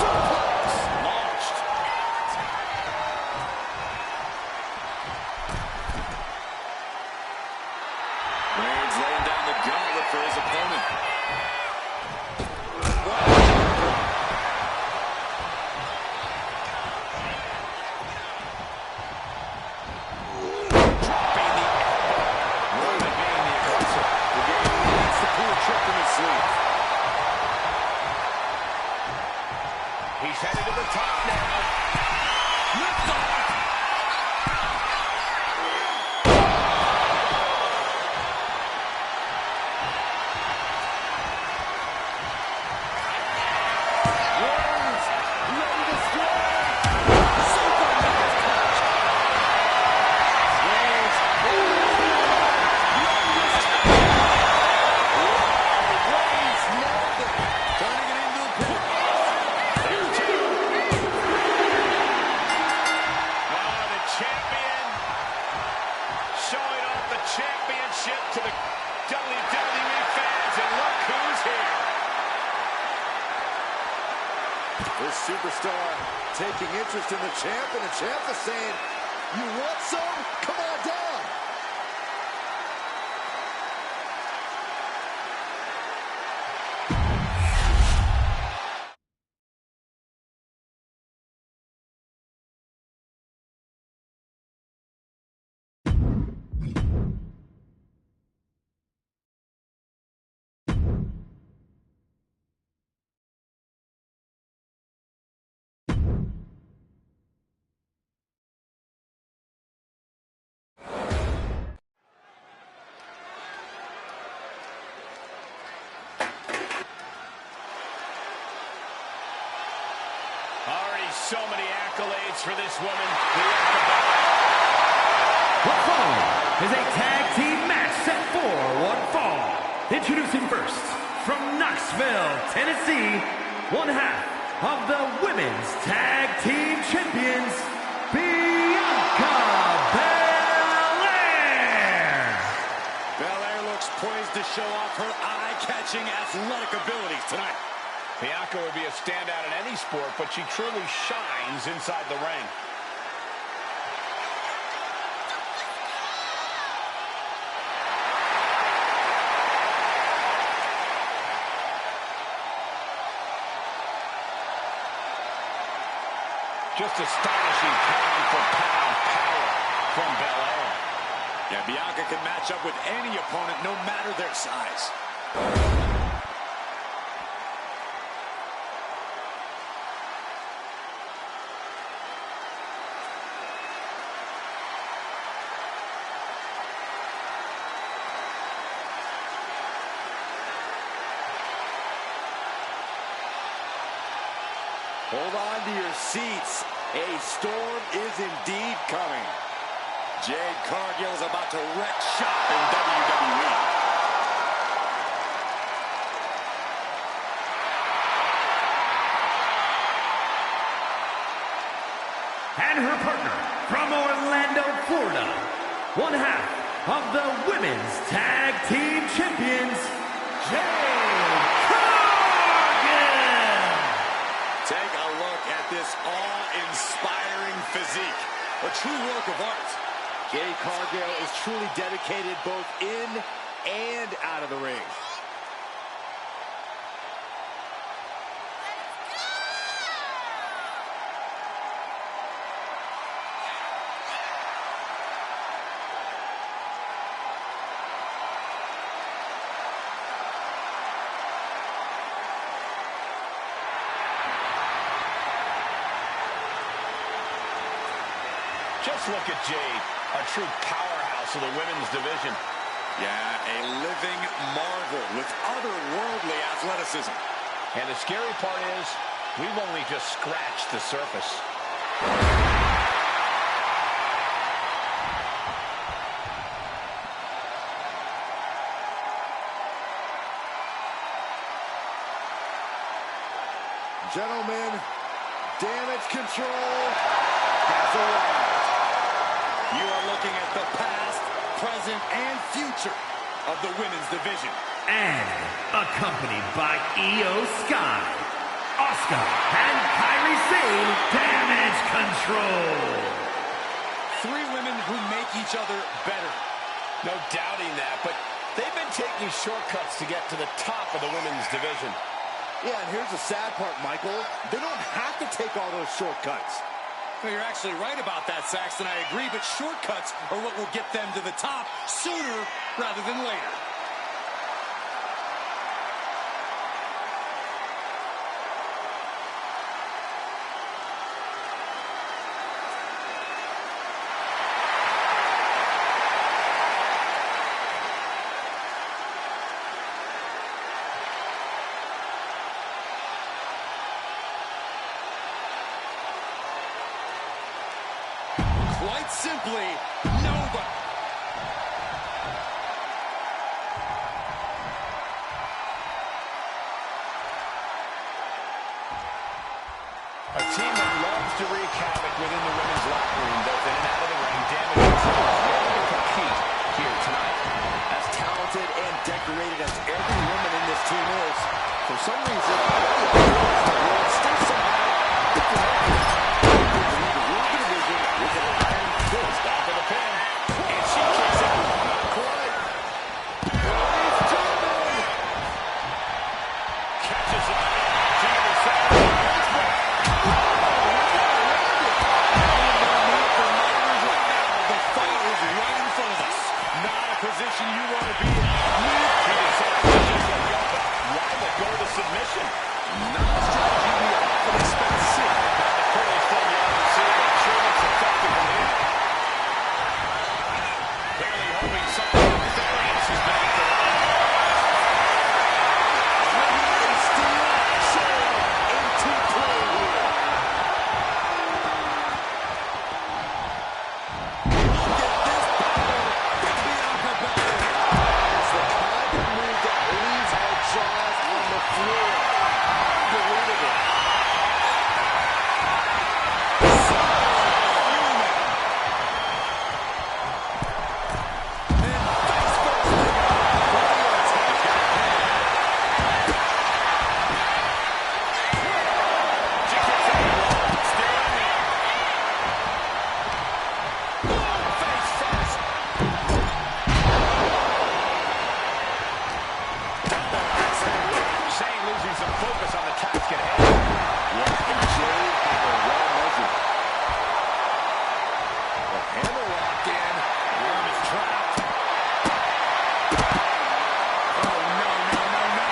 Suplex launched. Reigns laying down the gauntlet for his opponent. Dropping the elbow. Roman being the aggressor. The game needs to pull a trick from his sleeve. He's headed to the top now. Lift off. Reigns, ready to strike. Superman touch. Reigns, Reigns nailed it. Turning it into a pin. The champion showing off the championship to the WWE fans, and look who's here. This superstar taking interest in the champ, and the champ is saying, "You want some? Come on down." Already so many accolades for this woman. The following is a tag team match set for one fall. Introducing first, from Knoxville, Tennessee, one half of the Women's Tag Team Champions, Bianca Belair. Belair looks poised to show off her eye-catching athletic abilities tonight. Bianca would be a standout in any sport, but she truly shines inside the ring. Just astonishing pound for pound power from Belair. Yeah, Bianca can match up with any opponent, no matter their size. Hold on to your seats. A storm is indeed coming. Jade Cargill is about to wreck shop in WWE. And her partner from Orlando, Florida, one half of the Women's Tag Team Champions, Jade Cargill. Take a look at this awe-inspiring physique. A true work of art. Jade Cargill is truly dedicated both in and out of the ring. Just look at Jade, a true powerhouse of the women's division. Yeah, a living marvel with otherworldly athleticism. And the scary part is, we've only just scratched the surface. Gentlemen, Damage Control has arrived. You are looking at the past, present, and future of the women's division. And accompanied by Io Sky, Asuka, and Kairi Sane, Damage Control. Three women who make each other better. No doubting that, but they've been taking shortcuts to get to the top of the women's division. Yeah, and here's the sad part, Michael. They don't have to take all those shortcuts. Well, you're actually right about that, Saxton. I agree, but shortcuts are what will get them to the top sooner rather than later. Quite simply, nobody. A team that loves to wreak havoc within the women's locker room, both in and out of the ring. Damage Control is ready to compete here tonight. As talented and decorated as every woman in this team is, for some reason, the world still somehow with an iron fist Back to the pin. And she kicks out. Not quite. Catches it. To the other side. The fight is right in front of us. Not a position you want to be in. He decides to just let go, but why let go of the submission? Not a strategy we often expect to see. Not the courage from the other side. I'm sure it's effective from here. Clearly hoping something nefarious has been at the line. a steel chair into play here. Look at this power from Bianca Belair. It's the kind of move that leaves our jaws on the floor. Unbelievable. She kicks out. Still in the air. Face first. Shane losing some focus on the task at hand. And Jade are well measured. The hammer locked in. Worm is trapped. Oh, no, no, no, no.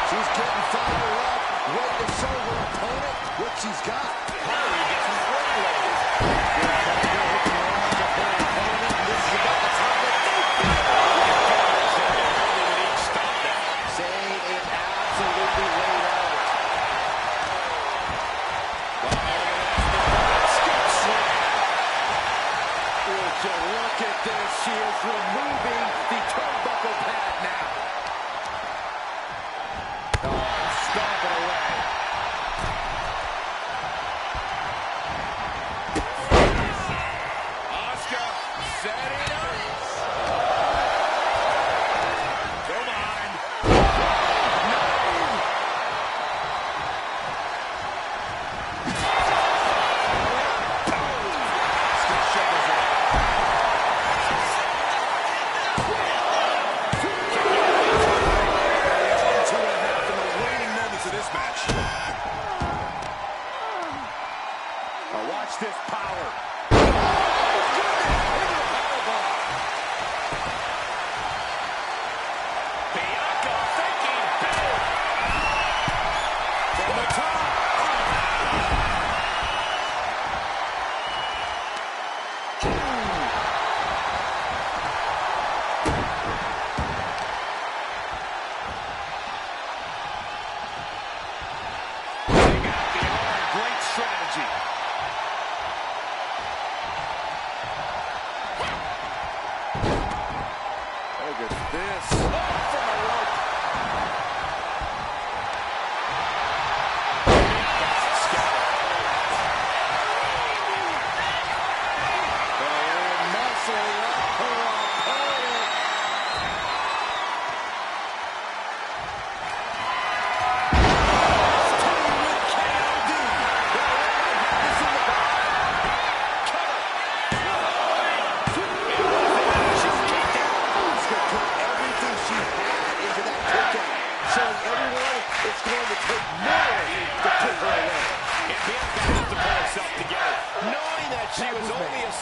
She's getting fired up, ready to show her opponent what she's got. Kairi gets an overload. This is about the time that they Really with each stop there. Saying it absolutely laid out. Would you look at this? She is removing the turnbuckle pad now. Oh, stomp it away.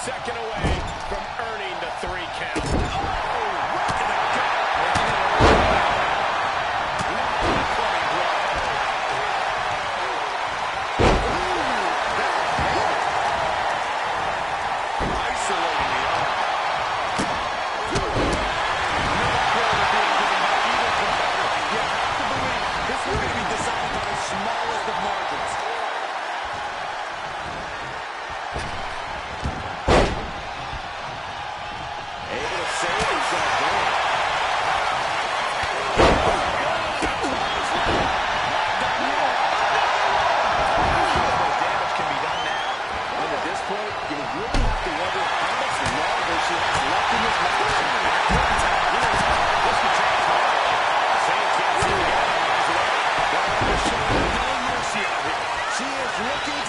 second away from earning the 3 count. Oh, right to the gut. Isolating the arm. No quarter being given by either competitor. You have to believe this was going to be decided by the smallest of margins. Able to save himself there. Damage can be done now. And at this point, you really have to wonder how much longer she has left in this match. This could change her. Saints can't seem to get out of his way. They're showing no mercy out here. She is looking.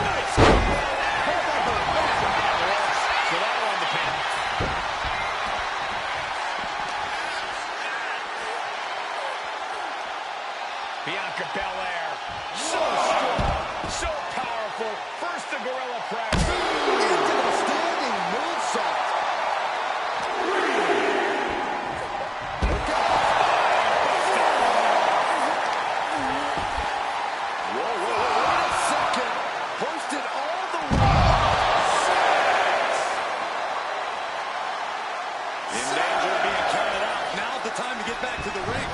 Nice. So that'll end the pin. Bianca Belair, so strong, so powerful. First the gorilla press. Into the standing moonsault. Whoa, wait a second. Hoisted all the way. In danger of being counted out. Now's the time to get back to the ring.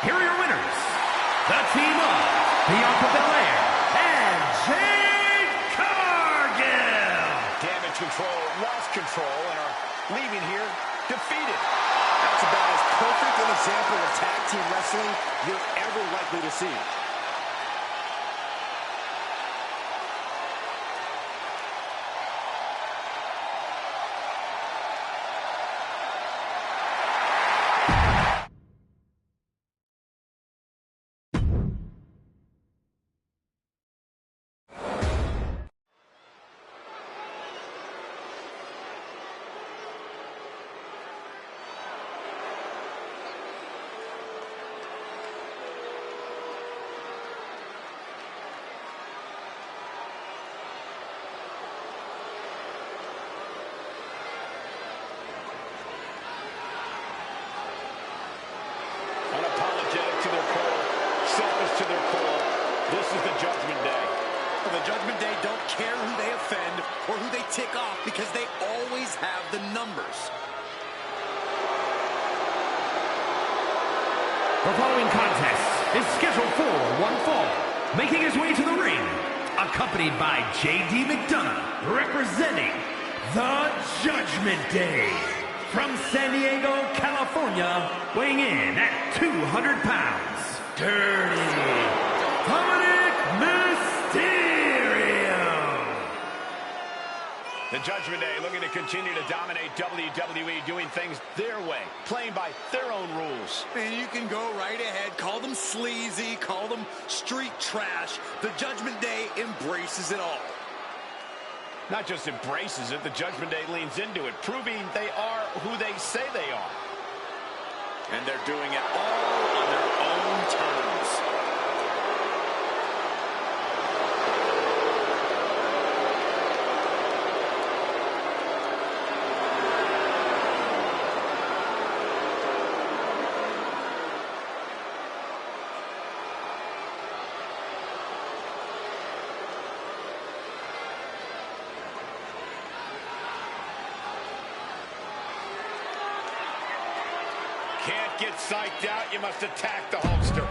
Here are your winners, the team of Bianca Belair and Jade Cargill. Damage control, lost control, and are leaving here defeated. That's about as perfect an example of tag team wrestling you're ever likely to see. Unapologetic to their core, selfish to their core. This is the Judgment Day. The Judgment Day don't care who they offend or who they tick off because they always have the numbers. The following contest is scheduled for one fall. Making his way to the ring, accompanied by J.D. McDonough, representing the Judgment Day. From San Diego, California, weighing in at 200 pounds, Dirty Dominic Mysterio. The Judgment Day looking to continue to dominate WWE, doing things their way, playing by their own rules. And you can go right ahead, call them sleazy, call them street trash. The Judgment Day embraces it all. Not just embraces it, the Judgment Day leans into it, proving they are who they say they are. And they're doing it all on their own terms. Can't get psyched out. You must attack the Hulkster.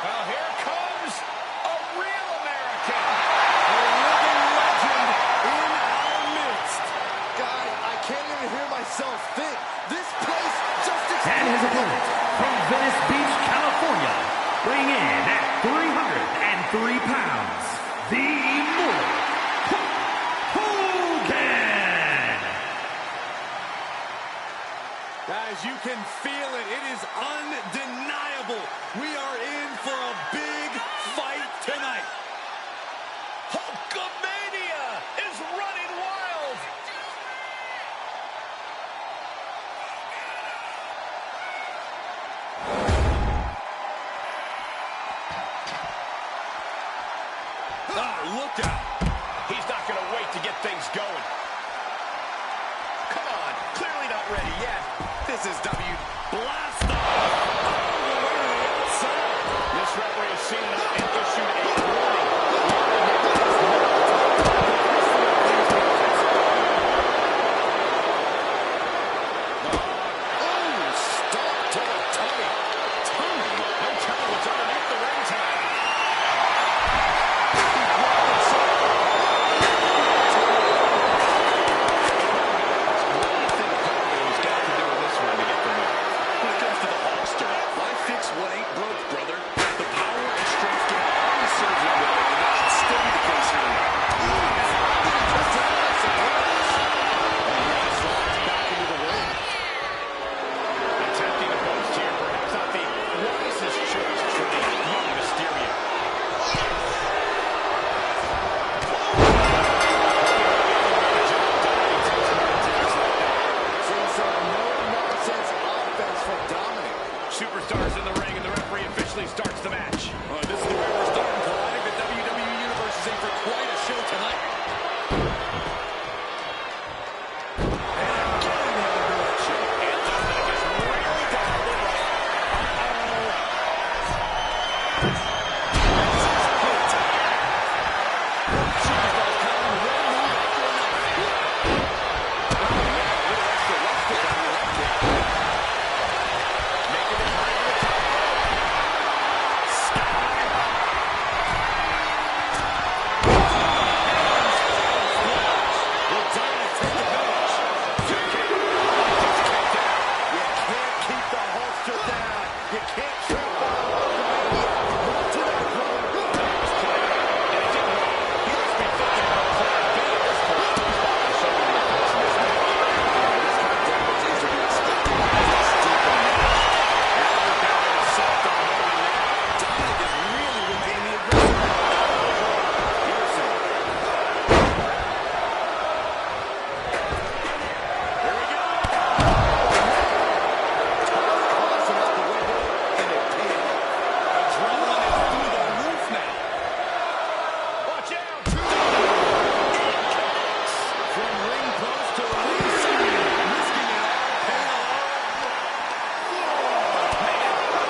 Well, here comes a real American. A living legend in our midst. God, I can't even hear myself think. This place just And his opponent from Venice Beach, California, weighing in at 303 pounds, the Immortal Hulk Hogan. Guys, you can feel it. It is undeniable. We are in for a big fight tonight. Hulkamania is running wild. Oh, look out. He's not going to wait to get things going. Come on, clearly not ready yet. This is blast off. All the way to the outside. This referee has seen it and issued a warning. Oh, stop to the tummy. Tummy? No telling what's underneath the ring tonight. He's got to do in this one to get the win. When it comes to the Hulkster, why fix what ain't broke, brother? The power and strength can always serve him well, and that should still be the case here tonight. Attempting to boast here, perhaps not the wisest choice for the young Mysterio. Seeing some no-nonsense offense from Dominic. Superstars in the ring, and the referee officially starts the match. This is the way we're starting, Cole. I think the WWE Universe is in for quite a show tonight. And again in the other direction. And Dominic is really dialed in. Superstars coming one move after another. Making it right to the top. Sky Will Dominic take advantage? Two kick. Just kicked out. You can't keep the Hulkster down. You can't trap the Hulkamania. Run to that brother. That was clear. And it didn't work. He must be thinking about plan B at this point. He's not going to show any offense in this match. This kind of damage is to be expected. It's deep in the match. We're down in the soft on Hogan now. Dominic is really remaining the aggressor. Peterson. Here we go. Crossing out the window, and it paid off. Adrenaline is through the roof now. Watch out. From ring post to ringside, risking it all, paying off.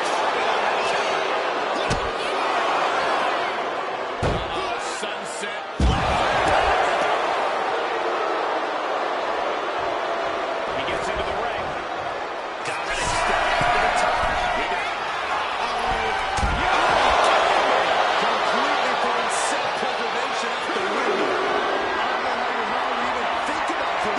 Sunset. He gets into the ring. Dominic stepping up to the top. Completely throwing self-preservation out the window. I don't know how you even think about throwing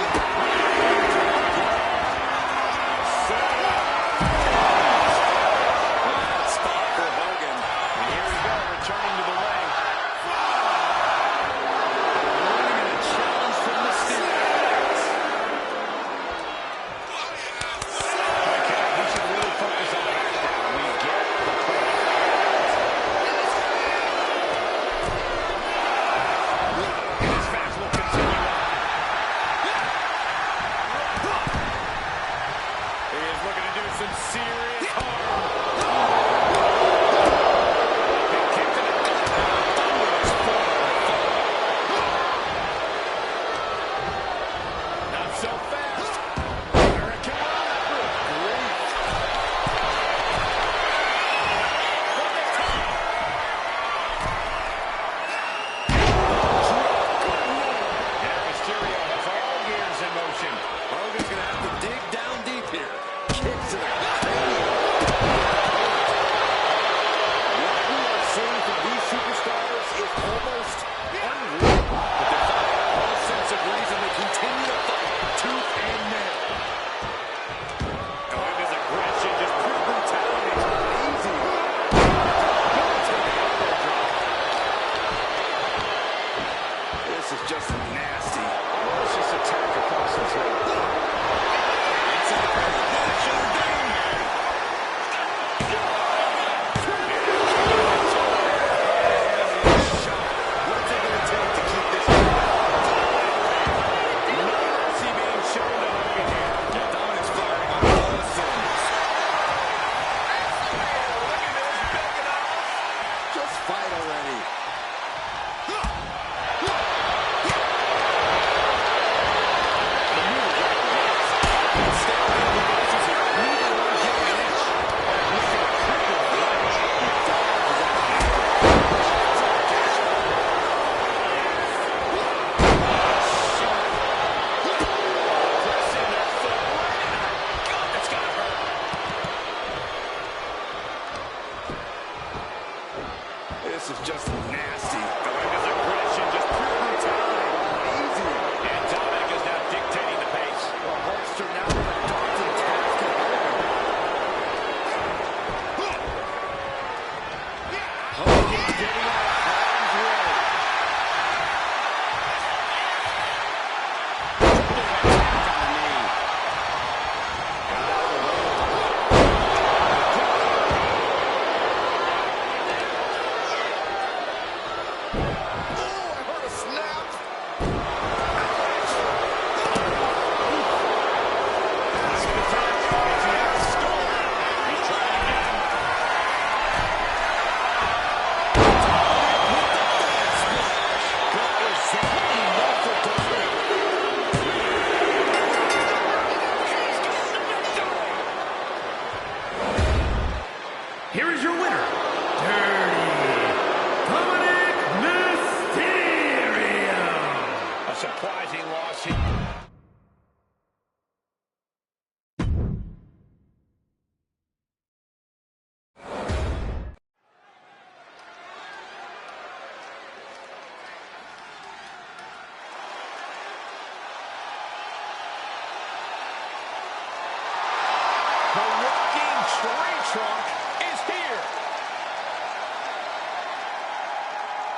tree trunk is here.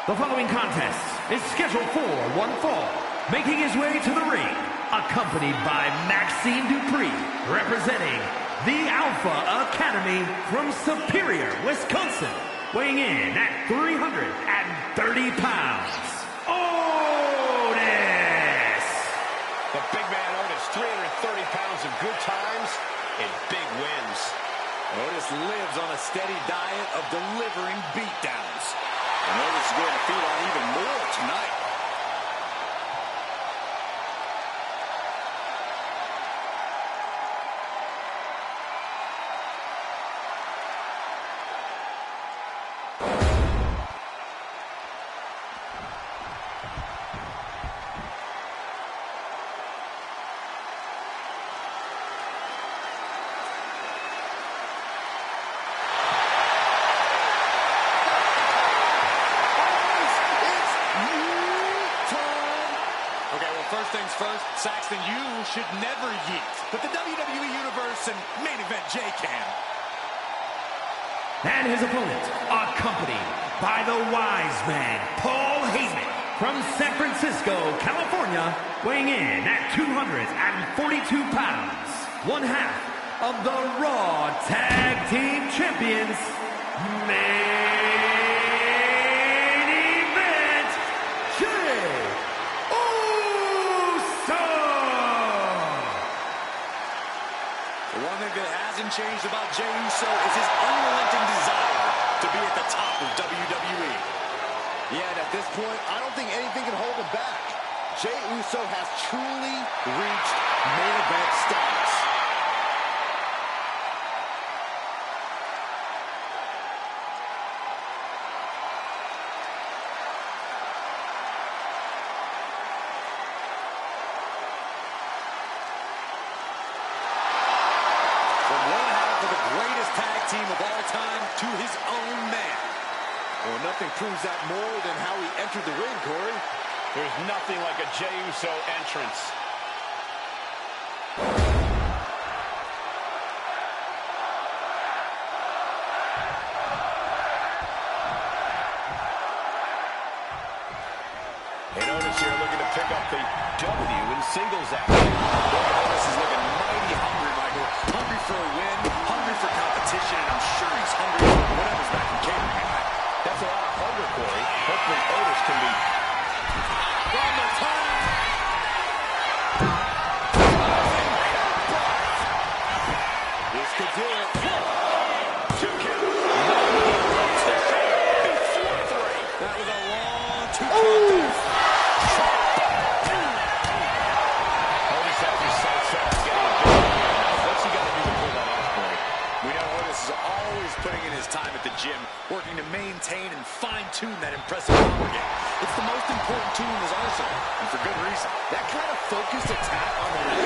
The following contest is scheduled for one fall. Making his way to the ring, accompanied by Maxxine Dupri, representing the Alpha Academy from Superior, Wisconsin, weighing in at 330 pounds, Otis! The big man Otis, 330 pounds of good times and big wins. Otis lives on a steady diet of delivering beatdowns. And Otis is going to feed on even more tonight. First things first, Saxton, you should never yeet. But the WWE Universe and Main Event J can. And his opponent, accompanied by the wise man, Paul Heyman, from San Francisco, California, weighing in at 242 pounds, one half of the Raw Tag Team Champions, Main Event Jey Uso! The one thing that hasn't changed about Jey Uso is his unrelenting desire to be at the top of WWE. Yeah, and at this point, I don't think anything can hold him back. Jey Uso has truly reached main event status. From one half of the greatest tag team of all time to his own man. Well, nothing proves that more than how he entered the ring, Corey. There's nothing like a Jey Uso entrance. And Otis here looking to pick up the W in singles action. Otis is looking mighty hungry, Michael. Hungry for a win, hungry for competition, and I'm sure he's hungry for whatever's back in catering tonight. That's a lot of hunger, Corey. Hopefully Otis can be... From the top! This could do it. 2 count. Takes the shot. Before 3. That was a long 2 count. Otis has his sights set on getting a big win. What's he got to do to pull that off, Corey? We know Otis is always putting in his time at the gym, working to maintain and fine-tune that impressive power game. It's the most important tool in his arsenal, and for good reason. That kind of focused attack on the leg.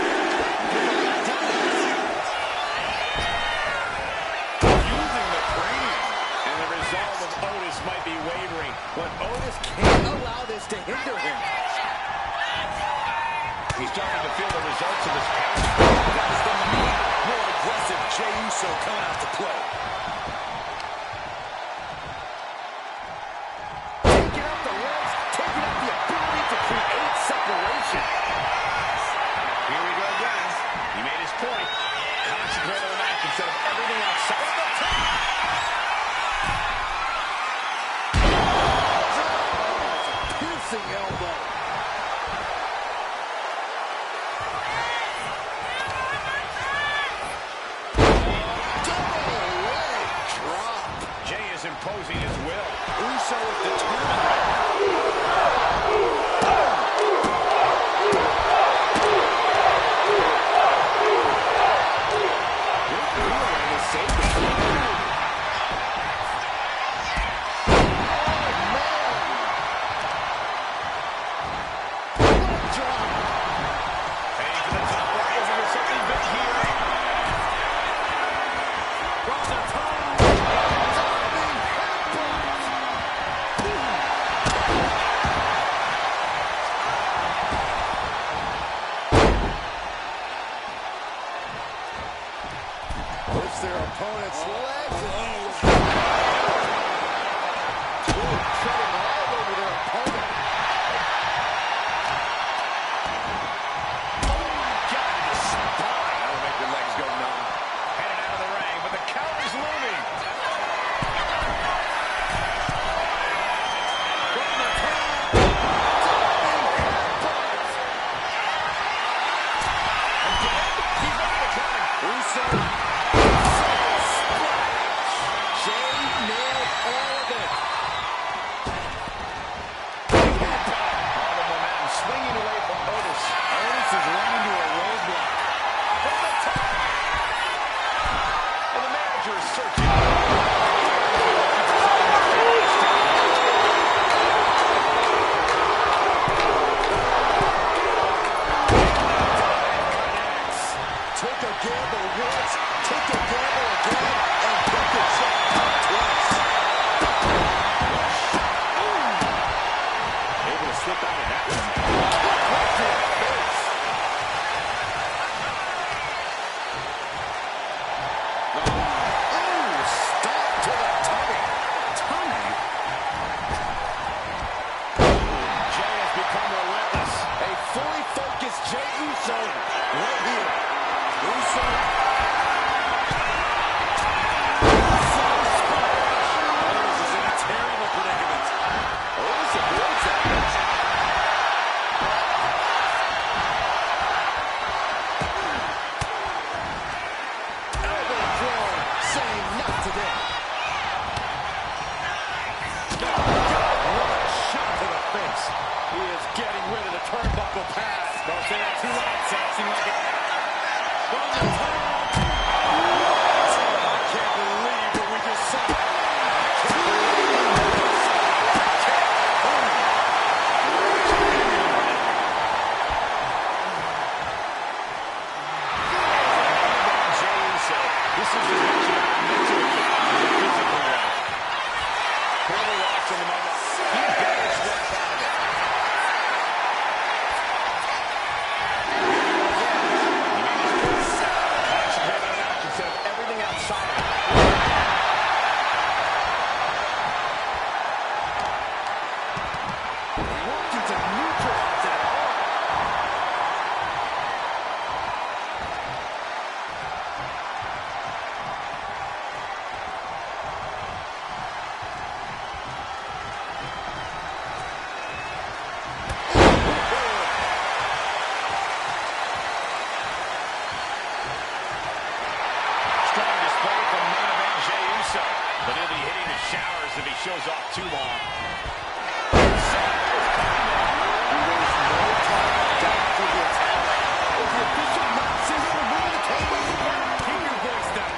Using the crane. And the resolve of Otis might be wavering. But Otis can't allow this to hinder him. He's starting to feel the results of his past. That is the more aggressive Jey Uso coming out to play. Taking out the legs, taking out the ability to create separation. Here we go again. He made his point. Concentrate on the match instead of everything outside of the top. Piercing elbow. Double leg drop. Jey is imposing his will. Uso is determined right now. Heading to the top, rising to something big here. From the top. Diving headbutt. their opponent's legs. Treading all over their opponent. Got the spine. That'll make your legs go numb. Headed out of the ring, but the count is looming. From the top. Again, he's not the count. Russo. Jay nailed all of it. All the momentum swinging away from Otis. Otis is running to a roadblock. From the top. And the manager is searching. Took a gamble once, took a gamble again, and took the jackpot twice. Able to slip out of that one. Right to the face. Ooh, stop to the tummy. Tummy? Jay has become relentless. A fully focused Jey Uso right here. Uso. Otis is in a terrible predicament. Otis avoids that. Elbow throw, saying not today. What a shot to the face. He is getting rid of the turnbuckle pass. Don't say that too loud, Saxon. Like it. From the top. I can't believe what we just saw. I can't believe Jey Uso. This is as much about a mental as a physical one. Clearly lost in the moment. He better snap out of it. Concentrate on that instead of everything outside of it. working to neutralize that arm. Strong display from main event Jey Uso. But he'll be hitting the showers if he shows off too long. He wastes no time down to the attack. Is the official not seeing the move the table? Keep your voice down.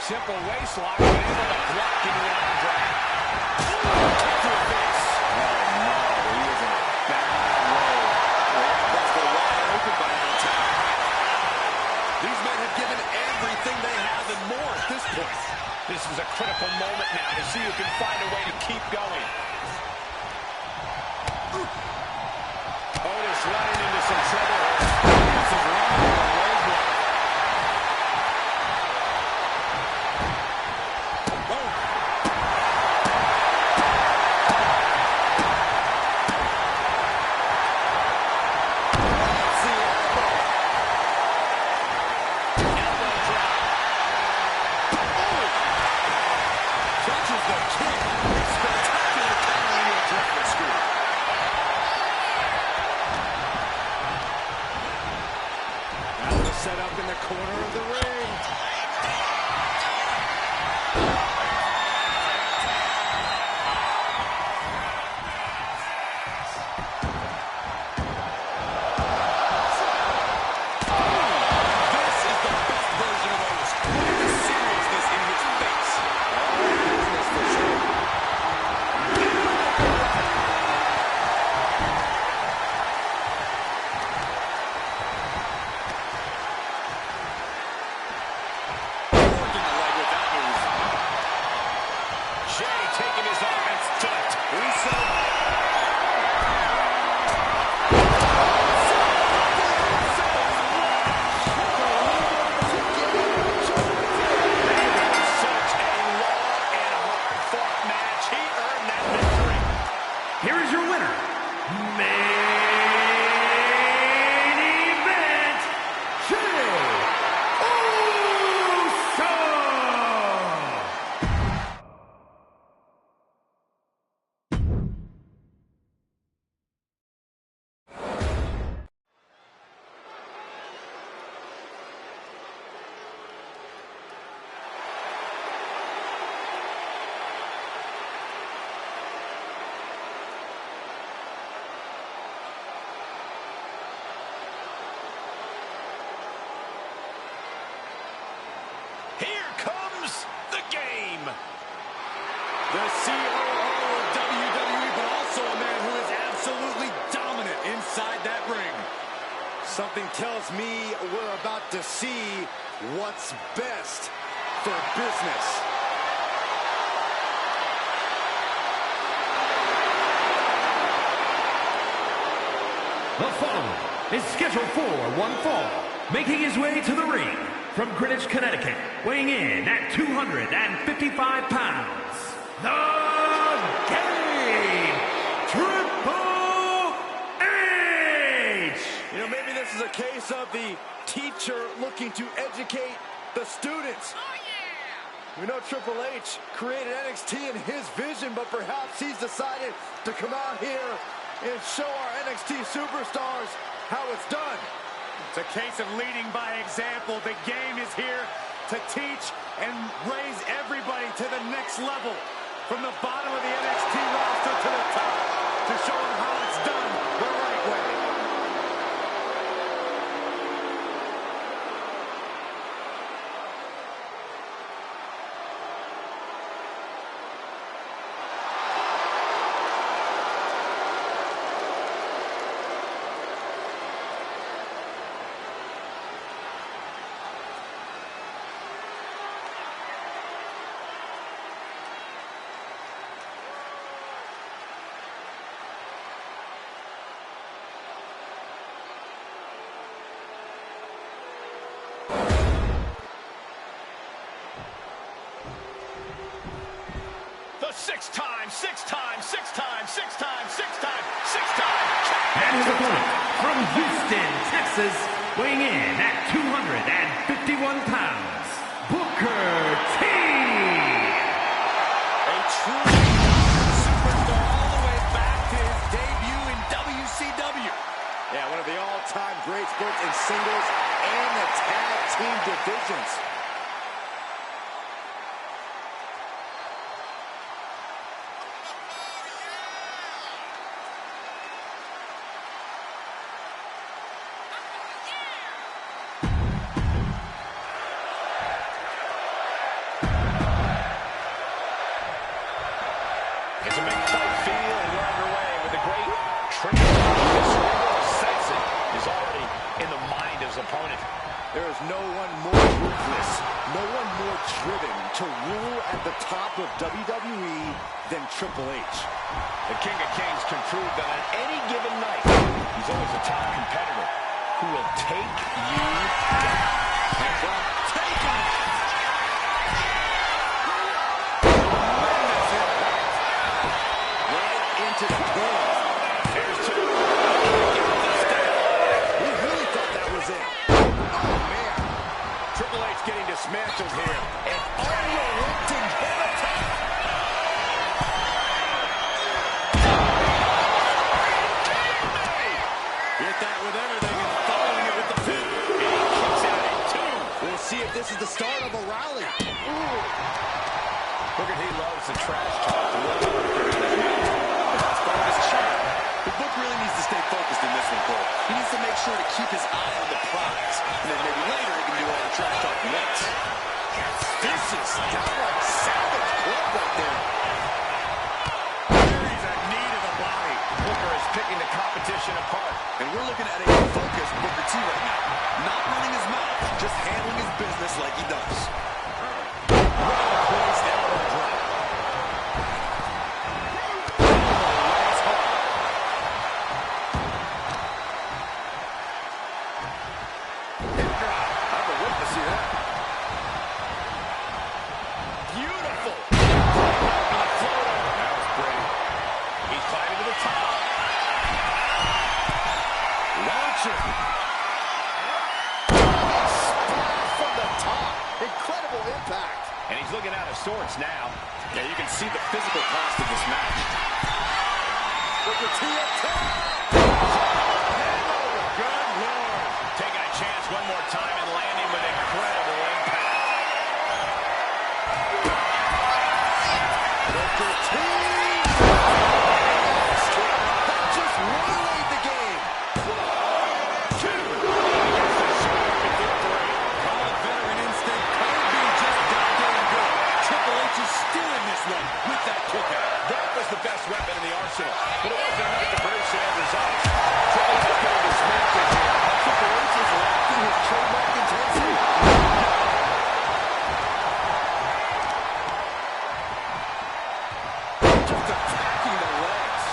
Simple waist lock, but able to block in the arm drag. Kick to the face. He is in a bad way. That's the wide open by an attack. These men have given everything they have and more at this point. This is a critical moment now to see who can find a way to keep going. Otis running into some trouble. This is running into a roadblock. Touches the kick. Spectacular counter into a dragon screw. Now the setup in the corner of the ring. This is the best version of Otis. Look at the seriousness in his face. Business for sure. Working the leg with that move. Jey taking his offense to the top. Uso. main event, Jey Uso! Here comes the game. The COO of WWE, but also a man who is absolutely dominant inside that ring. Something tells me we're about to see what's best for business. The following is scheduled for one fall, making his way to the ring from Greenwich, Connecticut, weighing in at 255 pounds, the Game, Triple H! You know, maybe this is a case of the teacher looking to educate the students. We know Triple H created NXT in his vision, but perhaps he's decided to come out here and show our NXT superstars how it's done. It's a case of leading by example. The Game is here to teach and raise everybody to the next level. From the bottom of the NXT roster to the top, to show them how it's done the right way. And his opponent from Houston, Texas, weighing in at 251 pounds, Booker T. A true superstar all the way back to his debut in WCW. Yeah, one of the all-time greats both in singles and the tag team divisions. It's a big fight feel, and we're underway with the great Triple H. Cerebral sensing is already in the mind of his opponent. There is no one more ruthless, no one more driven to rule at the top of WWE than Triple H. The King of Kings can prove that on any given night, he's always a top competitor who will take you down. Take him! Into the pin. Here's two. We really thought that was it. Oh, man. Triple H getting dismantled here. An unrelenting head attack. Hit that with everything and following it with the pin. And he kicks out at two. We'll see if this is the start of a rally. Booker T loves the trash talk. But Book really needs to stay focused in this one, Cole. He needs to make sure to keep his eye on the prize. And then maybe later he can do all the trash talk he wants. This is downright savage club right there. He's a knee to the body. Booker is picking the competition apart. And we're looking at a focused Booker T right now. Not running his mouth, just handling his business like he does. Well-placed elbow drop. I've been waiting to see that. Beautiful. That was Brady. He's climbing to the top. can see the physical cost of this match. Booker T attack. Good Lord. Taking a chance one more time and landing with incredible impact. Booker T. That just waylaid the game. 1, 2. Gets the shot before 3. Call it veteran instinct. Could be just goddamn good. Triple H is still in this one with that kick out. That was the best weapon in the arsenal, but it wasn't enough to produce the end results. Triple H getting dismantled here. Triple H is lacking his trademark intensity. Just attacking the legs.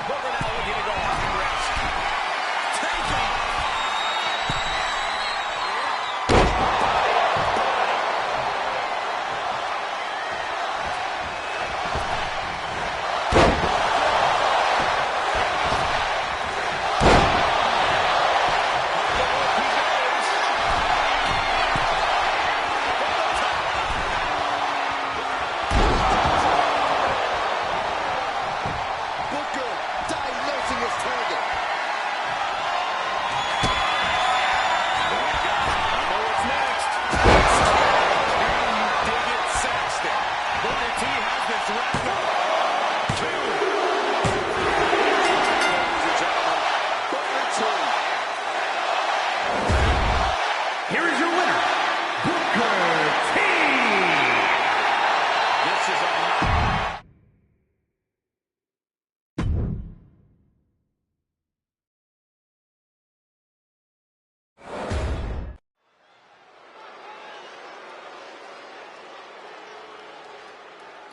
Booker now looking to go high risk. Take him. Booker diagnosing his target. I know what's next. Can you dig it, Saxton? Booker T has this wrapped up. 2. Ladies and gentlemen, Booker T. Here is your winner, Booker T. This is a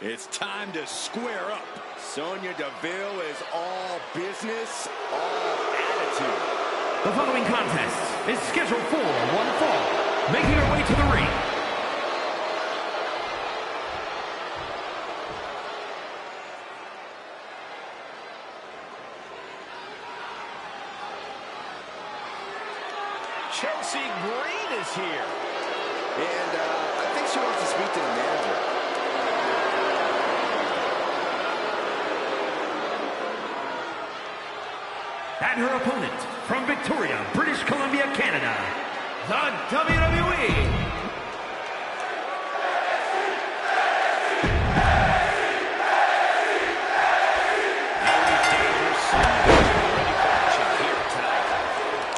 It's time to square up. Sonya Deville is all business, all attitude. The following contest is scheduled for one fall. Making her way to the ring, Chelsea Green is here. And I think she wants to speak to the manager. and her opponent from Victoria, British Columbia, Canada, the WWE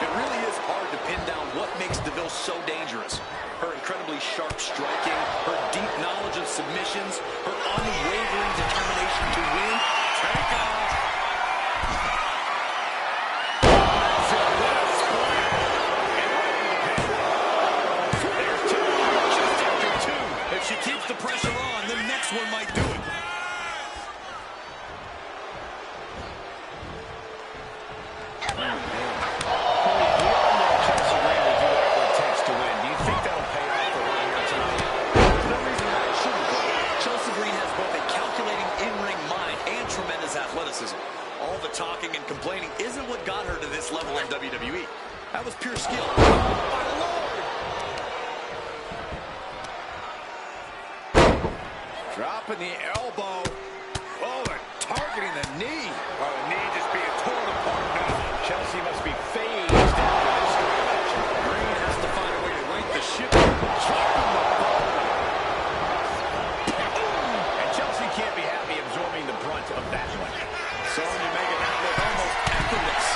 It really is hard to pin down what makes Deville so dangerous. Her incredibly sharp striking, her deep knowledge of submissions, her unwavering determination to win. Take off. There's 2. Just after 2. If she keeps the pressure on, the next one might do it. Chelsea Green will do whatever it takes to win. Do you think that'll pay off for her here tonight? There's no reason why it shouldn't go. Chelsea Green has both a calculating in-ring mind and tremendous athleticism. All the talking and complaining isn't what got her to this level in WWE. That was pure skill. Oh, my Lord! Dropping the elbow. Oh, and targeting the knee. Well, the knee just being torn apart now. Chelsea must be phased after this kind of action. Green has to find a way to right the ship. And Chelsea can't be happy absorbing the brunt of that one. Sonya making that look almost effortless.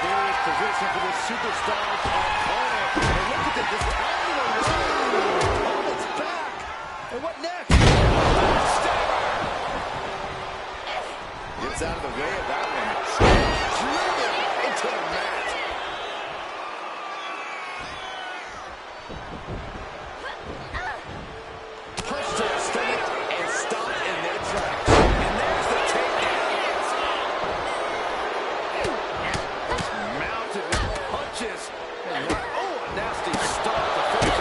Various position for the superstar's opponent. And look at this angle. Opponent's back. And what next? Gets out of the way of that one. Driven into the mat. Punch to the stomach and stop in their tracks. And there's the takedown. Mounted with punches. And oh, a nasty stop to finish.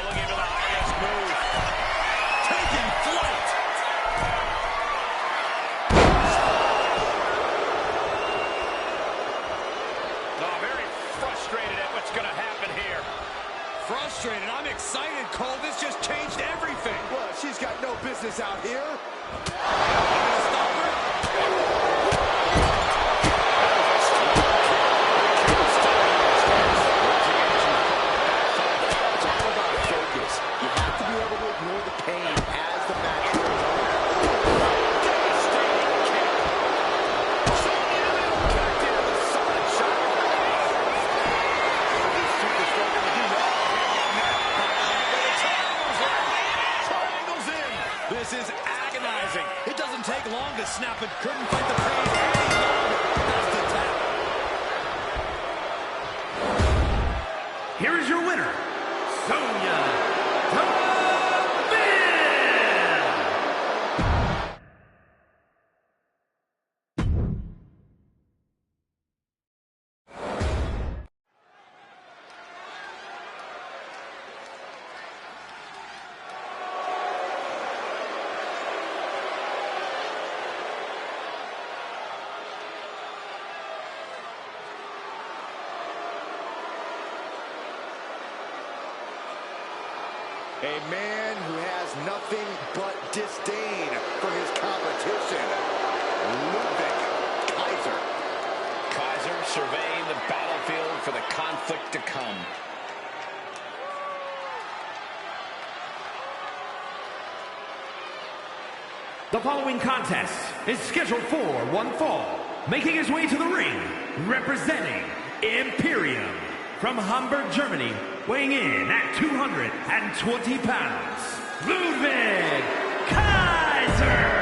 looking for the high-risk move. Taking flight. Oh, very frustrated at what's going to happen here. Frustrated. I'm excited, Cole. This just changed everything. Well, she's got no business out here. Stop her. It's all about focus. You have to be able to ignore the pain as the match goes on. This is agonizing. It doesn't take long to snap it. Couldn't fight the pain any longer. That's the tap. Here is your winner, Sonya Deville. A man who has nothing but disdain for his competition. Ludwig Kaiser. Kaiser surveying the battlefield for the conflict to come. The following contest is scheduled for one fall. Making his way to the ring, representing Imperium from Hamburg, Germany, weighing in at 220 pounds, Ludwig Kaiser.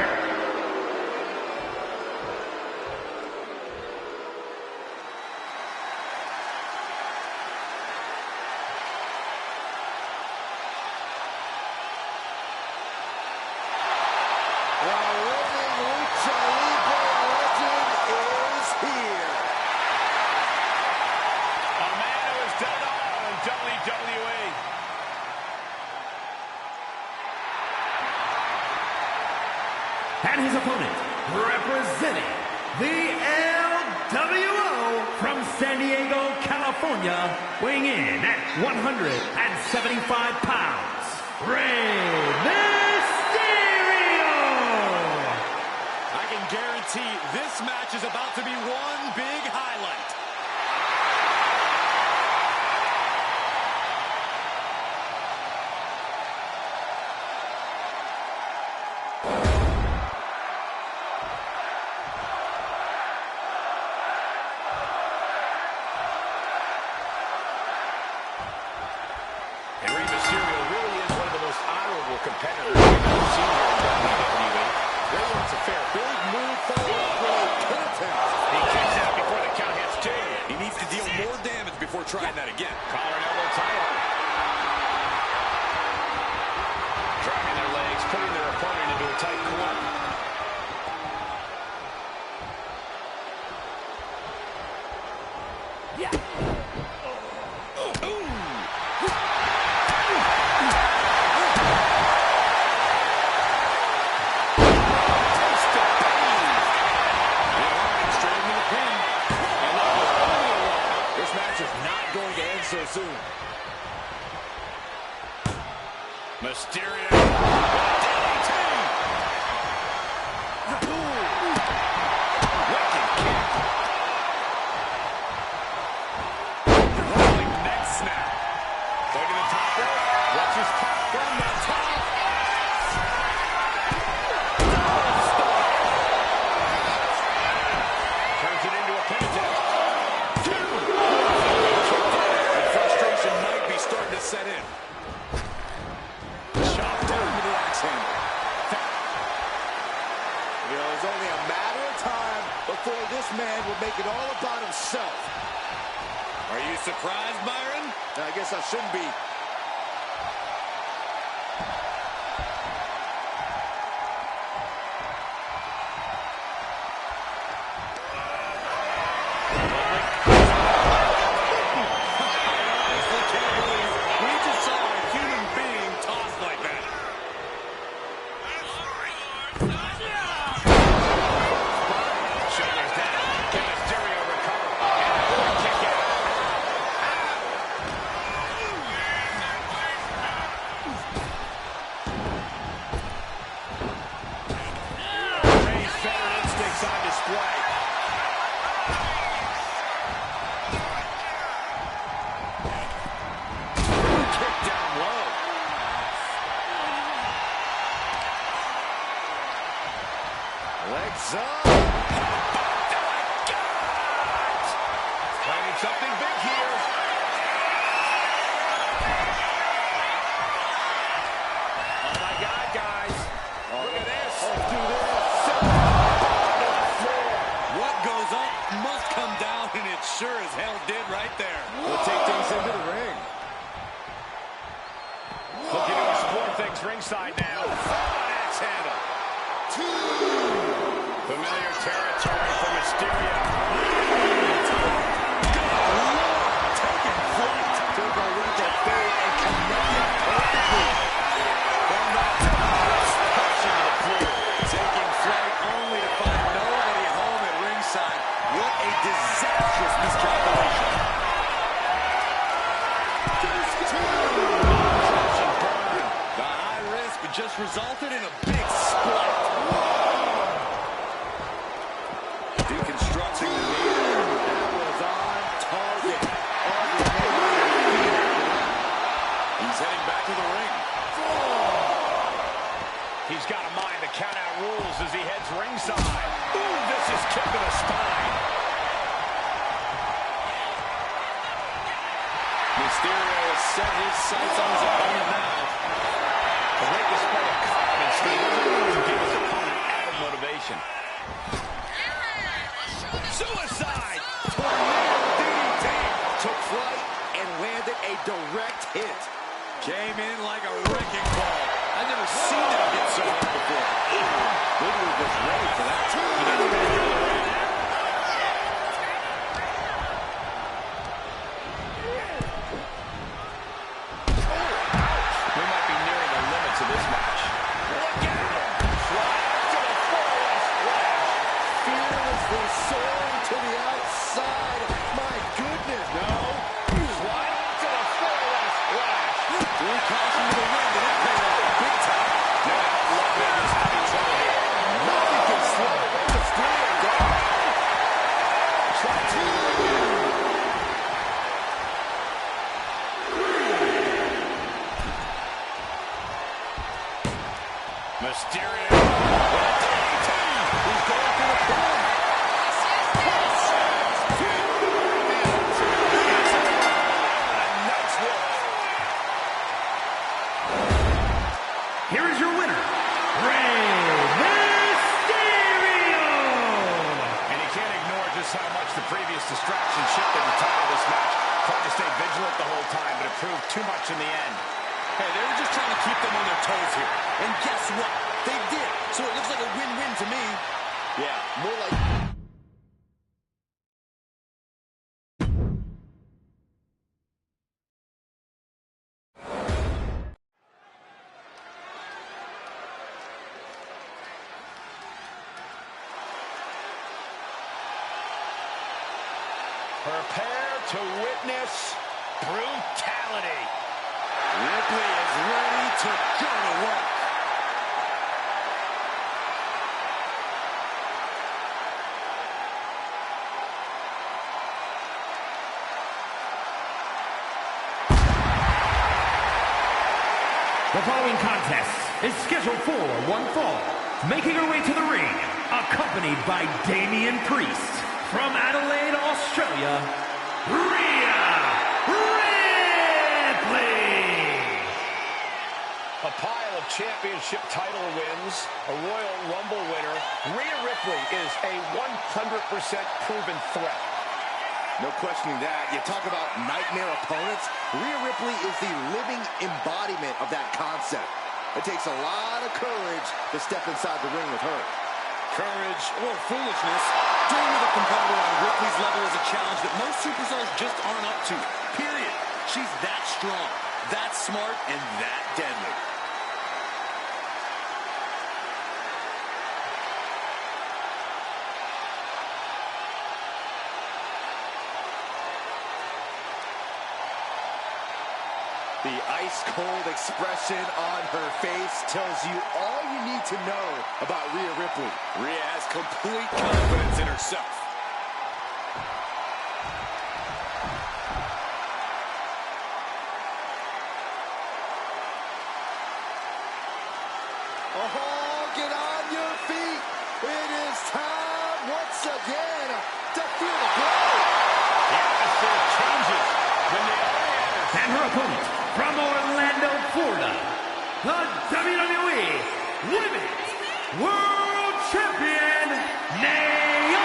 And his opponent, representing the LWO from San Diego, California, weighing in at 175 pounds, Rey Mysterio! I can guarantee this match is about to be one big highlight. Competitors we've ever seen here in WWE. Ray wants a fair big move forward. He kicks out before the count hits two. He needs to deal more damage before trying that again. Collar and elbow tie-up. Dragging their legs, putting their opponent into a tight corner. So soon. Mysterio. Wicked kick. Rolling neck snap. Taking the top rope. Watch his top from the top. Turns it into a pentagon. Starting to set in. Chop down with the axe handle. You know, it's only a matter of time before this man will make it all about himself. Are you surprised, Byron? I guess I shouldn't be. things ringside now. Axe handle. Familiar territory for Mysterio. Taking flight. Took a leap of faith and connected perfectly. From that top, crashing to the floor. Taking flight only to find nobody home at ringside. What a disastrous miscalculation. The high risk just resulted in a big split. Deconstructing the knee. That was on target. He's heading back to the ring. He's got a mind to count out rules as he heads ringside. Ooh, this is kick to the spine. Mysterio has set his sights on his opponent now. A great display of confidence to give his opponent added motivation. Suicide! Tornado DDT. Took flight and landed a direct hit. Came in like a wrecking ball. I've never seen him hit so hard before. Woodward was ready for that. We might be nearing the limits of this match. Look out! Fly to the floor, splash. Fearlessly soaring to the outside. My goodness. No. Slide to the floor, splash. Drew caution to the wind, and it paid off big time. No doubt Ludwig is having trouble here. Nothing can slow Mysterio down. Try to. Mysterio. He's going for the pin. Nice work. Here is your winner, Rey Mysterio! And you can't ignore just how much the previous distraction shifted the tide of this match. Tried to stay vigilant the whole time, but it proved too much in the end. Hey, they were just trying to keep them on their toes here. And guess what? They did. So it looks like a win-win to me. Yeah, more like... Prepare to witness brutality. Ripley is ready to go to work. The following contest is scheduled for one fall. Making her way to the ring, accompanied by Damian Priest. From Adelaide, Australia, Rhea Ripley! A pile of championship title wins, a Royal Rumble winner. Rhea Ripley is a 100% proven threat. No questioning that. You talk about nightmare opponents. Rhea Ripley is the living embodiment of that concept. It takes a lot of courage to step inside the ring with her. Courage or foolishness, dealing with a competitor on Ripley's level is a challenge that most superstars just aren't up to. Period. She's that strong, that smart, and that deadly. The ice-cold expression on her face tells you all you need to know about Rhea Ripley. Rhea has complete confidence in herself. Oh, get on your feet. It is time once again to feel the blow. The atmosphere changes when the other enters. And her opponent, from Orlando, Florida, the WWE Women's World Champion, Naomi!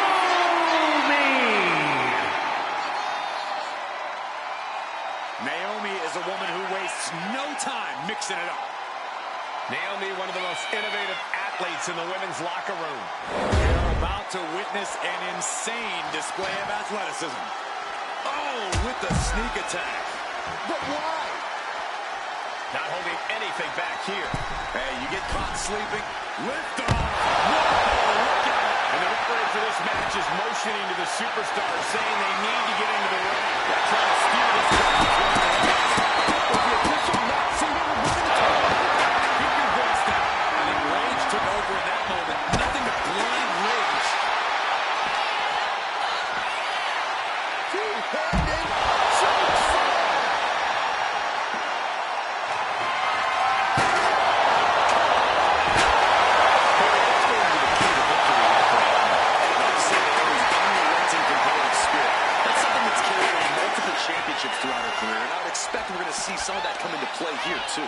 Naomi is a woman who wastes no time mixing it up. Naomi, one of the most innovative athletes in the women's locker room. We're about to witness an insane display of athleticism. Oh, with the sneak attack. But why? Not holding anything back here. Hey, you get caught sleeping. Lift off. Whoa, look out. And the referee for this match is motioning to the superstars, saying they need to get into the ring. They're trying to steer this match. Was the official not seeing him win the tournament? You can voice that. I think rage took over in that moment. Nothing but blind rage. Two-handed chokeslam. Championships throughout her career, and I would expect we're going to see some of that come into play here, too.